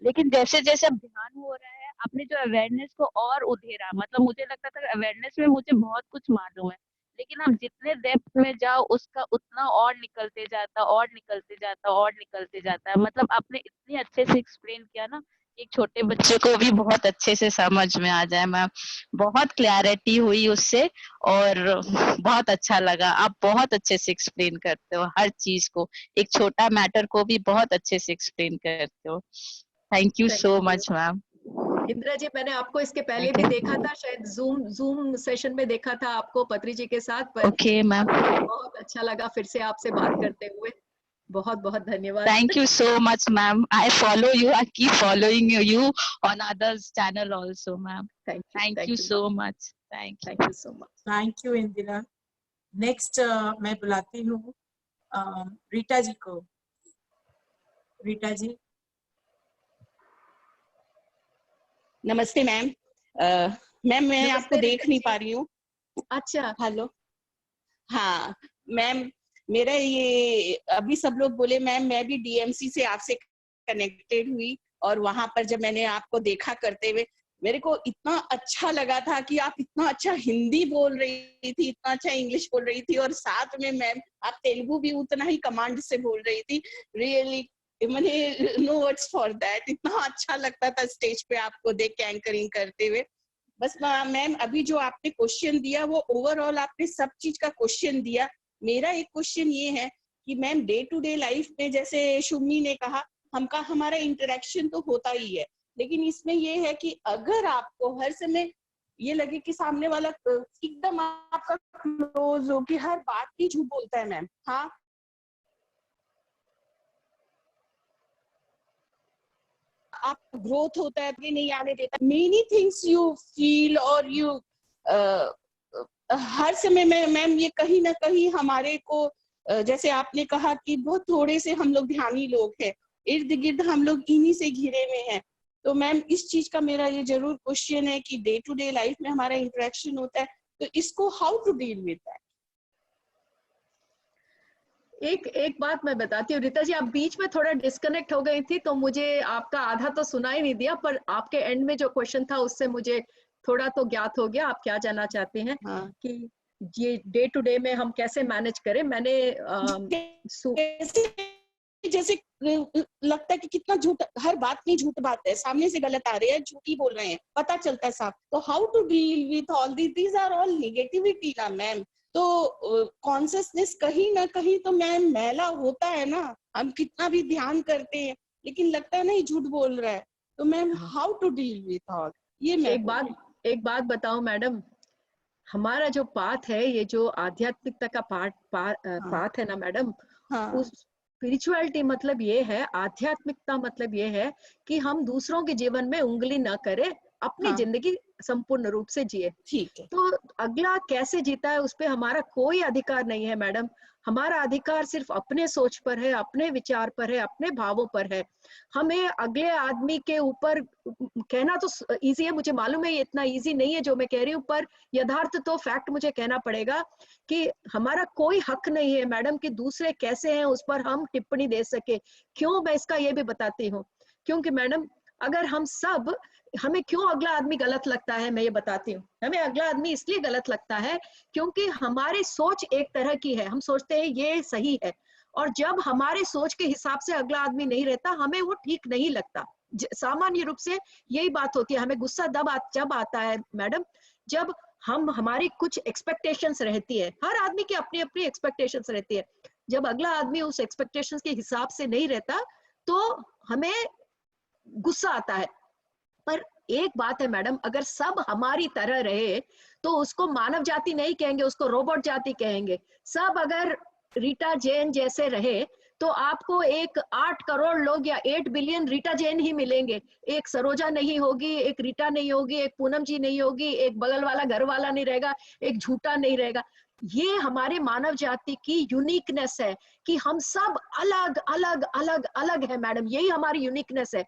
लेकिन जैसे जैसे अब ध्यान हो रहा है, आपने जो अवेयरनेस को और उधेरा, मतलब मुझे लगता था अवेयरनेस में मुझे बहुत कुछ मालूम है, लेकिन आप जितने डेप्थ में जाओ उसका उतना और निकलते जाता, और निकलते जाता, और निकलते जाता है। मतलब आपने इतनी अच्छे से एक्सप्लेन किया ना, एक छोटे बच्चे को भी बहुत अच्छे से समझ में आ जाए मैम। बहुत क्लैरिटी हुई उससे, और बहुत अच्छा लगा। आप बहुत अच्छे से एक्सप्लेन करते हो हर चीज को, एक छोटा मैटर को भी बहुत अच्छे से एक्सप्लेन करते हो। Thank you thank so you much ma'am. Indira ji. मैंने आपको इसके पहले थैंक भी यू। देखा था, शायद जूम जूम सेशन में देखा था आपको पत्री जी के साथ, पर ओके मैम। बहुत अच्छा लगा फिर से आपसे बात करते हुए। बहुत बहुत धन्यवाद। Thank you so much, ma'am. I follow you. I keep following you on others' channel also, ma'am. Thank you thank you so much. Thank you. Thank you so much. Thank you Indira. Next मैं बुलाती हूँ रीटा जी को। रीटा जी। नमस्ते ma'am. Ma'am मैं आपको नमस्ते देख रीटा नहीं जी। पा रही हूँ। अच्छा। हेलो। हाँ मैम, मेरा ये अभी सब लोग बोले मैम, मैं भी डीएमसी से आपसे कनेक्टेड हुई, और वहां पर जब मैंने आपको देखा करते हुए, मेरे को इतना अच्छा लगा था कि आप इतना अच्छा हिंदी बोल रही थी, इतना अच्छा इंग्लिश बोल रही थी, और साथ में मैम आप तेलुगु भी उतना ही कमांड से बोल रही थी। रियली मैंने नो वर्ड्स फॉर दैट। इतना अच्छा लगता था स्टेज पे आपको देख के एंकरिंग करते हुए। बस मैम अभी जो आपने क्वेश्चन दिया वो ओवरऑल आपने सब चीज का क्वेश्चन दिया। मेरा एक क्वेश्चन ये है कि ma'am day to day life में, जैसे शुमी ने कहा, हमारा इंटरेक्शन तो होता ही है, लेकिन इसमें ये है कि अगर आपको हर समय ये लगे कि सामने वाला एकदम आपका क्लोज हो, कि हर बात की झूठ बोलता है मैम, हाँ आप ग्रोथ होता है कि नहीं आने देता, मेनी थिंग्स यू फील, और यू हर समय में मैम ये कहीं ना कहीं हमारे को जैसे आपने कहा कि बहुत थोड़े से हम लोग ध्यानी लोग हैं, इर्द गिर्द हम लोग इन्हीं से घिरे हुए हैं। तो मैम इस चीज का मेरा ये जरूर क्वेश्चन है कि डे टू डे लाइफ में हमारा इंटरेक्शन होता है, तो इसको how to deal with that. एक बात मैं बताती हूँ रीता जी, आप बीच में थोड़ा डिस्कनेक्ट हो गई थी, तो मुझे आपका आधा तो सुनाई नहीं दिया, पर आपके एंड में जो क्वेश्चन था उससे मुझे थोड़ा तो ज्ञात हो गया आप क्या जानना चाहते हैं। हाँ। कि ये डे टू डे में हम कैसे मैनेज करें। मैंने जैसे लगता है कि कितना झूठ, हर बात में झूठ बात है, सामने से गलत आ रहे हैं, झूठी बोल रहे हैं, पता चलता है साफ। तो how to deal with all these are all negativity ना मैम। तो कॉन्शियसनेस कहीं ना कहीं तो मैम मैला होता है ना, हम कितना भी ध्यान करते हैं लेकिन लगता है ना ये झूठ बोल रहा है। तो ma'am how to deal with all ये मैं एक बात बताऊं मैडम, हमारा जो पाथ है, ये जो आध्यात्मिकता का पाथ है ना मैडम, हाँ उस स्पिरिचुअलिटी मतलब ये है, आध्यात्मिकता मतलब ये है कि हम दूसरों के जीवन में उंगली ना करें, अपनी हाँ जिंदगी संपूर्ण रूप से जिए। ठीक है। तो अगला कैसे जीता है उस पे हमारा कोई अधिकार नहीं है मैडम। हमारा अधिकार सिर्फ अपने सोच पर है, अपने विचार पर है, अपने भावों पर है। हमें अगले आदमी के ऊपर कहना तो इजी है, मुझे मालूम है ये इतना इजी नहीं है जो मैं कह रही हूँ, पर यथार्थ तो फैक्ट मुझे कहना पड़ेगा कि हमारा कोई हक नहीं है मैडम कि दूसरे कैसे हैं उस पर हम टिप्पणी दे सके। क्यों, मैं इसका ये भी बताती हूँ। क्योंकि मैडम अगर हम सब, हमें क्यों अगला आदमी गलत लगता है मैं ये बताती हूँ। हमें अगला आदमी इसलिए गलत लगता है क्योंकि हमारी सोच एक तरह की है, हम सोचते हैं ये सही है, और जब हमारे सोच के हिसाब से अगला आदमी नहीं रहता हमें वो ठीक नहीं लगता। सामान्य रूप से यही बात होती है। हमें गुस्सा जब आता है मैडम, जब हमारी कुछ एक्सपेक्टेशंस रहती है, हर आदमी की अपनी अपनी एक्सपेक्टेशंस रहती है। जब अगला आदमी उस एक्सपेक्टेशंस के हिसाब से नहीं रहता तो हमें गुस्सा आता है। पर एक बात है मैडम, अगर सब हमारी तरह रहे तो उसको मानव जाति नहीं कहेंगे, उसको रोबोट जाति कहेंगे। सब अगर रीटा जैन जैसे रहे तो आपको एक 8 करोड़ लोग या 8 बिलियन रीटा जैन ही मिलेंगे। एक सरोजा नहीं होगी, एक रीटा नहीं होगी, एक पूनम जी नहीं होगी, एक बगल वाला घर वाला नहीं रहेगा, एक झूठा नहीं रहेगा। ये हमारे मानव जाति की यूनिकनेस है कि हम सब अलग अलग अलग अलग है मैडम, यही हमारी यूनिकनेस है।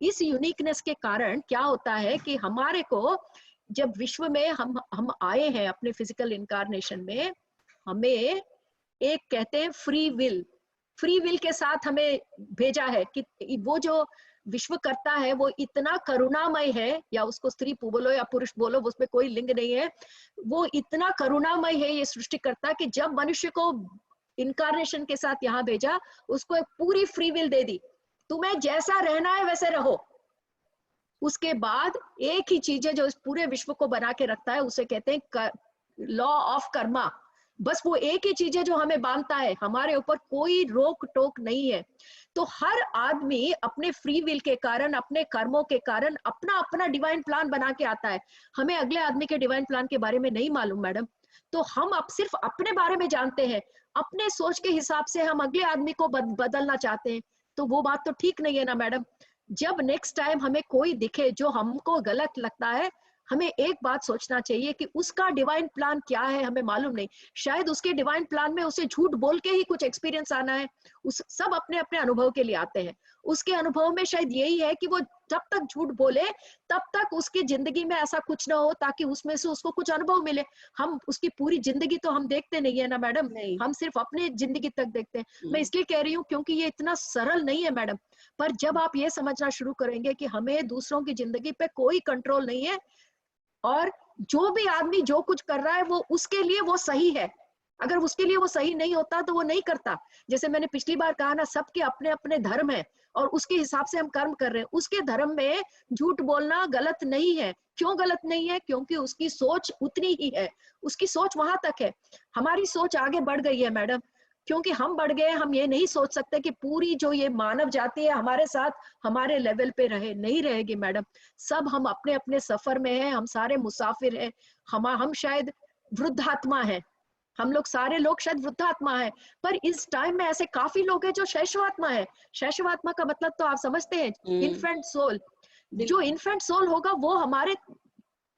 इस यूनिकनेस के कारण क्या होता है कि हमारे को जब विश्व में हम आए हैं अपने फिजिकल इनकारनेशन में, हमें एक कहते हैं फ्री विल के साथ हमें भेजा है कि वो जो विश्व करता है वो इतना करुणामय है, या उसको स्त्री बोलो या पुरुष बोलो, उसमें कोई लिंग नहीं है। वो इतना करुणामय है ये सृष्टिकर्ता कि जब मनुष्य को इनकारनेशन के साथ यहाँ भेजा, उसको एक पूरी फ्री विल दे दी, तुम्हें जैसा रहना है वैसे रहो। उसके बाद एक ही चीज है जो इस पूरे विश्व को बना के रखता है, उसे कहते हैं लॉ ऑफ कर्मा। बस वो एक ही चीज है जो हमें बांधता है, हमारे ऊपर कोई रोक टोक नहीं है। तो हर आदमी अपने फ्री विल के कारण, अपने कर्मों के कारण अपना अपना डिवाइन प्लान बना के आता है। हमें अगले आदमी के डिवाइन प्लान के बारे में नहीं मालूम मैडम। तो हम अब सिर्फ अपने बारे में जानते हैं, अपने सोच के हिसाब से हम अगले आदमी को बदलना चाहते हैं। तो वो बात तो ठीक नहीं है ना मैडम। जब नेक्स्ट टाइम हमें कोई दिखे जो हमको गलत लगता है, हमें एक बात सोचना चाहिए कि उसका डिवाइन प्लान क्या है हमें मालूम नहीं। शायद उसके डिवाइन प्लान में उसे झूठ बोल के ही कुछ एक्सपीरियंस आना है। उस सब अपने अपने अनुभव के लिए आते हैं। उसके अनुभव में शायद यही है कि वो जब तक झूठ बोले तब तक उसकी जिंदगी में ऐसा कुछ ना हो ताकि उसमें से उसको कुछ अनुभव मिले। हम उसकी पूरी जिंदगी तो हम देखते नहीं है ना मैडम, हम सिर्फ अपने जिंदगी तक देखते हैं। मैं इसलिए कह रही हूँ क्योंकि ये इतना सरल नहीं है मैडम। पर जब आप ये समझना शुरू करेंगे कि हमें दूसरों की जिंदगी पे कोई कंट्रोल नहीं है, और जो भी आदमी जो कुछ कर रहा है वो उसके लिए वो सही है, अगर उसके लिए वो सही नहीं होता तो वो नहीं करता। जैसे मैंने पिछली बार कहा ना, सबके अपने अपने धर्म है और उसके हिसाब से हम कर्म कर रहे हैं। उसके धर्म में झूठ बोलना गलत नहीं है। क्यों गलत नहीं है? क्योंकि उसकी सोच उतनी ही है, उसकी सोच वहां तक है। हमारी सोच आगे बढ़ गई है मैडम, क्योंकि हम बढ़ गए। हम ये नहीं सोच सकते कि पूरी जो ये मानव जाति है हमारे साथ हमारे लेवल पे रहे, नहीं रहेगी मैडम। सब हम अपने अपने सफर में हैं, हम सारे मुसाफिर हैं। हम शायद वृद्धात्मा हैं, हम लोग सारे लोग शायद वृद्धात्मा है, पर इस टाइम में ऐसे काफी लोग हैं जो शैशवात्मा है। शैशवात्मा का मतलब तो आप समझते हैं, इन्फेंट सोल। जो इन्फेंट सोल होगा वो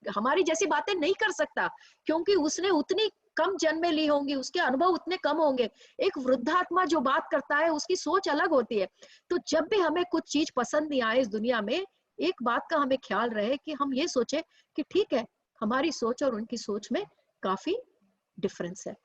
हमारी जैसी बातें नहीं कर सकता, क्योंकि उसने उतनी कम जन्में ली होंगी, उसके अनुभव उतने कम होंगे। एक वृद्धात्मा जो बात करता है उसकी सोच अलग होती है। तो जब भी हमें कुछ चीज पसंद नहीं आए इस दुनिया में, एक बात का हमें ख्याल रहे कि हम ये सोचे कि ठीक है, हमारी सोच और उनकी सोच में काफी डिफरेंस है।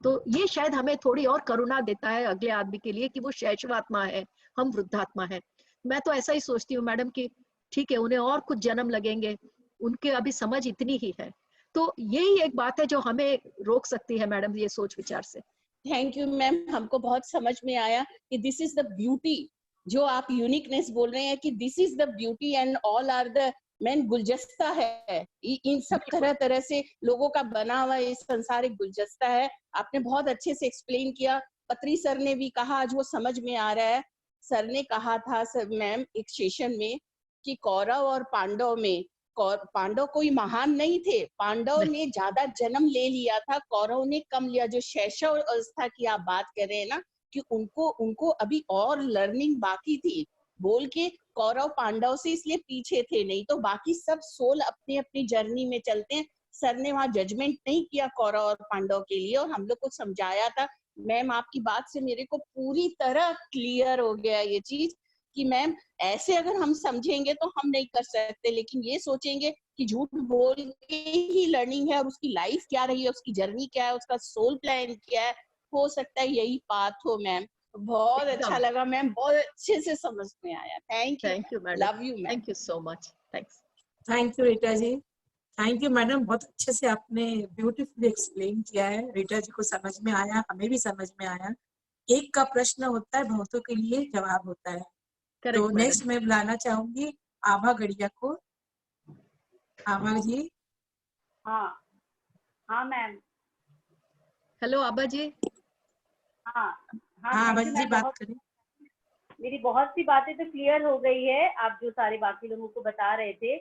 तो ये शायद हमें थोड़ी और करुणा देता है अगले आदमी के लिए कि वो शैशवात्मा है, हम वृद्धात्मा है। मैं तो ऐसा ही सोचती हूँ मैडम कि ठीक है, उन्हें और कुछ जन्म लगेंगे, उनके अभी समझ इतनी ही है। तो यही एक बात है जो हमें रोक सकती है मैडम ये सोच विचार से। थैंक यू मैम, हमको बहुत समझ में आया कि दिस इज द ब्यूटी, जो आप यूनिकनेस बोल रहे हैं कि this is the beauty and all are the man गुलजस्ता है। इन सब तरह तरह से लोगों का बना हुआ ये संसार एक गुलजस्ता है। आपने बहुत अच्छे से एक्सप्लेन किया। पत्री सर ने भी कहा, आज वो समझ में आ रहा है। सर ने कहा था सर मैम एक सेशन में कि कौरव और पांडव में पांडव कोई महान नहीं थे, पांडव ने ज्यादा जन्म ले लिया था, कौरव ने कम लिया। जो शैशव अवस्था की आप बात कर रहे हैं ना, कि उनको अभी और लर्निंग बाकी थी, बोल के कौरव पांडव से इसलिए पीछे थे, नहीं तो बाकी सब सोल अपनी अपनी जर्नी में चलते हैं। सर ने वहां जजमेंट नहीं किया कौरव और पांडव के लिए, और हम लोग को समझाया था। मैम आपकी बात से मेरे को पूरी तरह क्लियर हो गया ये चीज कि मैम ऐसे अगर हम समझेंगे तो हम नहीं कर सकते, लेकिन ये सोचेंगे कि झूठ बोल के ही लर्निंग है, और उसकी लाइफ क्या रही है, उसकी जर्नी क्या है, उसका सोल प्लान क्या है, हो सकता है यही पाथ हो। मैम बहुत अच्छा लगा मैम, बहुत अच्छे से समझ में आया। Thank you madam, love you ma'am, thank you so much, thanks. Thank you Rita ji, thank you madam, बहुत अच्छे से आपने ब्यूटीफुली एक्सप्लेन किया है। रीटा जी को समझ में आया, हमें भी समझ में आया। एक का प्रश्न होता है, बहुतों के लिए जवाब होता है। तो नेक्स्ट मैं बुलाना चाहूंगी आभा गड़िया को। आभा जी। हाँ हाँ मैम। हेलो आभा जी। हाँ हाँ आभा जी बात करें। मेरी बहुत सी बातें तो क्लियर हो गई है, आप जो सारे बाकी लोगों को बता रहे थे,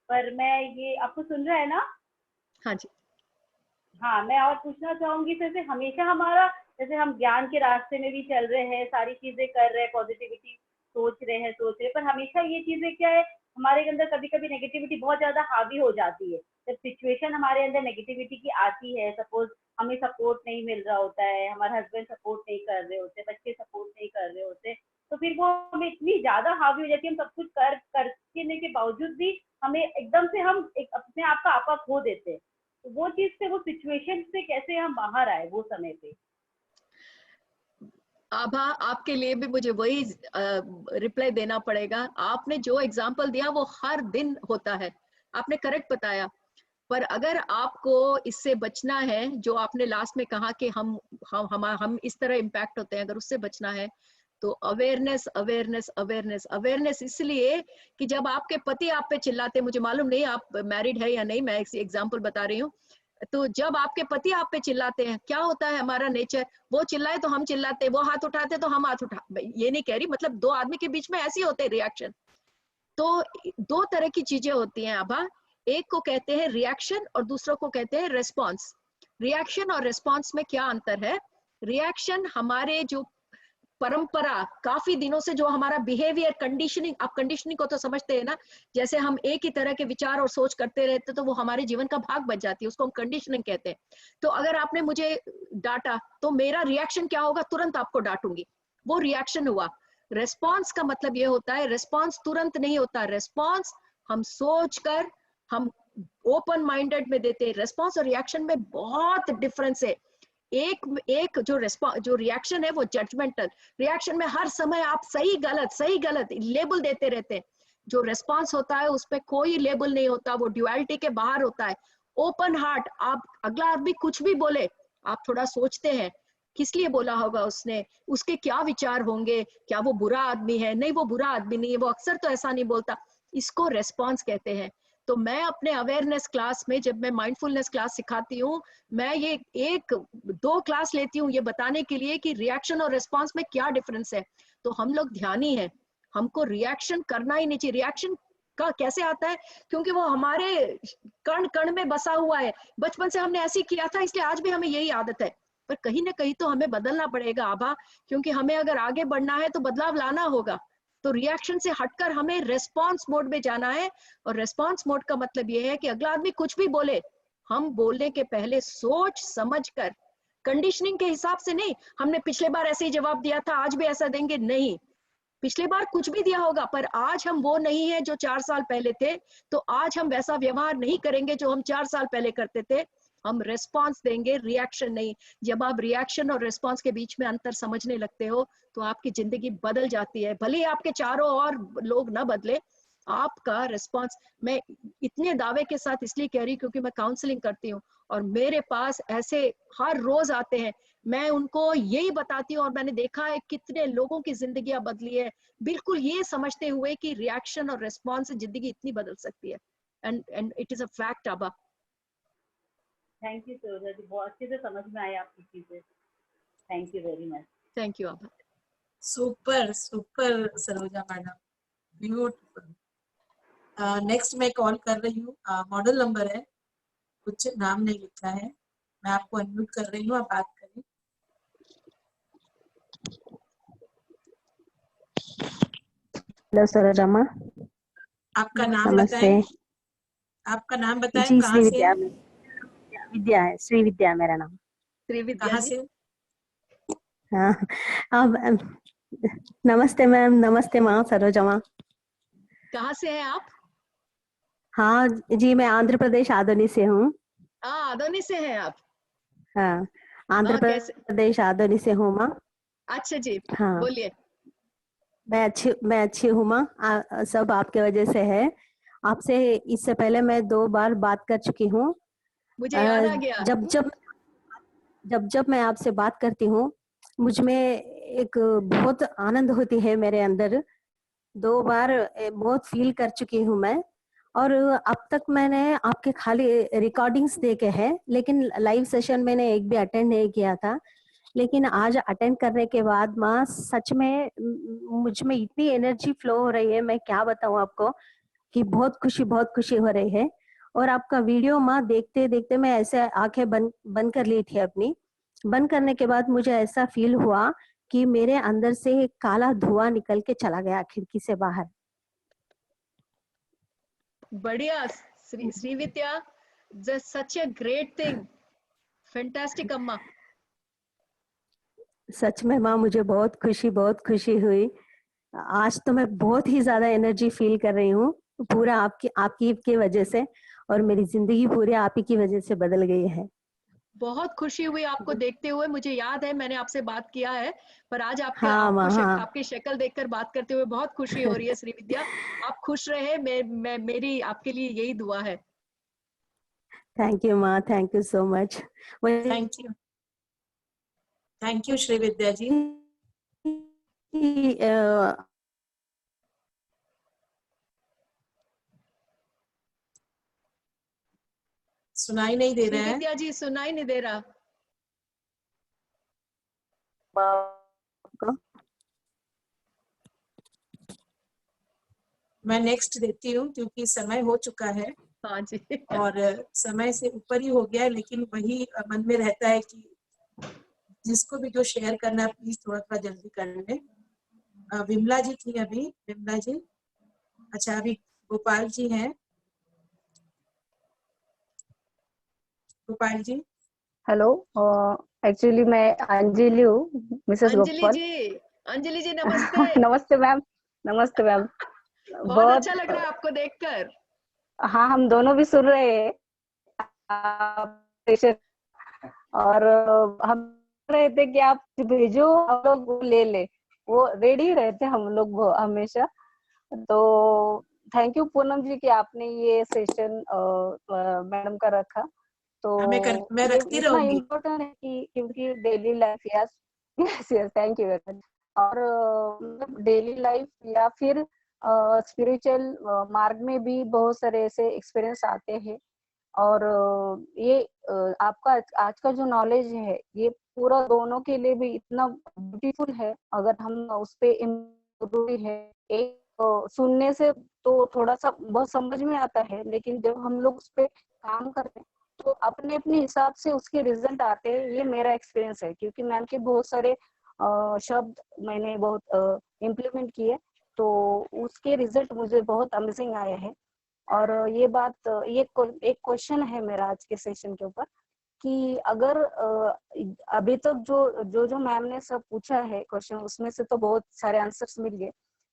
पर मैं ये आपको सुन रहा है ना? हाँ जी। हाँ, मैं और पूछना चाहूंगी, जैसे हमेशा हमारा, जैसे हम ज्ञान के रास्ते में भी चल रहे हैं, सारी चीजें कर रहे हैं, पॉजिटिविटी सोच रहे हैं, पर हमेशा ये चीजें क्या है, हमारे अंदर कभी कभी नेगेटिविटी बहुत ज्यादा हावी हो जाती है। जब सिचुएशन हमारे अंदर नेगेटिविटी की आती है, सपोज हमें सपोर्ट नहीं मिल रहा होता है, हमारे हस्बैंड सपोर्ट नहीं कर रहे होते, बच्चे सपोर्ट नहीं कर रहे होते, तो फिर वो हमें इतनी ज्यादा हावी हो जाती है, हम सब कुछ करने के बावजूद भी हमें एकदम से हम एक अपने आप का आपा खो देते हैं। तो वो चीज से, वो सिचुएशन से कैसे हम बाहर आए वो समय पे? आभा, आपके लिए भी मुझे वही रिप्लाई देना पड़ेगा। आपने जो एग्जाम्पल दिया वो हर दिन होता है, आपने करेक्ट बताया। पर अगर आपको इससे बचना है, जो आपने लास्ट में कहा कि हम इस तरह इम्पैक्ट होते हैं, अगर उससे बचना है तो अवेयरनेस अवेयरनेस अवेयरनेस अवेयरनेस। इसलिए कि जब आपके पति आप पे चिल्लाते, मुझे मालूम नहीं आप मैरिड है या नहीं, मैं एक एग्जाम्पल बता रही हूँ, तो जब आपके पति आप पे चिल्लाते हैं, क्या होता है हमारा नेचर, वो चिल्लाए तो हम चिल्लाते, वो हाथ उठाते तो हम हाथ उठा, ये नहीं कह रही, मतलब दो आदमी के बीच में ऐसे होते हैं रिएक्शन। तो दो तरह की चीजें होती हैं आभा, एक को कहते हैं रिएक्शन और दूसरों को कहते हैं रेस्पॉन्स। रिएक्शन और रेस्पॉन्स में क्या अंतर है? रिएक्शन हमारे जो परंपरा, काफी दिनों से जो हमारा बिहेवियर, कंडीशनिंग, आप कंडीशनिंग को तो समझते हैं ना, जैसे हम एक ही तरह के विचार और सोच करते रहते तो वो हमारे जीवन का भाग बन जाती है, उसको हम कंडीशनिंग कहते हैं। तो अगर आपने मुझे डांटा तो मेरा रिएक्शन क्या होगा? तुरंत आपको डांटूंगी, वो रिएक्शन हुआ। रेस्पॉन्स का मतलब ये होता है, रेस्पॉन्स तुरंत नहीं होता, रेस्पॉन्स हम सोच कर, हम ओपन माइंडेड में देते हैं। रेस्पॉन्स और रिएक्शन में बहुत डिफरेंस है। एक जो रिएक्शन है वो जजमेंटल, रिएक्शन में हर समय आप सही गलत लेबल देते रहते हैं। जो रेस्पॉन्स होता है उसपे कोई लेबल नहीं होता, वो ड्युअलिटी के बाहर होता है। ओपन हार्ट, आप अगला आदमी कुछ भी बोले, आप थोड़ा सोचते हैं किस लिए बोला होगा उसने, उसके क्या विचार होंगे, क्या वो बुरा आदमी है? नहीं, वो बुरा आदमी नहीं है, वो अक्सर तो ऐसा नहीं बोलता। इसको रेस्पॉन्स कहते हैं। तो मैं अपने अवेयरनेस क्लास में, जब मैं माइंडफुलनेस क्लास सिखाती हूँ, मैं ये 1-2 क्लास लेती हूँ ये बताने के लिए कि रिएक्शन और रेस्पॉन्स में क्या डिफरेंस है। तो हम लोग ध्यानी है, हमको रिएक्शन करना ही नहीं चाहिए। रिएक्शन का कैसे आता है? क्योंकि वो हमारे कण कण में बसा हुआ है, बचपन से हमने ऐसे किया था, इसलिए आज भी हमें यही आदत है। पर कहीं ना कहीं तो हमें बदलना पड़ेगा आभा, क्योंकि हमें अगर आगे बढ़ना है तो बदलाव लाना होगा। तो रिएक्शन से हटकर हमें रेस्पॉन्स मोड में जाना है। और रेस्पॉन्स मोड का मतलब ये है कि अगला आदमी कुछ भी बोले, हम बोलने के पहले सोच समझ कर, कंडीशनिंग के हिसाब से नहीं, हमने पिछले बार ऐसे ही जवाब दिया था आज भी ऐसा देंगे, नहीं, पिछले बार कुछ भी दिया होगा, पर आज हम वो नहीं है जो 4 साल पहले थे, तो आज हम वैसा व्यवहार नहीं करेंगे जो हम 4 साल पहले करते थे। हम रेस्पॉन्स देंगे, रिएक्शन नहीं। जब आप रिएक्शन और रेस्पॉन्स के बीच में अंतर समझने लगते हो तो आपकी जिंदगी बदल जाती है। भले ही आपके चारों और लोग ना बदले, आपका रिस्पॉन्स, मैं इतने दावे के साथ इसलिए कह रही क्योंकि मैं काउंसलिंग करती हूँ और मेरे पास ऐसे हर रोज आते हैं, मैं उनको यही बताती हूँ और मैंने देखा है कितने लोगों की जिंदगियां बदली है, बिल्कुल ये समझते हुए कि रिएक्शन और रिस्पॉन्स से जिंदगी इतनी बदल सकती है। And it is a fact आबा। थैंक यू सरोजा जी, बहुत अच्छे से समझ में आया आपकी चीजें। Thank you very much. Thank you आबा। Super super Saroja madam, beautiful. Next मैं कॉल कर रही हूँ, मॉडल नंबर है, कुछ नाम नहीं लिखा है, मैं आपको अनम्यूट कर रही हूँ, आप बात करें। हेलो सरोजमा, आपका नाम नमस्ते। बताएं, आपका नाम बताएं, जी कहाँ श्री से विद्या, हैं? विद्या है, श्री विद्या मेरा नाम। श्री विद्या कहाँ जी, से? हाँ, अब नमस्ते मैम, नमस्ते माँ सरोजमा। कहाँ से हैं आप? हाँ जी, मैं आंध्र प्रदेश आदोनी से हूँ। आदोनी से हैं आप? हाँ, आंध्र कैसे? प्रदेश आदोनी से हूँ माँ। अच्छा जी, हाँ, बोलिए। मैं अच्छी हूँ माँ, सब आपके वजह से है। आपसे इससे पहले मैं 2 बार बात कर चुकी हूँ। मुझे याद आ गया। जब जब मैं आपसे बात करती हूँ, मुझ में एक बहुत आनंद होती है मेरे अंदर। 2 बार बहुत फील कर चुकी हूँ मैं, और अब तक मैंने आपके खाली रिकॉर्डिंग्स देखे हैं, लेकिन लाइव सेशन मैंने एक भी अटेंड नहीं किया था। लेकिन आज अटेंड करने के बाद माँ सच में मुझ में इतनी एनर्जी फ्लो हो रही है, मैं क्या बताऊँ आपको कि बहुत खुशी हो रही है। और आपका वीडियो माँ देखते देखते मैं ऐसे आंखें बंद कर ली थी अपनी। बंद करने के बाद मुझे ऐसा फील हुआ कि मेरे अंदर से एक काला धुआं निकल के चला गया खिड़की से बाहर। बढ़िया श्री विद्या, सच ए ग्रेट थिंग, फैंटास्टिक अम्मा। सच में माँ मुझे बहुत खुशी हुई। आज तो मैं बहुत ही ज्यादा एनर्जी फील कर रही हूँ, पूरा आपकी की वजह से, और मेरी जिंदगी पूरी आप ही की वजह से बदल गई है। बहुत खुशी हुई आपको देखते हुए। मुझे याद है मैंने आपसे बात किया है, पर आज हाँ माँ, हाँ। आपकी शक्ल देखकर बात करते हुए बहुत खुशी हो रही है। श्री विद्या, आप खुश रहे, मेरी आपके लिए यही दुआ है। थैंक यू माँ, thank you so much. Thank you Shri Vidya ji. सुनाई नहीं दे रहा है। विद्या जी सुनाई नहीं दे रहा। मैं नेक्स्ट देती हूँ क्योंकि समय हो चुका है। हाँ जी। और समय से ऊपर ही हो गया है, लेकिन वही मन में रहता है कि जिसको भी जो शेयर करना है प्लीज थोड़ा जल्दी कर ले। विमला जी थी अभी, विमला जी। अच्छा, अभी गोपाल जी हैं। गोपाल जी। हेलो, एक्चुअली मैं अंजलि हूँ, मिसेस गोपाल। अंजलि जी नमस्ते। नमस्ते मैम, नमस्ते मैम। बहुत अच्छा लग रहा है आपको देखकर। हाँ, हम दोनों भी सुन रहे हैं और हम रहे थे कि आप भेजो, हम लोग वो ले ले, वो रेडी रहते हम लोग हमेशा। तो थैंक यू पूनम जी कि आपने ये सेशन मैडम का रखा। तो मैं ये रखती इतना रहूंगी। इम्पोर्टेंट है कि क्योंकि daily life, yes yes, thank you very much. और डेली लाइफ या फिर स्पिरिचुअल मार्ग में भी बहुत सारे ऐसे एक्सपीरियंस आते हैं। और ये आपका आज का जो नॉलेज है, ये पूरा दोनों के लिए भी इतना ब्यूटीफुल है। अगर हम उस पे जरूरी है, एक सुनने से तो थोड़ा सा बहुत समझ में आता है, लेकिन जब हम लोग उस पे काम करते हैं तो अपने अपने हिसाब से उसके रिजल्ट आते हैं। ये मेरा एक्सपीरियंस है, क्योंकि मैम के बहुत सारे शब्द मैंने बहुत इम्प्लीमेंट किए, तो उसके रिजल्ट मुझे बहुत अमेजिंग आए हैं। और ये बात, ये एक क्वेश्चन है मेरा आज के सेशन के ऊपर कि अगर अभी तक जो मैम ने सब पूछा है क्वेश्चन, उसमें से तो बहुत सारे आंसर्स मिल गए,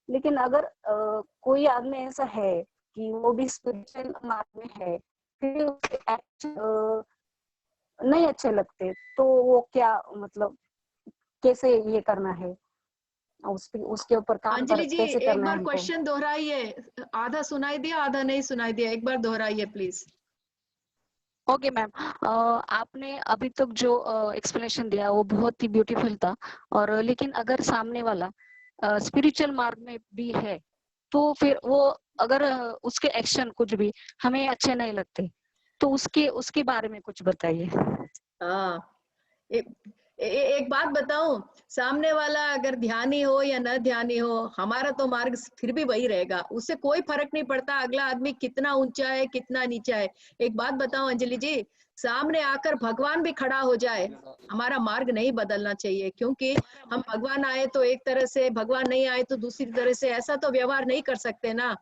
लेकिन अगर कोई आदमी ऐसा है कि वो भी स्पिरिचुअल मार्ग में है, फिर उसके एक्शन नहीं अच्छे लगते, तो वो क्या, मतलब कैसे ये करना है, उसके ऊपर काम अंजलि जी कैसे एक करना है बार हमको? क्वेश्चन दोहराइए, आधा सुनाई दिया आधा नहीं सुनाई दिया, एक बार दोहराइए प्लीज। ओके मैम, आपने अभी तक जो एक्सप्लेनेशन दिया वो बहुत ही ब्यूटीफुल था। और लेकिन अगर सामने वाला स्पिरिचुअल मार्ग में भी है, तो फिर वो अगर उसके एक्शन कुछ भी हमें अच्छे नहीं लगते, तो उसके बारे में कुछ बताइए। हाँ, एक बात बताऊं, सामने वाला अगर ध्यानी हो या न ध्यानी हो, हमारा तो मार्ग फिर भी वही रहेगा, उससे कोई फर्क नहीं पड़ता अगला आदमी कितना ऊंचा है कितना नीचा है। एक बात बताऊं अंजलि जी, सामने आकर भगवान भी खड़ा हो जाए, हमारा मार्ग नहीं बदलना चाहिए, क्योंकि हम भगवान आए तो एक तरह से, भगवान नहीं आए तो दूसरी तरह से, ऐसा तो व्यवहार नहीं कर सकते ना।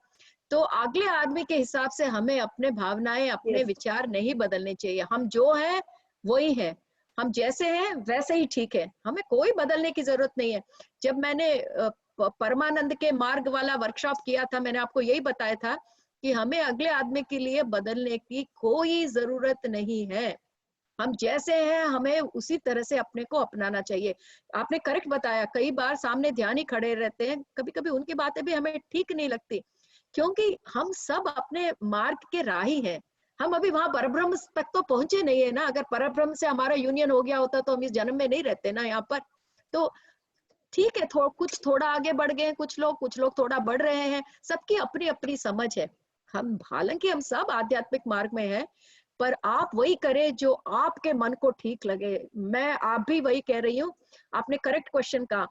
तो अगले आदमी के हिसाब से हमें अपने भावनाएं, अपने विचार नहीं बदलने चाहिए। हम जो है वही है, हम जैसे हैं वैसे ही ठीक है, हमें कोई बदलने की जरूरत नहीं है। जब मैंने परमानंद के मार्ग वाला वर्कशॉप किया था, मैंने आपको यही बताया था कि हमें अगले आदमी के लिए बदलने की कोई जरूरत नहीं है। हम जैसे हैं हमें उसी तरह से अपने को अपनाना चाहिए। आपने करेक्ट बताया, कई बार सामने ध्यानी खड़े रहते हैं, कभी कभी उनकी बातें भी हमें ठीक नहीं लगती, क्योंकि हम सब अपने मार्ग के राही हैं। हम अभी वहां परब्रह्म तक तो पहुंचे नहीं है ना। अगर परब्रह्म से हमारा यूनियन हो गया होता तो हम इस जन्म में नहीं रहते ना यहाँ पर। तो ठीक है, कुछ थोड़ा आगे बढ़ गए हैं कुछ लोग थोड़ा बढ़ रहे हैं, सबकी अपनी अपनी समझ है। हम हालांकि हम सब आध्यात्मिक मार्ग में हैं, पर आप वही करें जो आपके मन को ठीक लगे। मैं आप भी वही कह रही हूँ, आपने करेक्ट क्वेश्चन कहा।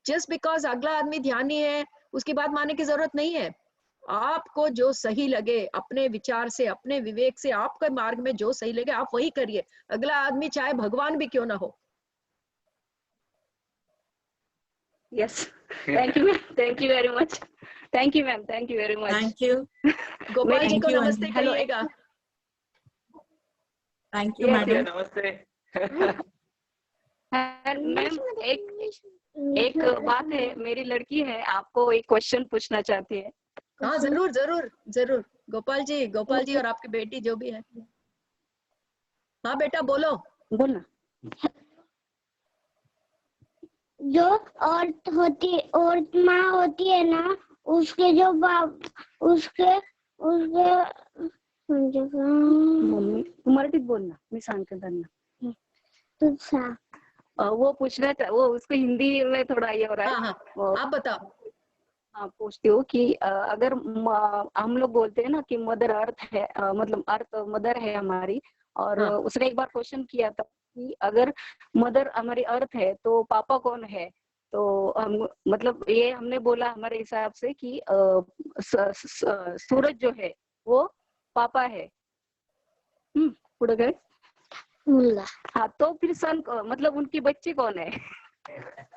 जस्ट बिकॉज अगला आदमी ध्यानी है उसकी बात मानने की जरूरत नहीं है। आपको जो सही लगे, अपने विचार से, अपने विवेक से, आपके मार्ग में जो सही लगे आप वही करिए, अगला आदमी चाहे भगवान भी क्यों ना हो। Yes, thank you, thank you very much. Thank you, ma'am. Thank you very much. Thank you. Gopal ji को Thank you, नमस्ते Anjali. कहिएगा। Thank you Yes, madam. नमस्ते। मैम एक बात है, मेरी लड़की है, आपको एक क्वेश्चन पूछना चाहती है। हाँ जरूर जरूर जरूर, गोपाल जी और आपकी बेटी जो भी है। हाँ बेटा बोलो। बोलना। जो औरत होती, औरत माँ होती है ना, उसके जो बाप, उसके मम्मी मराठीत बोलना, मी सांगते त्यांना। वो पूछना वो उसको हिंदी में थोड़ा ये हो रहा है। हाँ, आप बताओ। हाँ, पूछती हूँ कि अगर हम लोग बोलते हैं ना कि मदर अर्थ है, मतलब अर्थ मदर है हमारी, और उसने एक बार क्वेश्चन किया था कि अगर मदर हमारी अर्थ है तो पापा कौन है। तो हम मतलब ये हमने बोला हमारे हिसाब से कि सूरज जो है वो पापा है। पुढे गए। हाँ, तो फिर सन मतलब उनके बच्चे कौन है।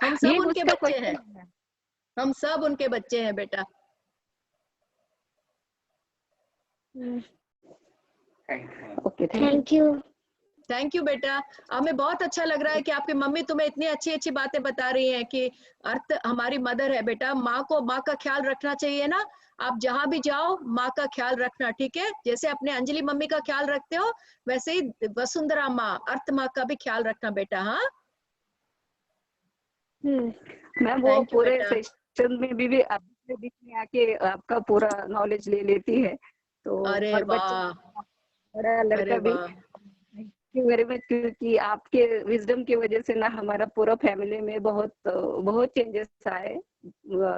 हम सब उनके बच्चे हैं, हम सब उनके बच्चे हैं बेटा। ओके, थैंक यू बेटा। हमें बहुत अच्छा लग रहा है कि आपकी मम्मी तुम्हें इतनी अच्छी अच्छी बातें बता रही हैं कि अर्थ हमारी मदर है। बेटा माँ का ख्याल रखना चाहिए ना, आप जहाँ भी जाओ माँ का ख्याल रखना, ठीक है। जैसे अपने अंजलि मम्मी का ख्याल रखते हो वैसे ही वसुंधरा माँ, अर्थ माँ का भी ख्याल रखना बेटा। हाँ मैम, वो पूरे सेशन में भी आपके बीच में आके आपका पूरा नॉलेज ले लेती है। तो अरे वाह, बड़ा लड़का भी वेरी मच, क्योंकि आपके विजडम की वजह से ना हमारा पूरा फैमिली में बहुत चेंजेस आए,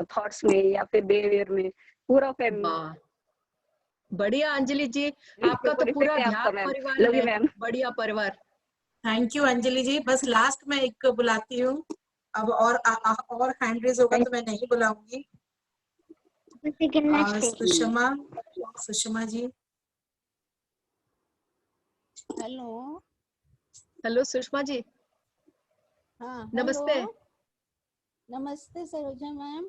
थॉट्स में या फिर बिहेवियर में, पूरा फैमिली। बढ़िया अंजलि जी, आपका तो पूरा ध्यान परिवार है, बढ़िया परिवार। थैंक यू अंजलि जी। बस लास्ट में एक बुलाती हूँ, अब और हैंड रेज होगा तो मैं नहीं बुलाऊंगी। सुषमा जी। हेलो सुषमा जी। हाँ, नमस्ते। नमस्ते सरोजा मैम।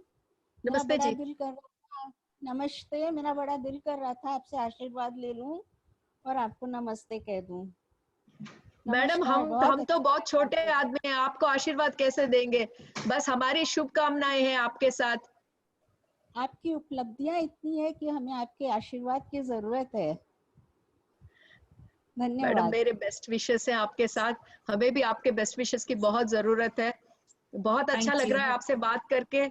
नमस्ते जी। दिल कर रहा था, नमस्ते, मेरा बड़ा दिल कर रहा था आपसे आशीर्वाद ले लूं और आपको नमस्ते कह दूं। मैडम हम तो बहुत छोटे आदमी हैं, आपको आशीर्वाद कैसे देंगे। बस हमारी शुभकामनाएं हैं आपके साथ। आपकी उपलब्धियां इतनी है कि हमें आपके आशीर्वाद की जरूरत है। धन्यवाद मैडम, मेरे बेस्ट विशेस हैं आपके साथ, हमें भी आपके बेस्ट विशेस की बहुत जरूरत है। बहुत अच्छा लग रहा है आपसे बात करके।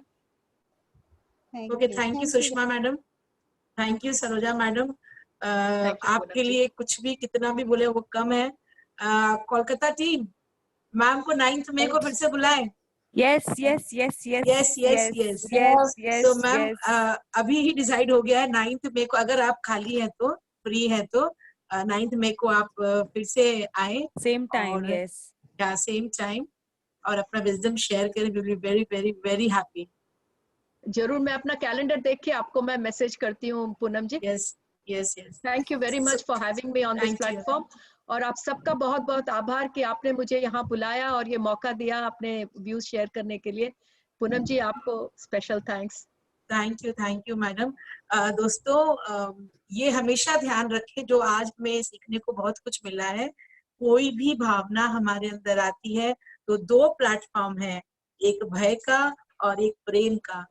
Okay, thank you Sushma madam, thank you Saroja madam. आपके लिए कुछ भी कितना भी बोले वो कम है। कोलकाता टीम, मैम को 9 मई को फिर से बुलाएं। यस। तो मैम अभी ही डिसाइड हो गया है 9 मई को, अगर आप खाली हैं तो, फ्री हैं तो 9 मई को आप फिर से आए। Same time. यस, या सेम टाइम और अपना विजडम शेयर करें. Will be very very very happy. जरूर, मैं अपना कैलेंडर देख के आपको मैं मैसेज करती हूँ Poonam ji. Yes yes yes. Thank you very much for having me on this platform. और आप सबका बहुत बहुत आभार कि आपने मुझे यहाँ बुलाया और ये मौका दिया अपने व्यूज शेयर करने के लिए. पूनम जी, आपको special thanks. Thank you madam. दोस्तों, ये हमेशा ध्यान रखें, जो आज हमें सीखने को बहुत कुछ मिला है. कोई भी भावना हमारे अंदर आती है तो 2 प्लेटफॉर्म है, एक भय का और एक प्रेम का.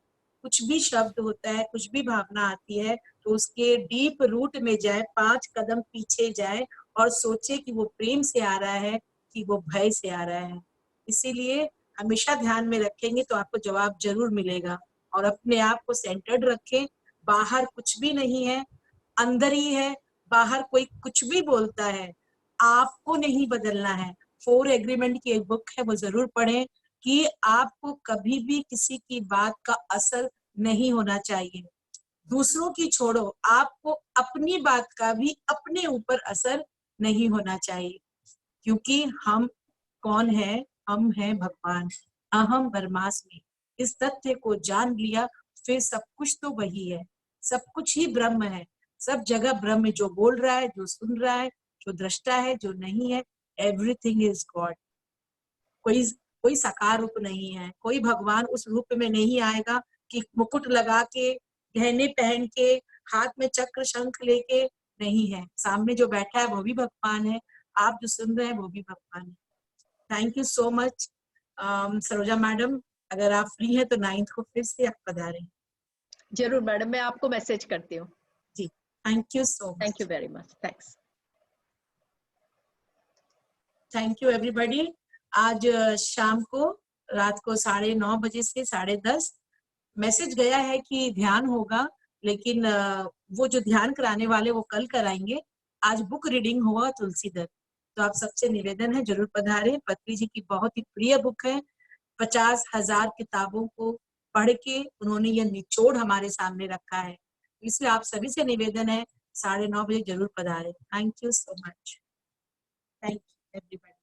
कुछ भी शब्द होता है, कुछ भी भावना आती है तो उसके डीप रूट में जाए, 5 कदम पीछे जाए और सोचे कि वो प्रेम से आ रहा है कि वो भय से आ रहा है. इसीलिए हमेशा ध्यान में रखेंगे तो आपको जवाब जरूर मिलेगा. और अपने आप को सेंटर्ड रखें. बाहर कुछ भी नहीं है, अंदर ही है. बाहर कोई कुछ भी बोलता है, आपको नहीं बदलना है. 4 एग्रीमेंट की एक बुक है, वो जरूर पढ़ें कि आपको कभी भी किसी की बात का असर नहीं होना चाहिए. दूसरों की छोड़ो, आपको अपनी बात का भी अपने ऊपर असर नहीं होना चाहिए. क्योंकि हम कौन है? हम हैं भगवान. अहम ब्रह्मास्मि. इस तथ्य को जान लिया फिर सब कुछ तो वही है. सब कुछ ही ब्रह्म है. सब जगह ब्रह्म, जो बोल रहा है, जो सुन रहा है, जो दृष्टा है, जो नहीं है, एवरीथिंग इज गॉड. कोई साकार रूप नहीं है. कोई भगवान उस रूप में नहीं आएगा कि मुकुट लगा के, गहने पहन के, हाथ में चक्र शंख लेके. नहीं है. सामने जो बैठा है वो भी भगवान है. आप जो सुन रहे हैं वो भी भगवान है. Thank you so much. Saroja madam, अगर आप फ्री हैं तो 9th को फिर से आप पधारें. जरूर मैडम, मैं आपको मैसेज करती हूँ. जी, thank you so much. Thank you very much. Thanks. Thank you everybody. आज शाम को, रात को 9:30 बजे से 10:30 मैसेज गया है कि ध्यान होगा, लेकिन वो जो ध्यान कराने वाले वो कल कराएंगे. आज बुक रीडिंग होगा तुलसीदर. तो आप सबसे निवेदन है, जरूर पधारें. पत्री जी की बहुत ही प्रिय बुक है. 50,000 किताबों को पढ़ के उन्होंने यह निचोड़ हमारे सामने रखा है. इसलिए आप सभी से निवेदन है, 9:30 बजे जरूर पधारें. Thank you so much. Thank you everybody.